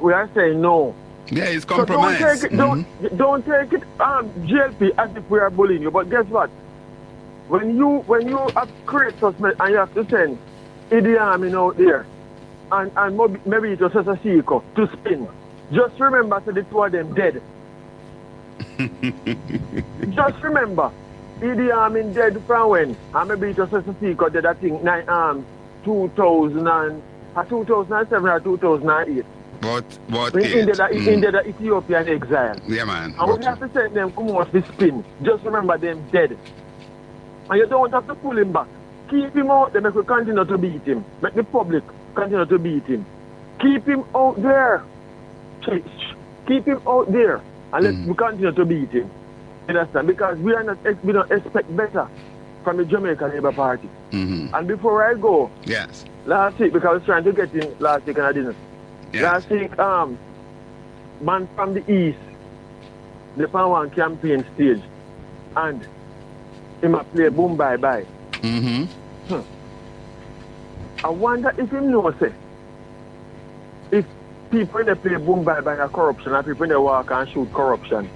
we are saying no. Yeah, it's compromised. So don't take it GLP as if we are bullying you. But guess what? When you have created suspect and you have to send Idi Amin out there and maybe it was just a seeker to spin, just remember that the two of them dead. Just remember, Idi Amin dead from when? And maybe it was just a seeker dead, I think, 2007 or 2008. But in the Ethiopian exile. Yeah, man. And we have to send them come out to spin. Just remember them dead. And you don't have to pull him back. Keep him out there, make we continue to beat him. Make the public continue to beat him. Keep him out there. Keep him out there. And let we continue to beat him. You understand? Because we don't expect better from the Jamaican Labour Party. And before I go, yes. Last week, because I was trying to get in last week and I didn't. Yes. Last week, man from the East, they found one campaign stage and he might play Boom Bye Bye. I wonder if he knows it. If people when they play Boom Bye Bye are corruption and people when they walk and shoot corruption,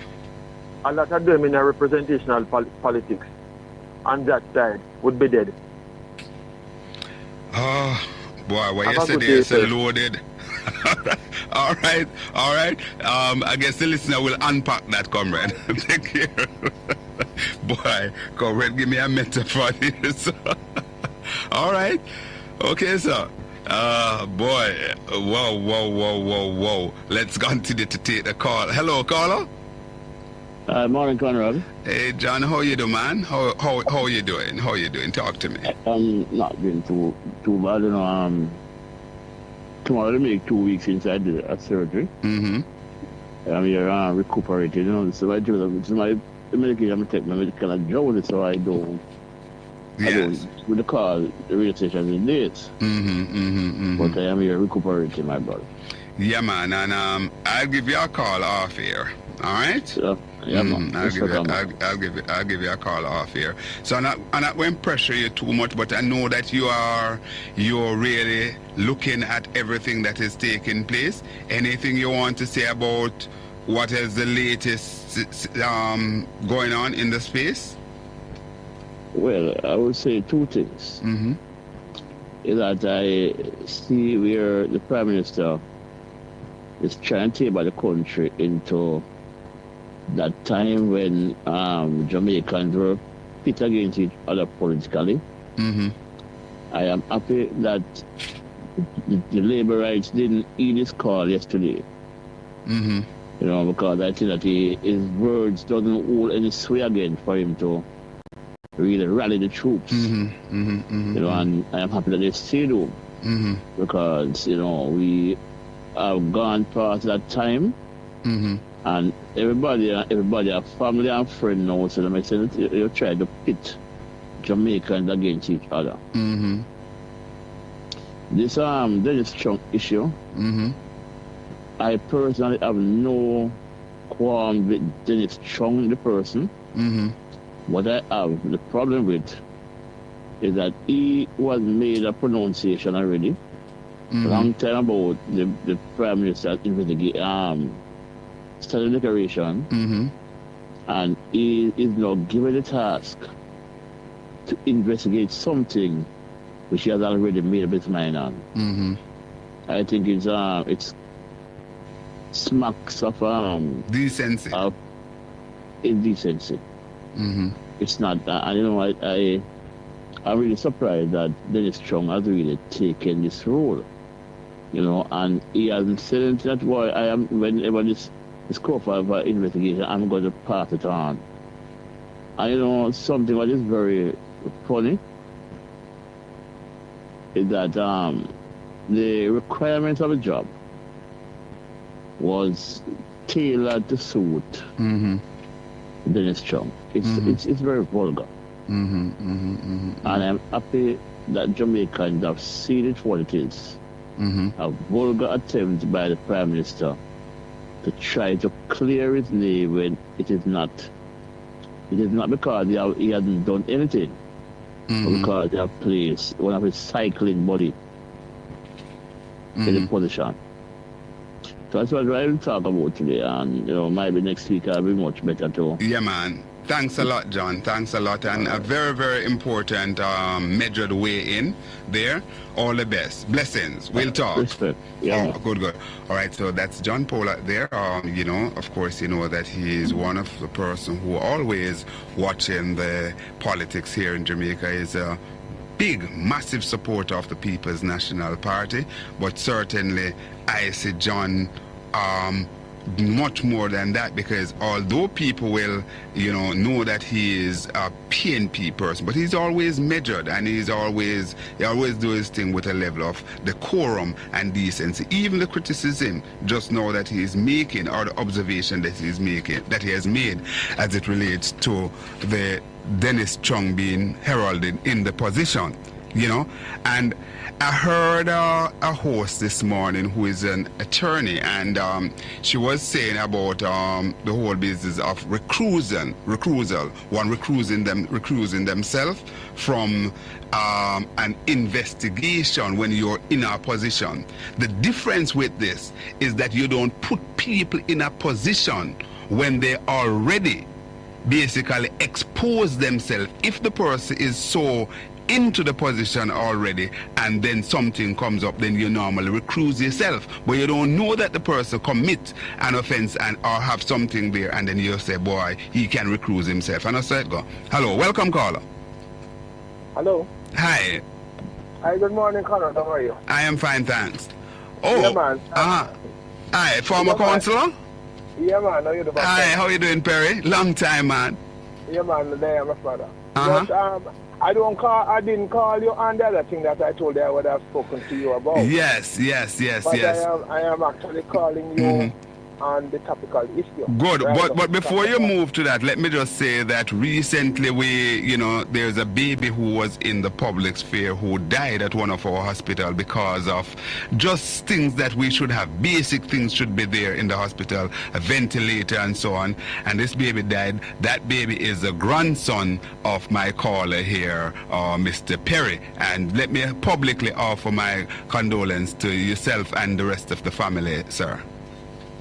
a lot of them in a representational politics on that side would be dead. Oh, boy, what you said there is loaded. All right. I guess the listener will unpack that, comrade. Take care. Boy, comrade, give me a metaphor here, sir. All right. Okay, sir. Boy. Whoa. Let's continue to take the call. Hello, caller. Morning, Conrad. Hey, John, how you doing, man? How you doing? How you doing? Talk to me. I'm not doing too bad, you know. Tomorrow they make 2 weeks since I did a surgery. I'm here recuperating, you know. So I do the medication I'm taking, my medical adjustment, so I don't. Yes. With the call, the radio station in dates. But I am here recuperating, my brother. Yeah, man, and I'll give you a call off here. All right? Yeah, man. I'll give you a call off here. So I'm not going to pressure you too much, but I know that you're really looking at everything that is taking place. Anything you want to say about what is the latest going on in the space? Well, I would say two things. Is that I see where the Prime Minister is trying to take the country into that time when Jamaicans were pit against each other politically. I am happy that the labor rights didn't heed his call yesterday. You know, because I think that his words doesn't hold any sway again for him to really rally the troops. You know, and I am happy that they still do. Because, you know, we have gone past that time. And everybody, a family and friend now, so they say that you try to pit Jamaicans against each other. This Dennis Chung issue, I personally have no qualm with Dennis Chung, the person. What I have the problem with is that he was made a pronunciation already long time about the Prime Minister investigate standing declaration, and he is now given the task to investigate something which he has already made up his mind on. I think it's smacks of decency, of indecency. It's not. I'm really surprised that Dennis Chung has really taken this role, and he hasn't said anything that boy. Whenever this call for investigation, I'm going to pass it on. And something that is very funny is that the requirements of the job was tailored to suit Dennis Chung. It's very vulgar. And I'm happy that Jamaicans have seen it for what it is. A vulgar attempt by the Prime Minister to try to clear his name when it is not. It is not because he hasn't done anything, but because they have placed one of his cycling body in the position. So that's what I will talk about today, and maybe next week I'll be much better too. Yeah, man. Thanks a lot, John. Thanks a lot. And a very, very important measured way in there. All the best. Blessings. We'll talk. Respect. Yeah. Oh, good. All right. So that's John Pollard there. Of course, you know that he is one of the person who always watching the politics here in Jamaica. Is a big, massive supporter of the People's National Party. But certainly, I see John much more than that, because although people will know that he is a PNP person, but he's always measured, and he always do his thing with a level of decorum and decency. Even the criticism just now that he is making, or the observation that he has made as it relates to the Dennis Chung being heralded in the position, and I heard a host this morning who is an attorney, and she was saying about the whole business of recusal, one recusing themselves from an investigation when you're in a position. The difference with this is that you don't put people in a position when they already basically expose themselves. If the person is so into the position already and then something comes up, then you normally recuse yourself, but you don't know that the person commit an offense or have something there, and then you say, boy, he can recuse himself. And I said, go. Hello, welcome caller. Hello. Hi. Hi, good morning, Conrad. How are you? I am fine, thanks. Oh, yeah, man. Hi, former councillor? Yeah, man. How you doing? Hi, how you doing, Perry? Long time, man. Yeah, man. There, my father. But, I didn't call you on the other thing that I told you I would have spoken to you about. Yes. But I am actually calling you on the topical issue. Good, but before you move to that, let me just say that recently there's a baby who was in the public sphere who died at one of our hospitals because of just things that we should have. Basic things should be there in the hospital, a ventilator and so on. And this baby died. That baby is a grandson of my caller here, Mr. Perry. And let me publicly offer my condolence to yourself and the rest of the family, sir.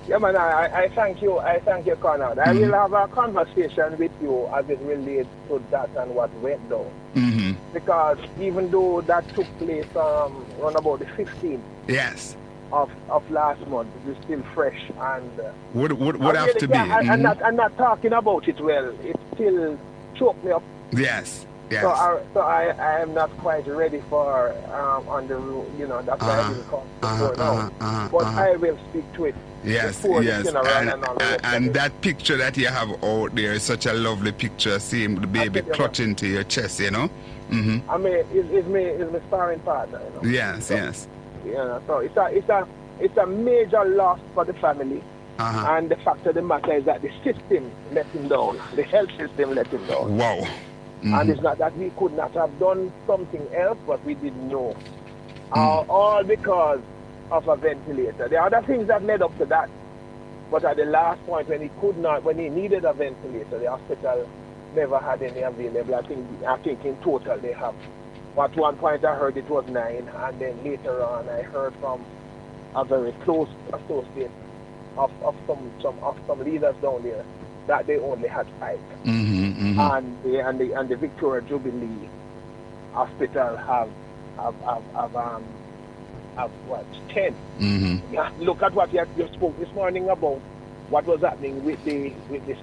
Yeah, man, I thank you. I thank you, Conrad. I will have a conversation with you as it relates to that and what went down. Because even though that took place around about the 15th of last month, it is still fresh. And would have to be. I'm not talking about it well. It still choked me up. Yes. So I am not quite ready for on the that's why I didn't call before now. But I will speak to it. Yes. And that picture that you have out there is such a lovely picture, seeing the baby clutching to your chest, I mean, it's my sparring partner, Yes. So it's a major loss for the family. And the fact of the matter is that the system let him down. The health system let him down. Wow. And it's not that we could not have done something else, but we didn't know. All because of a ventilator. There are other things that led up to that. But at the last point, when he needed a ventilator, the hospital never had any available. I think in total they have. At one point I heard it was 9, and then later on I heard from a very close associate of some leaders down there that they only had 5. And the Victoria Jubilee Hospital have what, 10. Yeah, look at what you spoke this morning about what was happening with the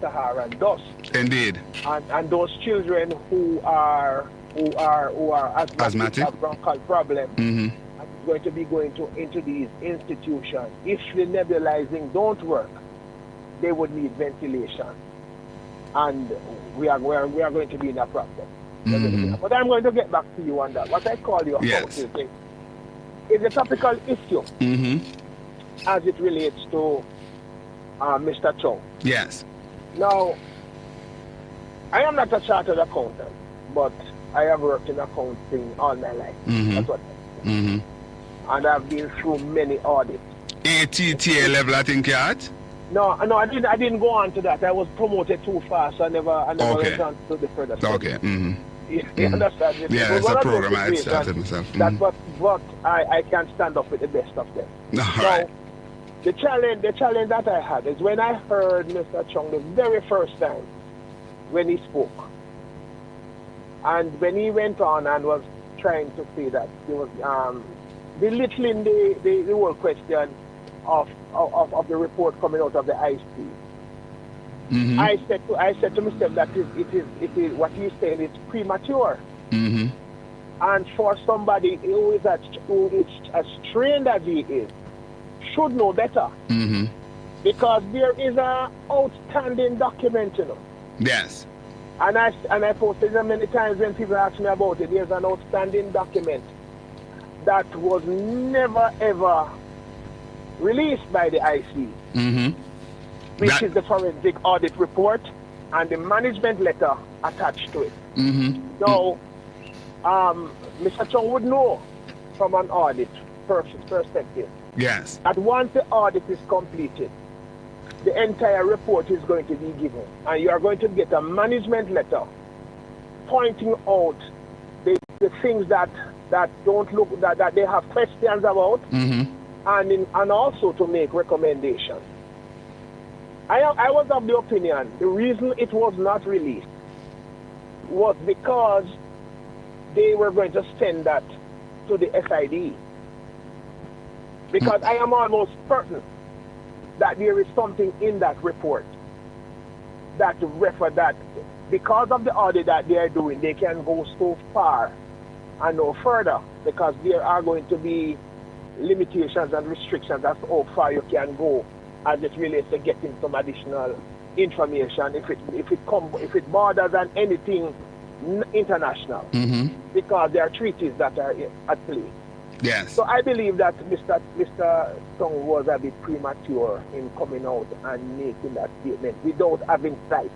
Saharan dust. Indeed. And those children who are asthmatic, have bronchial problems, are going to be going into these institutions. If the nebulizing don't work, they would need ventilation, and we are going to be in a problem. But I'm going to get back to you on that. What I call you about is a topical issue as it relates to Mr. Chung. Yes. Now, I am not a chartered accountant, but I have worked in accounting all my life. That's what I mean. And I've been through many audits. ATTA level, I think you're at? No, I didn't go on to that. I was promoted too fast. I never went on to the further study. Okay. You understand? Yeah, it's a program I started myself. That's what I can stand up with the best of them. All right. The challenge that I had is when I heard Mr. Chung the very first time when he spoke, and when he went on and was trying to say that he was belittling the whole question of the report coming out of the IC. I said to myself that it is what he's saying is premature. And for somebody who is as trained as he is, should know better. Because there is an outstanding document, you know. Yes. And I posted it many times when people ask me about it. There's an outstanding document that was never ever released by the IC, which is the forensic audit report and the management letter attached to it. Now, Mr. Chung would know from an audit perspective. Yes. That once the audit is completed, the entire report is going to be given, and you are going to get a management letter pointing out the things that don't look that they have questions about, and also to make recommendations. I was of the opinion the reason it was not released was because they were going to send that to the SID. Because I am almost certain that there is something in that report that refer that because of the audit that they are doing, they can go so far and no further, because there are going to be limitations and restrictions as to how far you can go as it relates to getting some additional information if it borders on anything international, because there are treaties that are at play. Yes. So I believe that Mr. Chung was a bit premature in coming out and making that statement without having sight.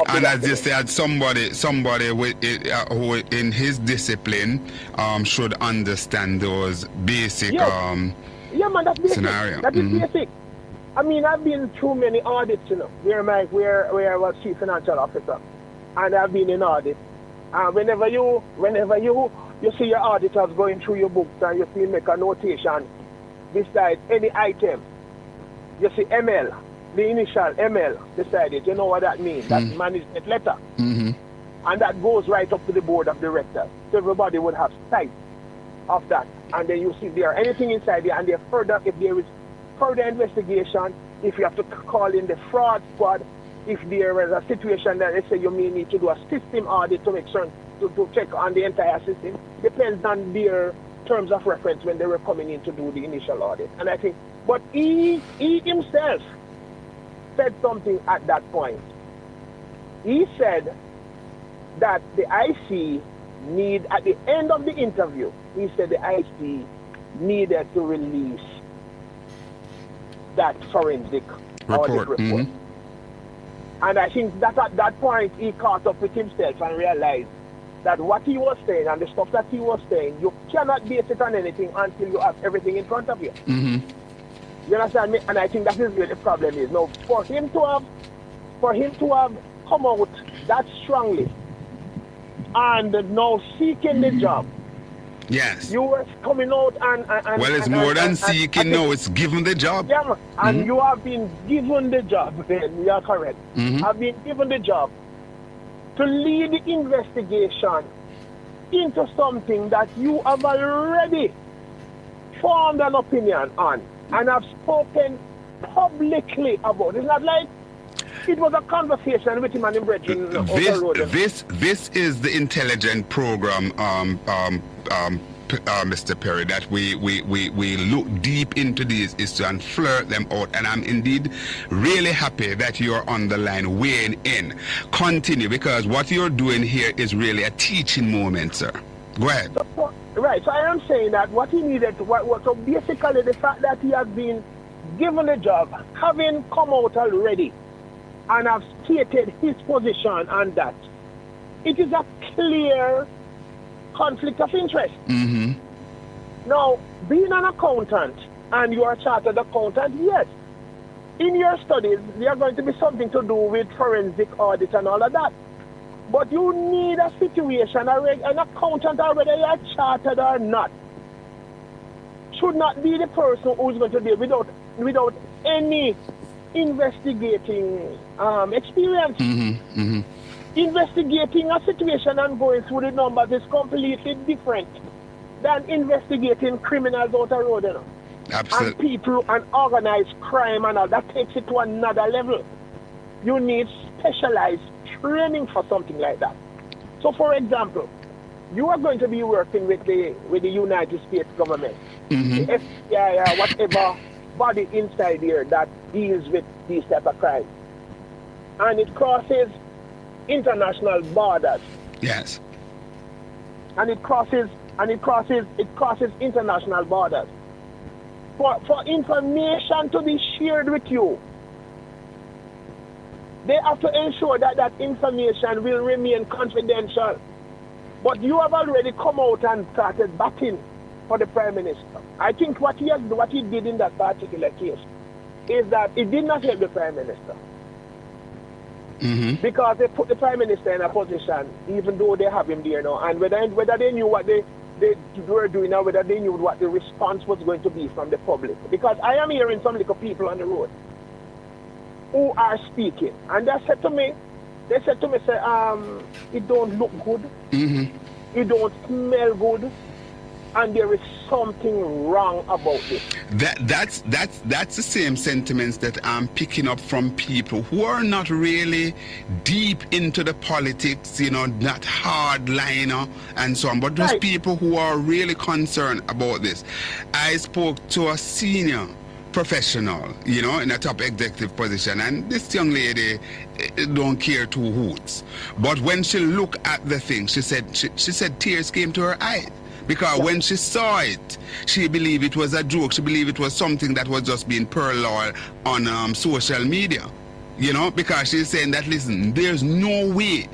And as you said, somebody with who in his discipline should understand those basic man, that's basic. scenario. That is basic. I mean, I've been through many audits, you know, where I was chief financial officer, and I've been in audit. And whenever you see your auditors going through your books and you see make a notation beside any item, you see ML, the initial ML beside it. You know what that means? That's management letter. And that goes right up to the board of directors. So everybody would have sight of that. And then you see there anything inside there, and if there is further investigation, if you have to call in the fraud squad, if there is a situation that they say you may need to do a system audit to make sure to check on the entire system, depends on their terms of reference when they were coming in to do the initial audit. And I think, but he himself said something at that point. He said that the IC at the end of the interview, he said the IC needed to release that forensic audit report. And I think that at that point he caught up with himself and realized that what he was saying and the stuff that he was saying, you cannot base it on anything until you have everything in front of you. You understand me? And I think that is where the problem is. Now, for him to have come out that strongly and now seeking the job Yes. You were coming out and well, it's more than seeking now, it's given the job. Yeah, and you have been given the job, then you are correct. Have been given the job to lead the investigation into something that you have already formed an opinion on and have spoken publicly about. It's not like it was a conversation with him and him brethren. This is the intelligent program, Mr. Perry, that we look deep into these issues and flirt them out. And I'm indeed really happy that you're on the line weighing in. Continue, because what you're doing here is really a teaching moment, sir. Go ahead. Right, so I am saying that what he needed, so basically the fact that he has been given the job, having come out already, and have stated his position on that, it is a clear conflict of interest. Now, being an accountant, and you are a chartered accountant, yes, in your studies, there are going to be something to do with forensic audit and all of that. But you need a situation, an accountant, or whether you are chartered or not, should not be the person who is going to deal without any investigating experience. Investigating a situation and going through the numbers is completely different than investigating criminals out the road, you know. Absolutely. And people and organized crime and all. That takes it to another level. You need specialized training for something like that. So, for example, you are going to be working with the United States government, the FBI, or whatever body inside here that deals with these type of crimes, and it crosses international borders. Yes. And it crosses international borders. For information to be shared with you, they have to ensure that that information will remain confidential. But you have already come out and started batting for the Prime Minister. I think what he did in that particular case is that it did not help the Prime Minister. Because they put the Prime Minister in a position, even though they have him there now, and whether they knew what they were doing or whether they knew what the response was going to be from the public. Because I am hearing some little people on the road who are speaking, and they said to me, it don't look good, it don't smell good, and there is something wrong about this. That's the same sentiments that I'm picking up from people who are not really deep into the politics, you know, not hardliner and so on, but those people who are really concerned about this. I spoke to a senior professional, you know, in a top executive position, and this young lady don't care two hoots. But when she looked at the thing, she said tears came to her eyes. Because when she saw it, she believed it was a joke. She believed it was something that was just being purloined on social media. You know, because she's saying that, listen, there's no way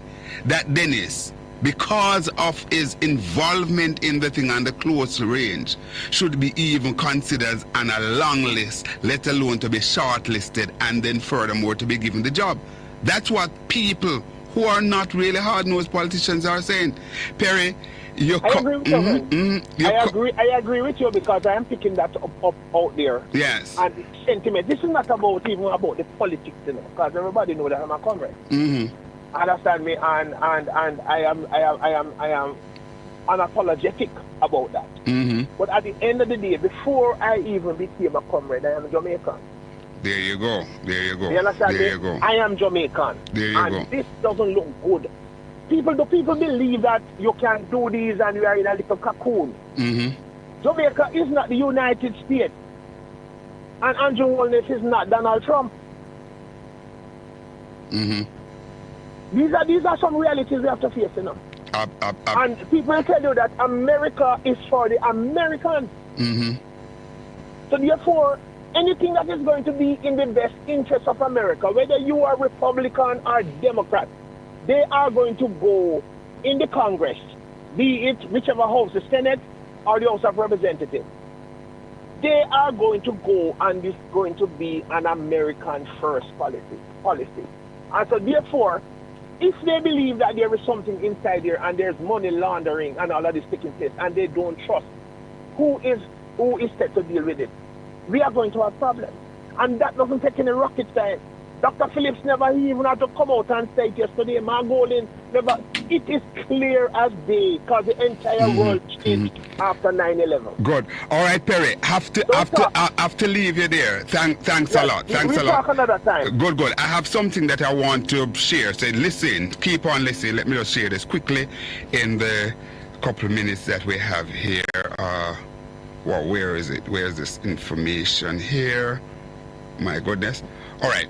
that Dennis, because of his involvement in the thing on the close range, should be even considered on a long list, let alone to be shortlisted and then furthermore to be given the job. That's what people who are not really hard-nosed politicians are saying. Perry, I agree with you. I agree with you because I am picking that up out there. Yes. And the sentiment. This is not even about the politics, you know, because everybody knows that I'm a comrade. Understand me? And I am unapologetic about that. But at the end of the day, before I even became a comrade, I am Jamaican. There you go. You understand me? You go. I am Jamaican. There you go. This doesn't look good. People believe that you can do this and you are in a little cocoon. Jamaica is not the United States. And Andrew Holness is not Donald Trump. These are some realities we have to face, you know. And people tell you that America is for the Americans. So therefore, anything that is going to be in the best interest of America, whether you are Republican or Democrat, they are going to go in the Congress, be it whichever house, the Senate or the House of Representatives. They are going to go and it's going to be an American first policy. And so therefore, If they believe that there is something inside there and there's money laundering and all of this taking place and they don't trust who is set to deal with it, we are going to have problems. And that doesn't take any rocket science. Dr. Phillips never even had to come out and say it yesterday. Margolin never. It is clear as day because the entire world changed after 9/11. Good. All right, Perry. Have to leave you there. Thanks a lot. Thanks a lot. We'll talk another time. Good. I have something that I want to share. So listen. Keep on listening. Let me just share this quickly in the couple of minutes that we have here. Well, where is it? Where is this information here? My goodness. All right.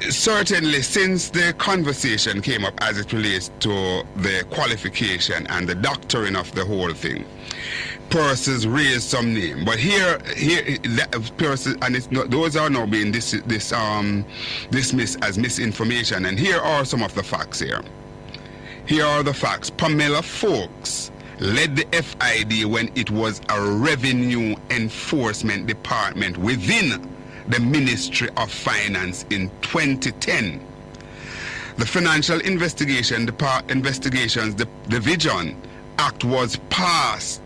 Certainly, since the conversation came up as it relates to the qualification and the doctrine of the whole thing, persons raised some name. But here, persons, and it's not, those are now being dismissed as misinformation. And here are some of the facts here. Here are the facts. Pamela Folks led the FID when it was a revenue enforcement department within the Ministry of Finance in 2010. The Financial Investigations Division Act was passed.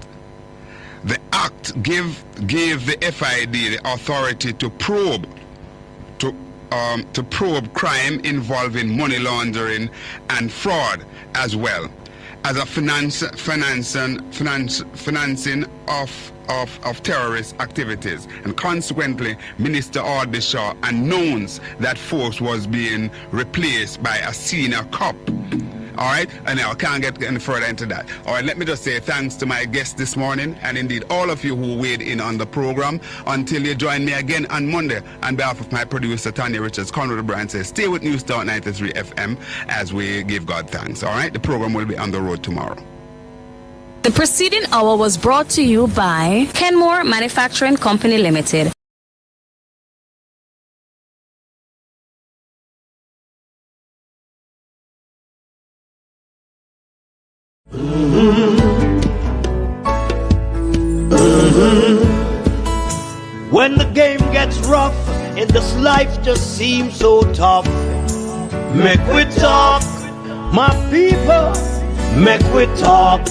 The Act gave the FID the authority to probe crime involving money laundering and fraud, as well as a financing of terrorist activities. And consequently, Minister Ardishaw announced that Folks was being replaced by a senior cop. All right, and I can't get any further into that. All right, let me just say thanks to my guests this morning, and indeed all of you who weighed in on the program. Until you join me again on Monday, on behalf of my producer Tanya Richards, Conrad OBrian says stay with News Talk 93 FM as we give God thanks. All right, the program will be on the road tomorrow. The preceding hour was brought to you by Kenmore Manufacturing Company Limited. When the game gets rough and this life just seems so tough, make we talk, my people, make we talk.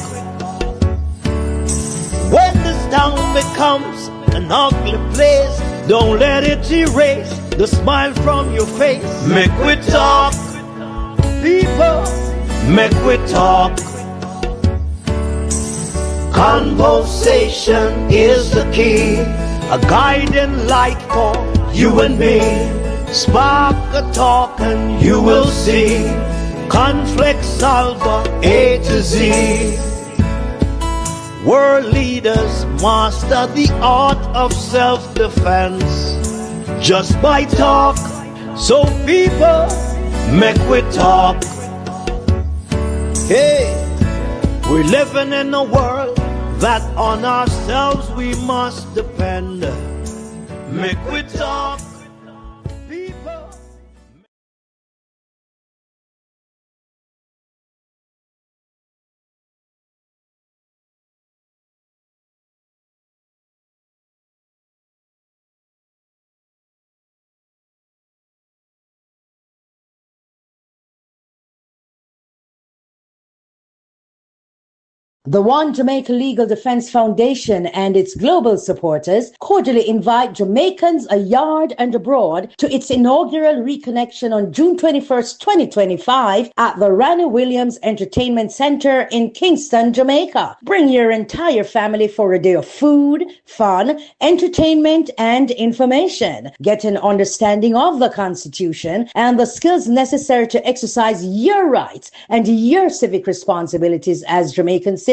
When this town becomes an ugly place, don't let it erase the smile from your face. Make we talk, people, make we talk. Conversation is the key, a guiding light for you and me. Spark a talk and you will see. Conflict solver A to Z. World leaders master the art of self-defense just by talk. So people, make we talk. Hey, we're living in a world that on ourselves we must depend. Make we talk, people. The One Jamaica Legal Defense Foundation and its global supporters cordially invite Jamaicans a yard and abroad to its inaugural reconnection on June 21st, 2025 at the Ranny Williams Entertainment Center in Kingston, Jamaica. Bring your entire family for a day of food, fun, entertainment, and information. Get an understanding of the Constitution and the skills necessary to exercise your rights and your civic responsibilities as Jamaican citizens.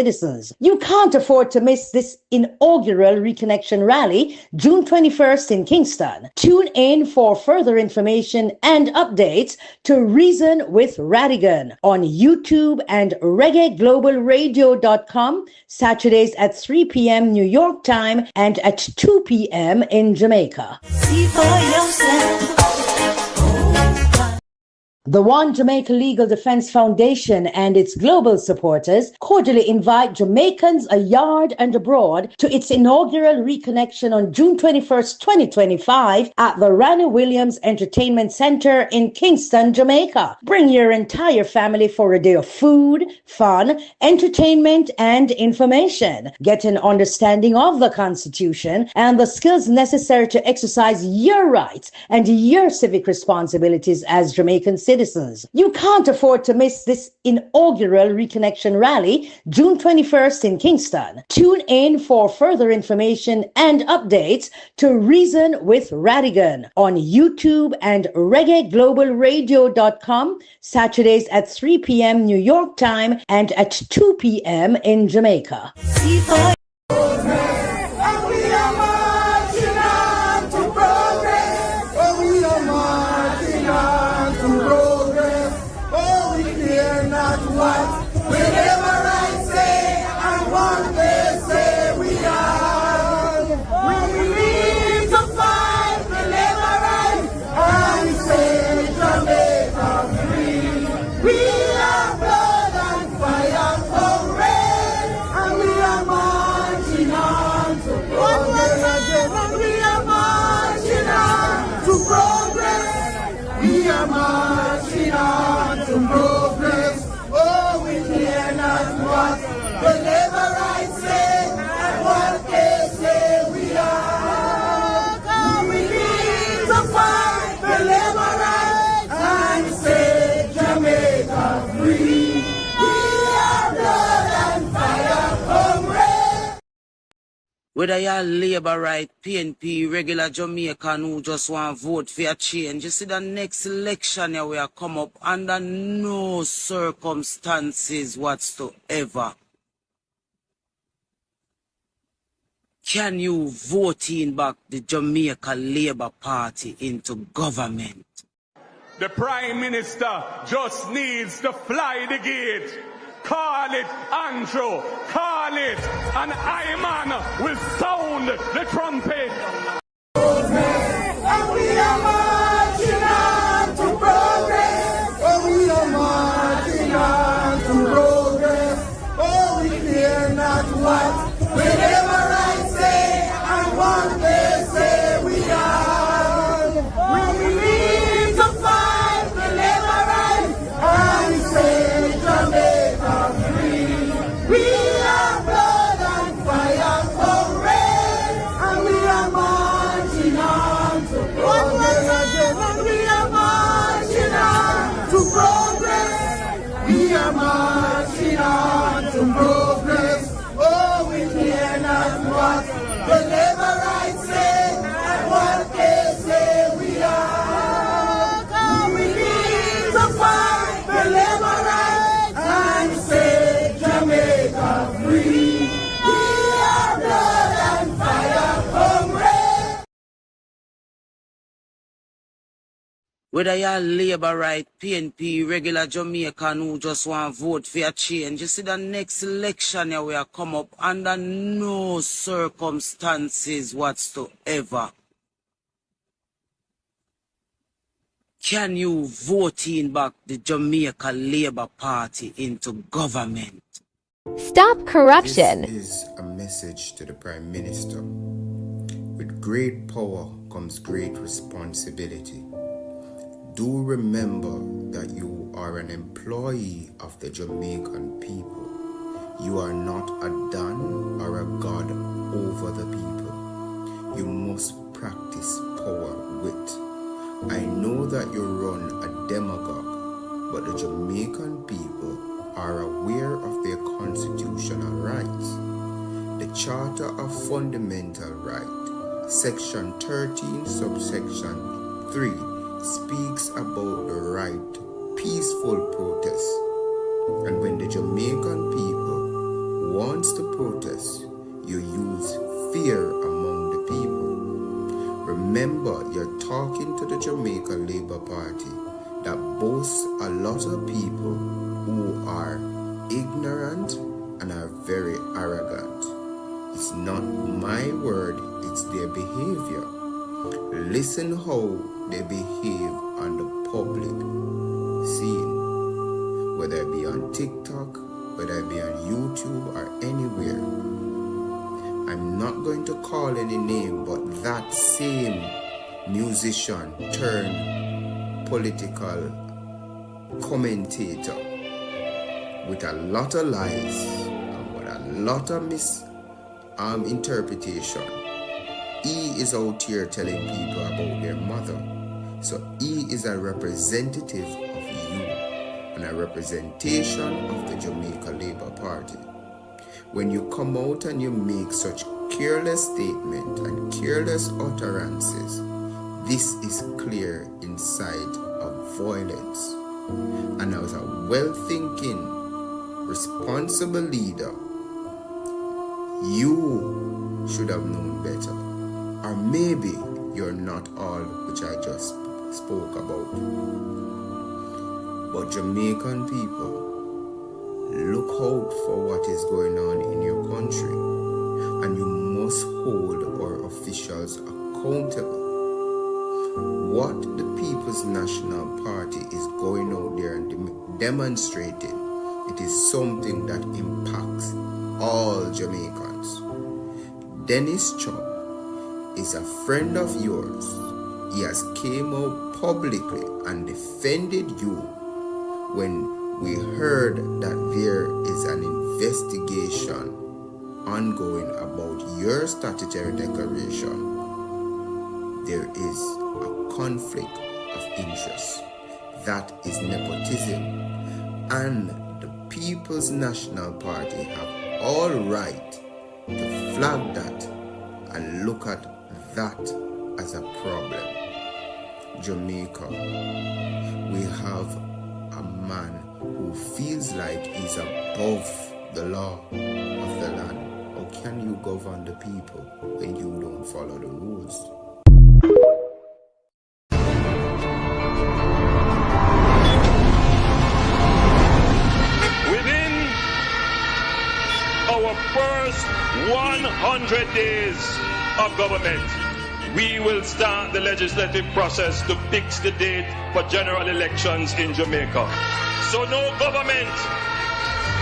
You can't afford to miss this inaugural reconnection rally, June 21st in Kingston. Tune in for further information and updates to Reason with Radigan on YouTube and reggaeglobalradio.com, Saturdays at 3 p.m. New York time and at 2 p.m. in Jamaica. See for yourself. The One Jamaica Legal Defense Foundation and its global supporters cordially invite Jamaicans a yard and abroad to its inaugural reconnection on June 21st, 2025 at the Ranny Williams Entertainment Center in Kingston, Jamaica. Bring your entire family for a day of food, fun, entertainment, and information. Get an understanding of the Constitution and the skills necessary to exercise your rights and your civic responsibilities as Jamaican citizens. You can't afford to miss this inaugural Reconnection Rally, June 21st in Kingston. Tune in for further information and updates to Reason with Radigan on YouTube and reggaeglobalradio.com, Saturdays at 3 p.m. New York time and at 2 p.m. in Jamaica. Whether you're Labour right, PNP, regular Jamaican who just want to vote for a change, you see the next election here will come up under no circumstances whatsoever can you vote in back the Jamaica Labour Party into government. The Prime Minister just needs to fly the gate. Call it Andrew, call it, and Iman will sound the trumpet. And we are marching on to progress. Oh, we are marching on to progress. Oh, we care not what whenever I say and what they say we are. When we need to fight the labor rights and say Jamaica free. We are blood and fire comrades, and we are marching on to progress. And we are marching on to progress. We are marching on to progress. Oh, we care not what the labor rights say and what they say we are. Come, we need to fight the labor rights and say Jamaica free. We are blood and fire comrades. Whether you're Labour right, PNP, regular Jamaican who just want to vote for a change, you see the next election here will come up under no circumstances whatsoever can you vote in back the Jamaica Labour Party into government. Stop corruption. This is a message to the Prime Minister. With great power comes great responsibility. Do remember that you are an employee of the Jamaican people. You are not a don or a god over the people. You must practice power with. I know that you run a demagogue, but the Jamaican people are aware of their constitutional rights. The Charter of Fundamental Rights, Section 13, subsection 3, speaks about the right to peaceful protest. And when the Jamaican people wants to protest, you use fear among the people. Remember, you're talking to the Jamaica Labour Party that boasts a lot of people who are ignorant and are very arrogant. It's not my word, it's their behavior. Listen how they behave on the public seen, whether it be on TikTok, whether it be on YouTube or anywhere. I'm not going to call any name, but that same musician turned political commentator with a lot of lies and with a lot of misinterpretation. He is out here telling people about their mother. So he is a representative of you and a representation of the Jamaica Labour Party. When you come out and you make such careless statements and careless utterances, this is clear inside of violence. And as a well-thinking, responsible leader, you should have known better. Or maybe you're not all which I just spoke about. But Jamaican people, look out for what is going on in your country, and you must hold our officials accountable. What the People's National Party is going out there and demonstrating, it is something that impacts all Jamaicans. Dennis Chum is a friend of yours. He has came out publicly and defended you when we heard that there is an investigation ongoing about your statutory declaration. There is a conflict of interest. That is nepotism. And the People's National Party have all right to flag that and look at that as a problem. Jamaica, we have a man who feels like he's above the law of the land. How can you govern the people when you don't follow the rules? Within our first 100 days of government, we will start the legislative process to fix the date for general elections in Jamaica. So no government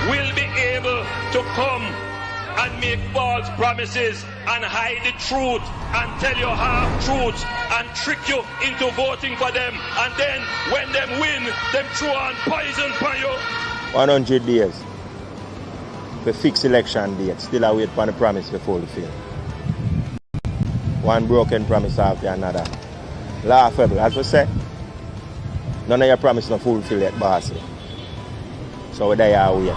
will be able to come and make false promises and hide the truth and tell you half-truths and trick you into voting for them, and then when them win, them throw on poison for you. 100 days to fix election date, still I wait for the promise to fulfill. One broken promise after another. Laughable, as we say. None of your promise not fulfill yet, boss. So there are we.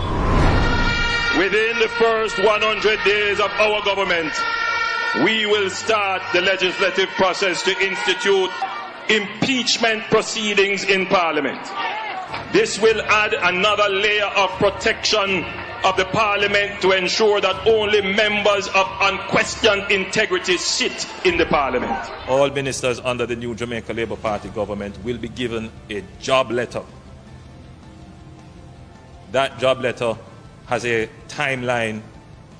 Within the first 100 days of our government, we will start the legislative process to institute impeachment proceedings in Parliament. This will add another layer of protection of the Parliament to ensure that only members of unquestioned integrity sit in the Parliament. All ministers under the new Jamaica Labour Party government will be given a job letter. That job letter has a timeline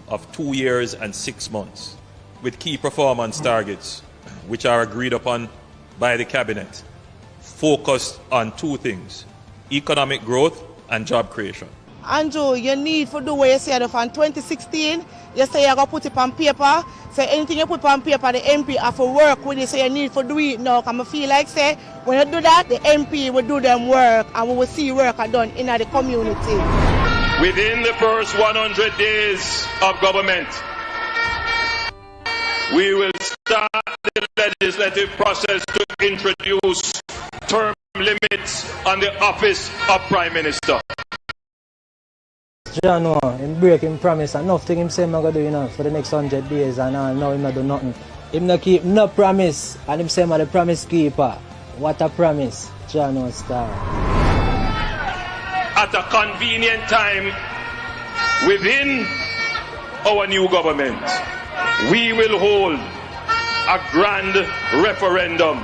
of 2 years and 6 months with key performance targets which are agreed upon by the cabinet, focused on two things: economic growth and job creation. Andrew, you need to do what you said from 2016. You say you're going to put it on paper. So anything you put on paper, the MP have to work with it. So you need to do it now. I feel like say when you do that, the MP will do them work and we will see work done in the community. Within the first 100 days of government, we will start the legislative process to introduce term limits on the office of Prime Minister. John, him break him promise and nothing him say I'm going to do for the next 100 days and now him not do nothing. Him not keep no promise and him say I'm the promise keeper. What a promise, John Star. At a convenient time within our new government, we will hold a grand referendum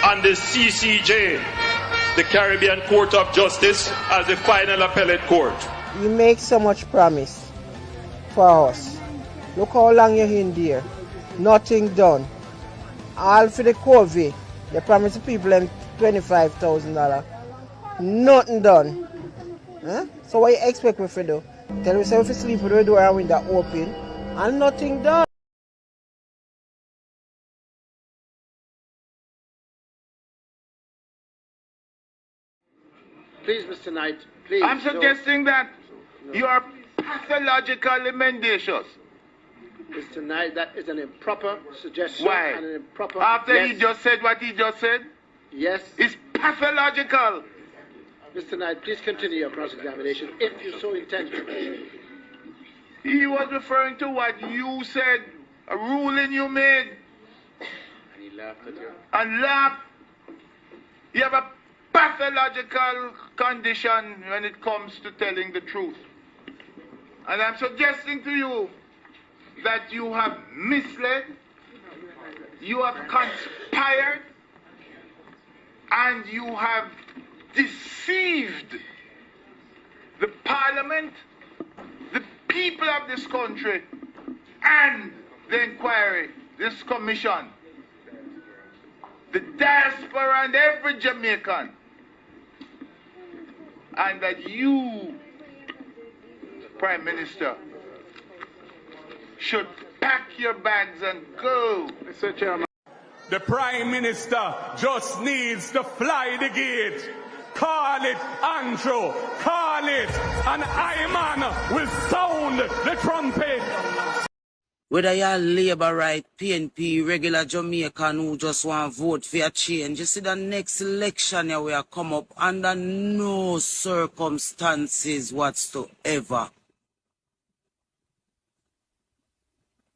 on the CCJ, the Caribbean Court of Justice, as the final appellate court. You make so much promise for us. Look how long you're in there. Nothing done. All for the COVID. They promised people them $25,000. Nothing done. Huh? So what you expect me to do? Tell me if you sleep with the door and window open and nothing done. Please, Mr. Knight, please. I'm suggesting that you are pathologically mendacious. Mr. Knight, that is an improper suggestion. Why? And an improper... After he just said what he just said? Yes. It's pathological. Mr. Knight, please continue your cross-examination if you so intend to. He was referring to what you said, a ruling you made. And he laughed at you. And laughed. You have a pathological condition when it comes to telling the truth. And I'm suggesting to you that you have misled, you have conspired, and you have deceived the parliament, the people of this country, and the inquiry, this commission, the diaspora and every Jamaican, and that you, Prime Minister, should pack your bags and go. Mr. Chairman. The Prime Minister just needs to fly the gate. Call it Andrew, call it, and Iman will sound the trumpet. Whether you're Labour right, PNP, regular Jamaican who just want to vote for a change, you see the next election here will come up under no circumstances whatsoever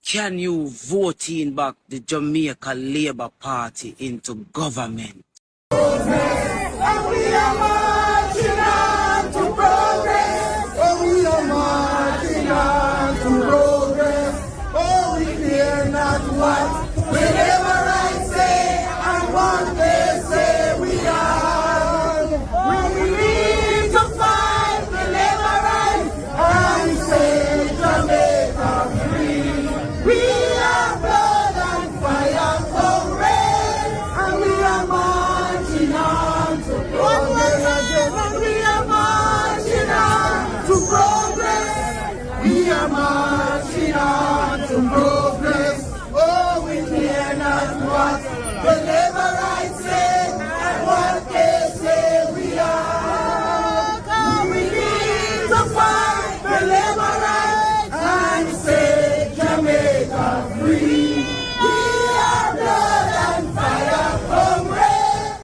can you vote in back the Jamaica Labour Party into government. And we are marching on to progress. Oh, we are marching on to progress. Oh, we fear not what whenever I say and what they say we are. We need to fight the labor rights and say Jamaica free. We are blood and fire comrades, and we are marching on to progress. And we are marching on to progress. We are marching on to progress. Oh, we fear not what the labor rights say and what they say we are. We need to fight the labor rights and say Jamaica free. We are blood and fire comrades.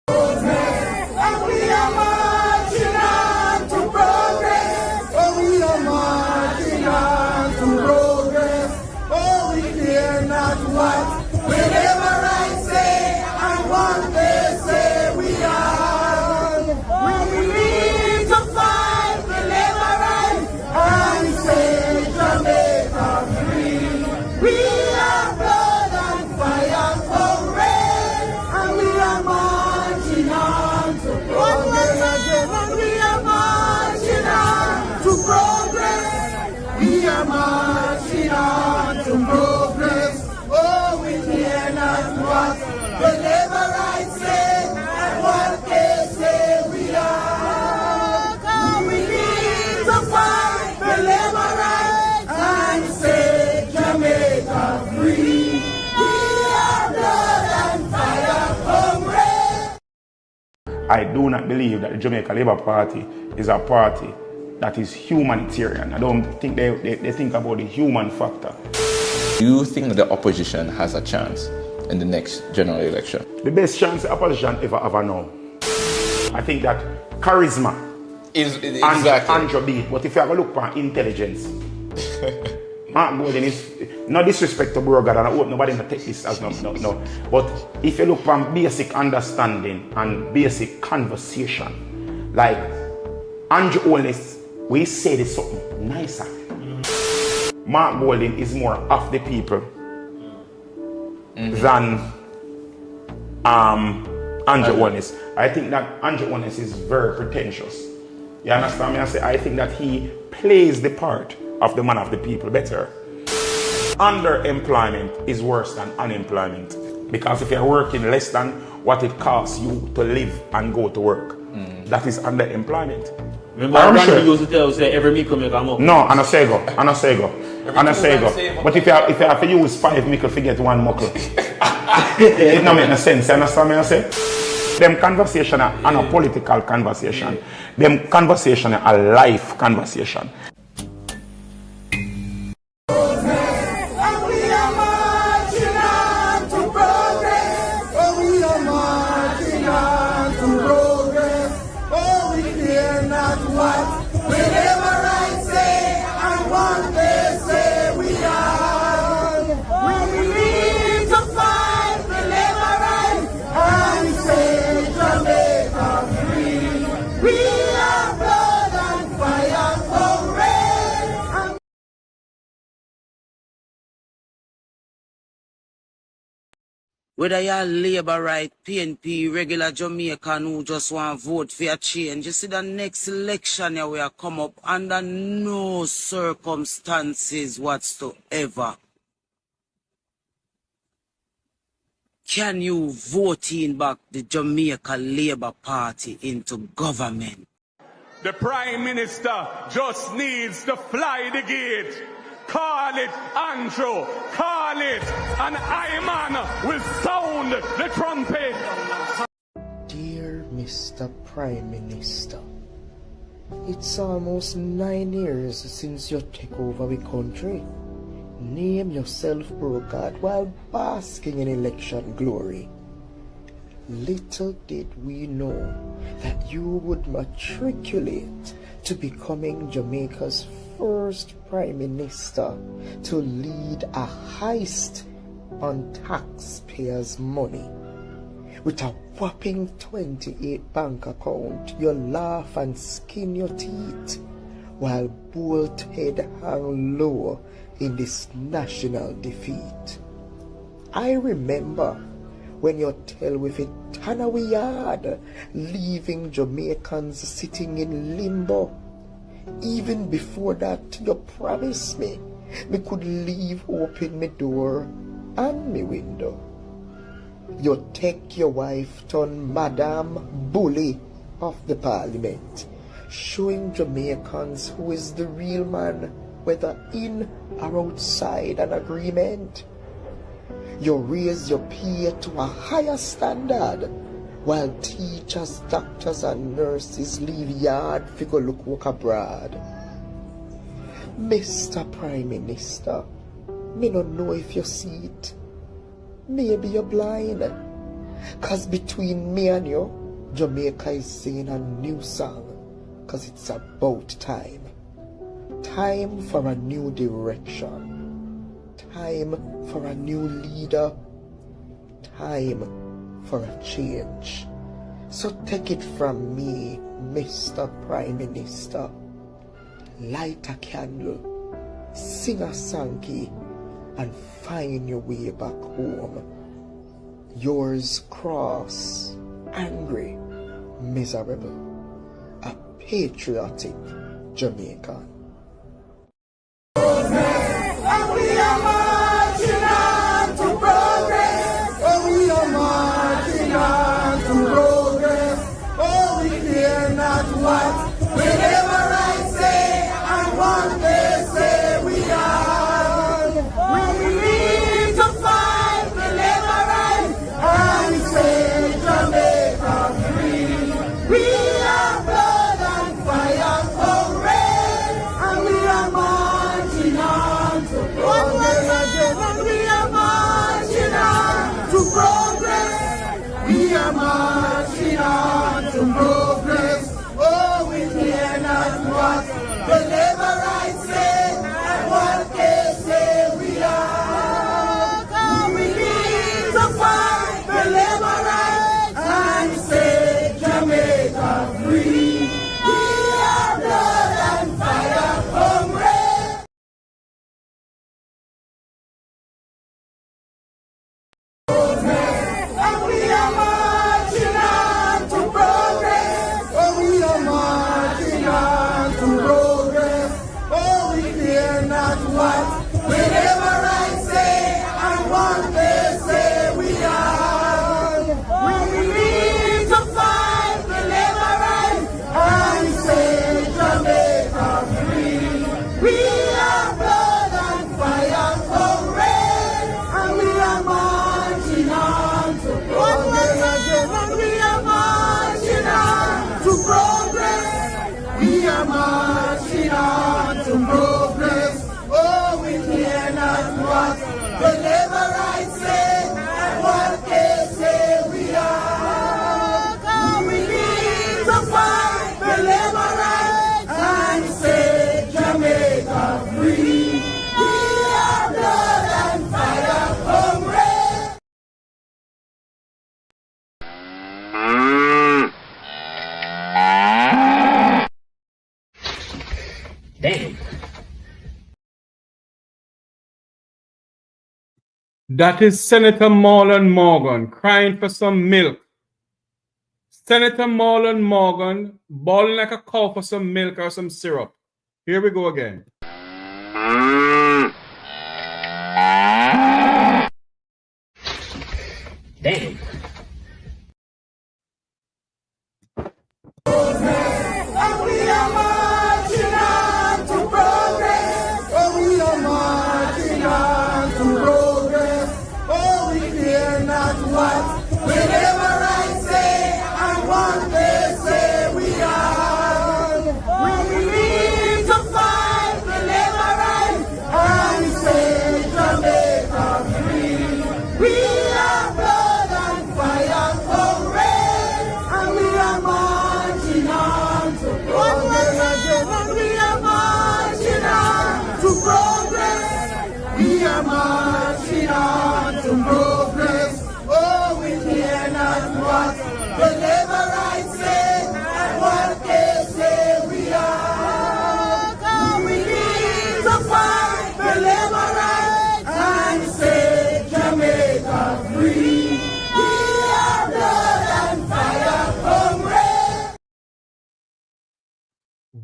And we are marching on to progress. Oh, we are marching on to progress. Oh, we fear not what whenever I say and what they say we are. We need to fight the labor rights and say Jamaica free. We are blood and fire comrades, and we are marching on to progress. And we are marching on to progress. We are marching on to progress. Oh, we fear not what the labor rights say and what they say we are. We need to fight the labor rights and say Jamaica free. We are blood and fire comrades. I do not believe that the Jamaica Labour Party is a party that is humanitarian. I don't think they think about the human factor. Do you think that the opposition has a chance in the next general election? The best chance the opposition ever know. I think that charisma is exactly. Andrew beat, but if you have a look at intelligence, Mark Golden is no disrespect to Brogan, and I hope nobody will take this as no. But if you look from basic understanding and basic conversation, like Andrew Holness, we say this something nicer. Mark Golden is more of the people than Andrew Holness. I think that Andrew Holness is very pretentious. You understand me? I think that he plays the part of the man of the people better. Underemployment is worse than unemployment, because if you're working less than what it costs you to live and go to work, that is underemployment. Remember, Randy used to tell us that every nickel make a muckle. No, and I say go. But if you have to use 5 nickel to get 1 muckle, it don't make no sense. You understand me? I say? Them conversation are not a political conversation. Them conversation are a life conversation. Whether you're Labour right, PNP, regular Jamaican who just want to vote for a change, you see the next election here will come up under no circumstances whatsoever can you vote in back the Jamaica Labour Party into government. The Prime Minister just needs to fly the gate. Call it Andrew, call it, and Iman will sound the trumpet. Dear Mr. Prime Minister, it's almost 9 years since you took over the country. Name yourself Brogard while basking in election glory. Little did we know that you would matriculate to becoming Jamaica's first Prime Minister to lead a heist on taxpayers' money. With a whopping 28 bank account, you laugh and skin your teeth while bolt head hang low in this national defeat. I remember when you tell with it Tanawi Yard, leaving Jamaicans sitting in limbo. Even before that, you promised me could leave open my door and my window. You take your wife turn Madam Bully of the Parliament, showing Jamaicans who is the real man, whether in or outside an agreement. You raise your pay to a higher standard, while teachers, doctors and nurses leave yard to go look work abroad. Mr. Prime Minister, me don't know if you see it. Maybe you're blind. Cause between me and you, Jamaica is singing a new song. Cause it's about time. Time for a new direction. Time for a new leader. Time for a change. So take it from me, Mr. Prime Minister. Light a candle, sing a song, and find your way back home. Yours cross, angry, miserable, a patriotic Jamaican. And we are marching on to progress. Oh, we are marching on to progress. Oh, we care not what whenever I say and what they say we are. We need to fight the labor rights and say Jamaica free. We are blood and fire comrades, and we are marching on to progress. And we are marching on to progress. We are marching on to progress. Oh, we care not what the labor rights say and what they say we are. We need to fight the labor rights and say Jamaica free. We are blood and fire comrades. And we are marching on Damn. That is Senator Marlon Morgan crying for some milk. Senator Marlon Morgan bawling like a cow for some milk or some syrup. Here we go again. Damn.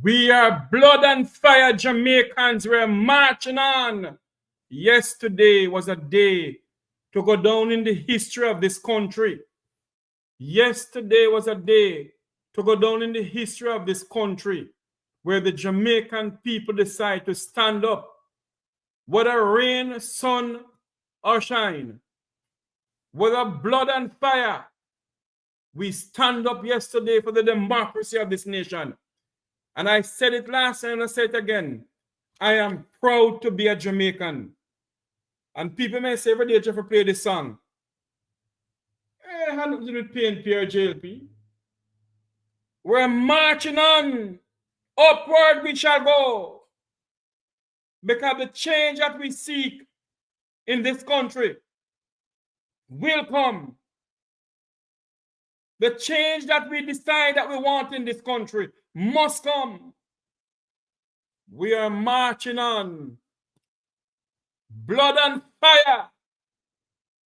We are blood and fire Jamaicans. We're marching on. Yesterday was a day to go down in the history of this country. Yesterday was a day to go down in the history of this country where the Jamaican people decide to stand up. Whether rain, sun, or shine, whether blood and fire, we stand up yesterday for the democracy of this nation. And I said it last time and I say it again. I am proud to be a Jamaican. And people may say every day Jeff play this song. I had nothing to do with PNP or JLP. We're marching on. Upward we shall go. Because the change that we seek in this country will come. The change that we decide that we want in this country must come. We are marching on. Blood and fire.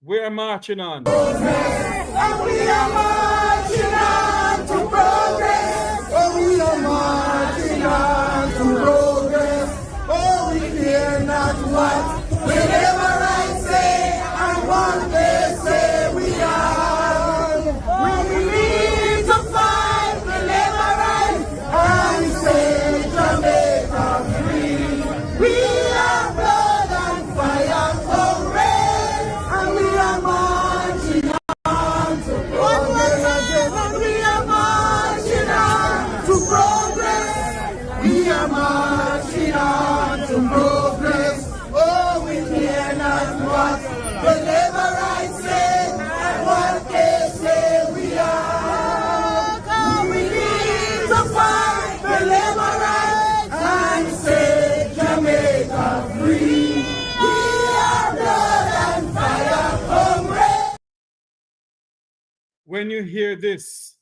We are marching on. And we are marching on to progress. Oh, we are marching on to progress. Oh, we fear not what whenever I say and what they say we are. We need to fight for liberty and say Jamaica free. We are blood and fire for red, and we are marching on to progress. And we are marching on to progress. We are marching on to progress. Oh, we fear not what whenever I say and what they say we are. Come, we need to fight for liberty and say Jamaica free. We are blood and fire hungry. When you hear this,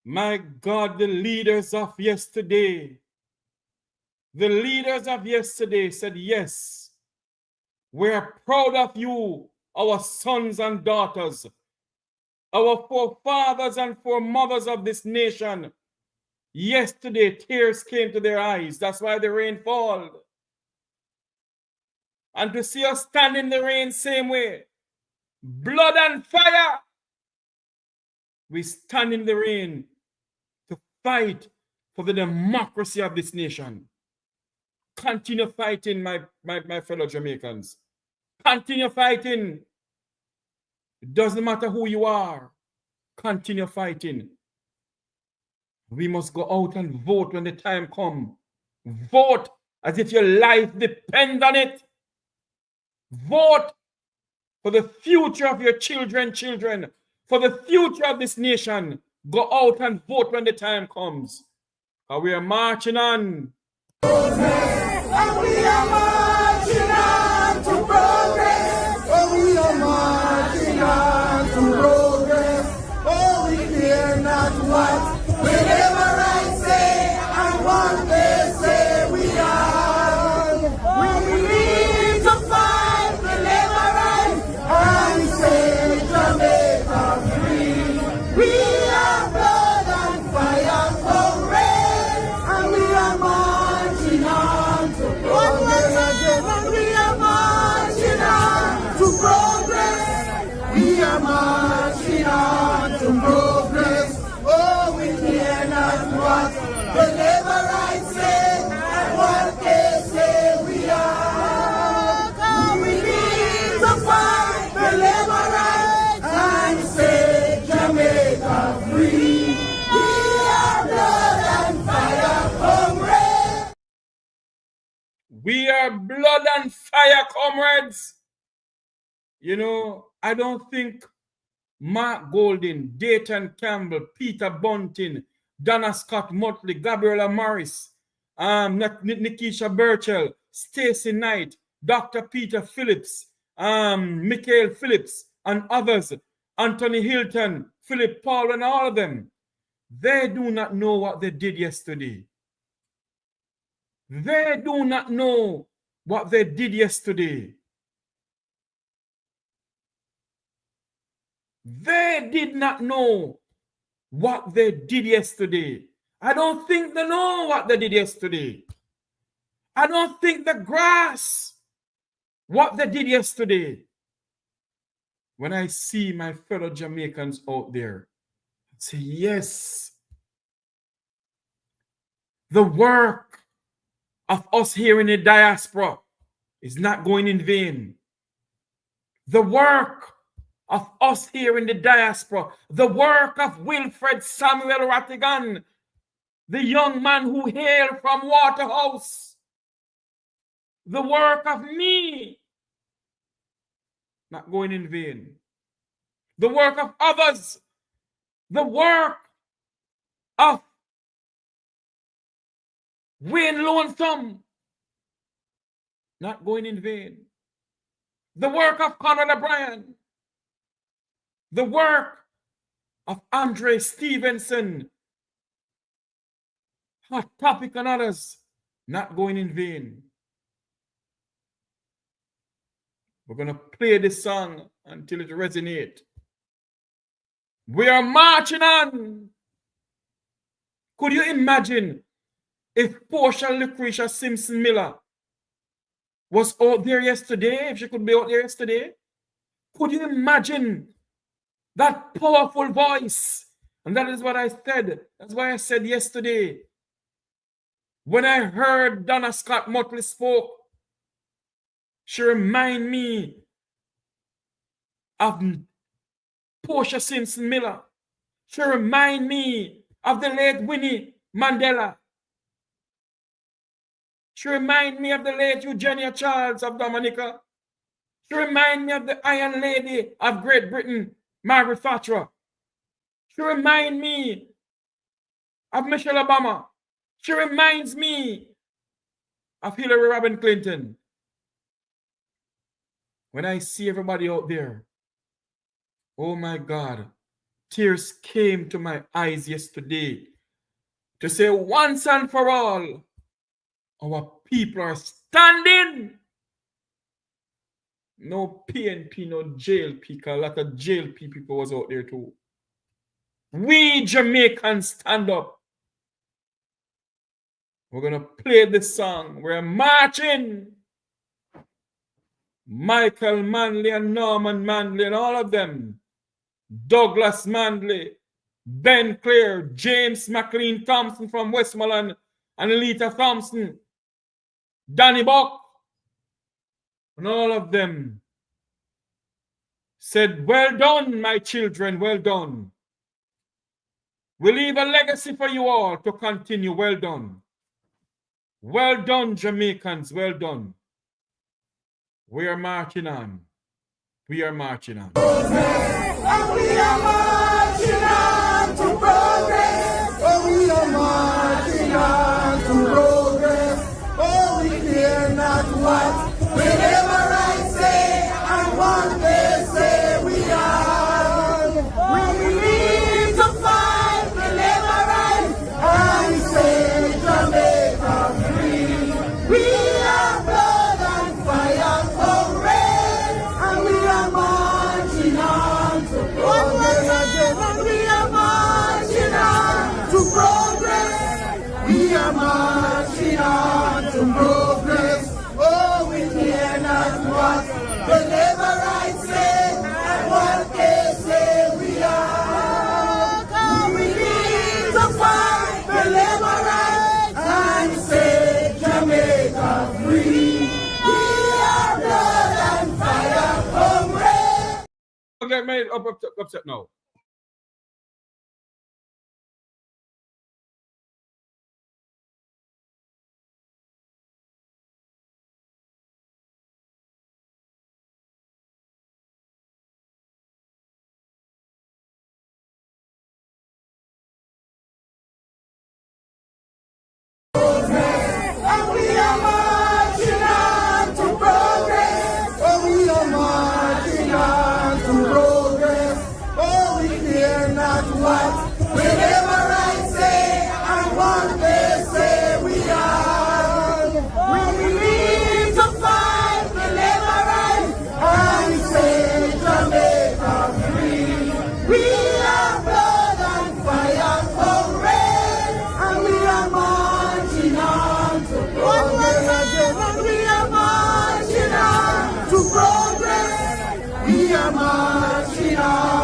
my God, the leaders of yesterday said, yes, we're proud of you, our sons and daughters, our forefathers and foremothers of this nation. Yesterday, tears came to their eyes. That's why the rain fell. And to see us stand in the rain same way, blood and fire, we stand in the rain to fight for the democracy of this nation. Continue fighting, my fellow Jamaicans. Continue fighting. It doesn't matter who you are. Continue fighting. We must go out and vote when the time comes. Vote as if your life depends on it. Vote for the future of your children, for the future of this nation. Go out and vote when the time comes. We are marching on. And we are marching on to progress. Oh, we are marching on to progress. Oh, we fear not what whenever I say and what they are marching on to progress. Oh, we care not what the labor rights say and what they say we are. We need to fight the labor rights and set Jamaica free. We are blood and fire, comrades. We are blood and fire, comrades. You know, I don't think Mark Golding, Dayton Campbell, Peter Bunting, Donna Scott Motley, Gabriella Morris, Nikisha Burchell, Stacey Knight, Dr. Peter Phillips, Michael Phillips, and others, Anthony Hilton, Philip Paul, and all of them, they do not know what they did yesterday. They do not know what they did yesterday. They did not know what they did yesterday. I don't think they know what they did yesterday. I don't think they grasp what they did yesterday. When I see my fellow Jamaicans out there, I say, yes, the work of us here in the diaspora is not going in vain. The work of us here in the diaspora, the work of Wilfred Samuel Rattigan, the young man who hailed from Waterhouse, the work of me, not going in vain. The work of others, the work of Wayne Lonesome, not going in vain. The work of Conrad OBrian, the work of Andre Stevenson, Hot Topic and others, not going in vain. We're going to play this song until it resonates. We are marching on. Could you imagine if Portia Lucretia Simpson Miller was out there yesterday, if she could be out there yesterday? Could you imagine that powerful voice? And that is what I said. That's why I said yesterday, when I heard Donna Scott Motley spoke, she reminded me of Portia Simpson Miller. She reminded me of the late Winnie Mandela. She reminded me of the late Eugenia Charles of Dominica. She reminded me of the Iron Lady of Great Britain, Margaret Thatcher. She reminds me of Michelle Obama. She reminds me of Hillary Rodham Clinton. When I see everybody out there, oh my God, tears came to my eyes yesterday to say once and for all, our people are standing. No PNP, no JLP, a lot of JLP people was out there too. We Jamaicans stand up. We're going to play this song. We're marching. Michael Manley and Norman Manley and all of them. Douglas Manley, Ben Clare, James McLean Thompson from Westmoreland, and Alita Thompson, Danny Buck, and all of them said, well done, my children, well done. We leave a legacy for you all to continue. Well done. Well done, Jamaicans, well done. We are marching on. We are marching on. And we are marching on to progress. Oh, we are marching on to progress. Oh, we care not what the labor rights say and what they say we are. We need to fight the labor rights and set Jamaica free. We are blood and fire, comrades, and we are marching on to progress. get me upset now. And we are marching on to progress. Oh, we are marching on to progress. Oh, we fear not what whenever I say and what they say we are. We need to fight deliverance and say Jamaica free. We are blood and fire comrades, and we are marching on to progress. And we are marching on to progress. We are marching on.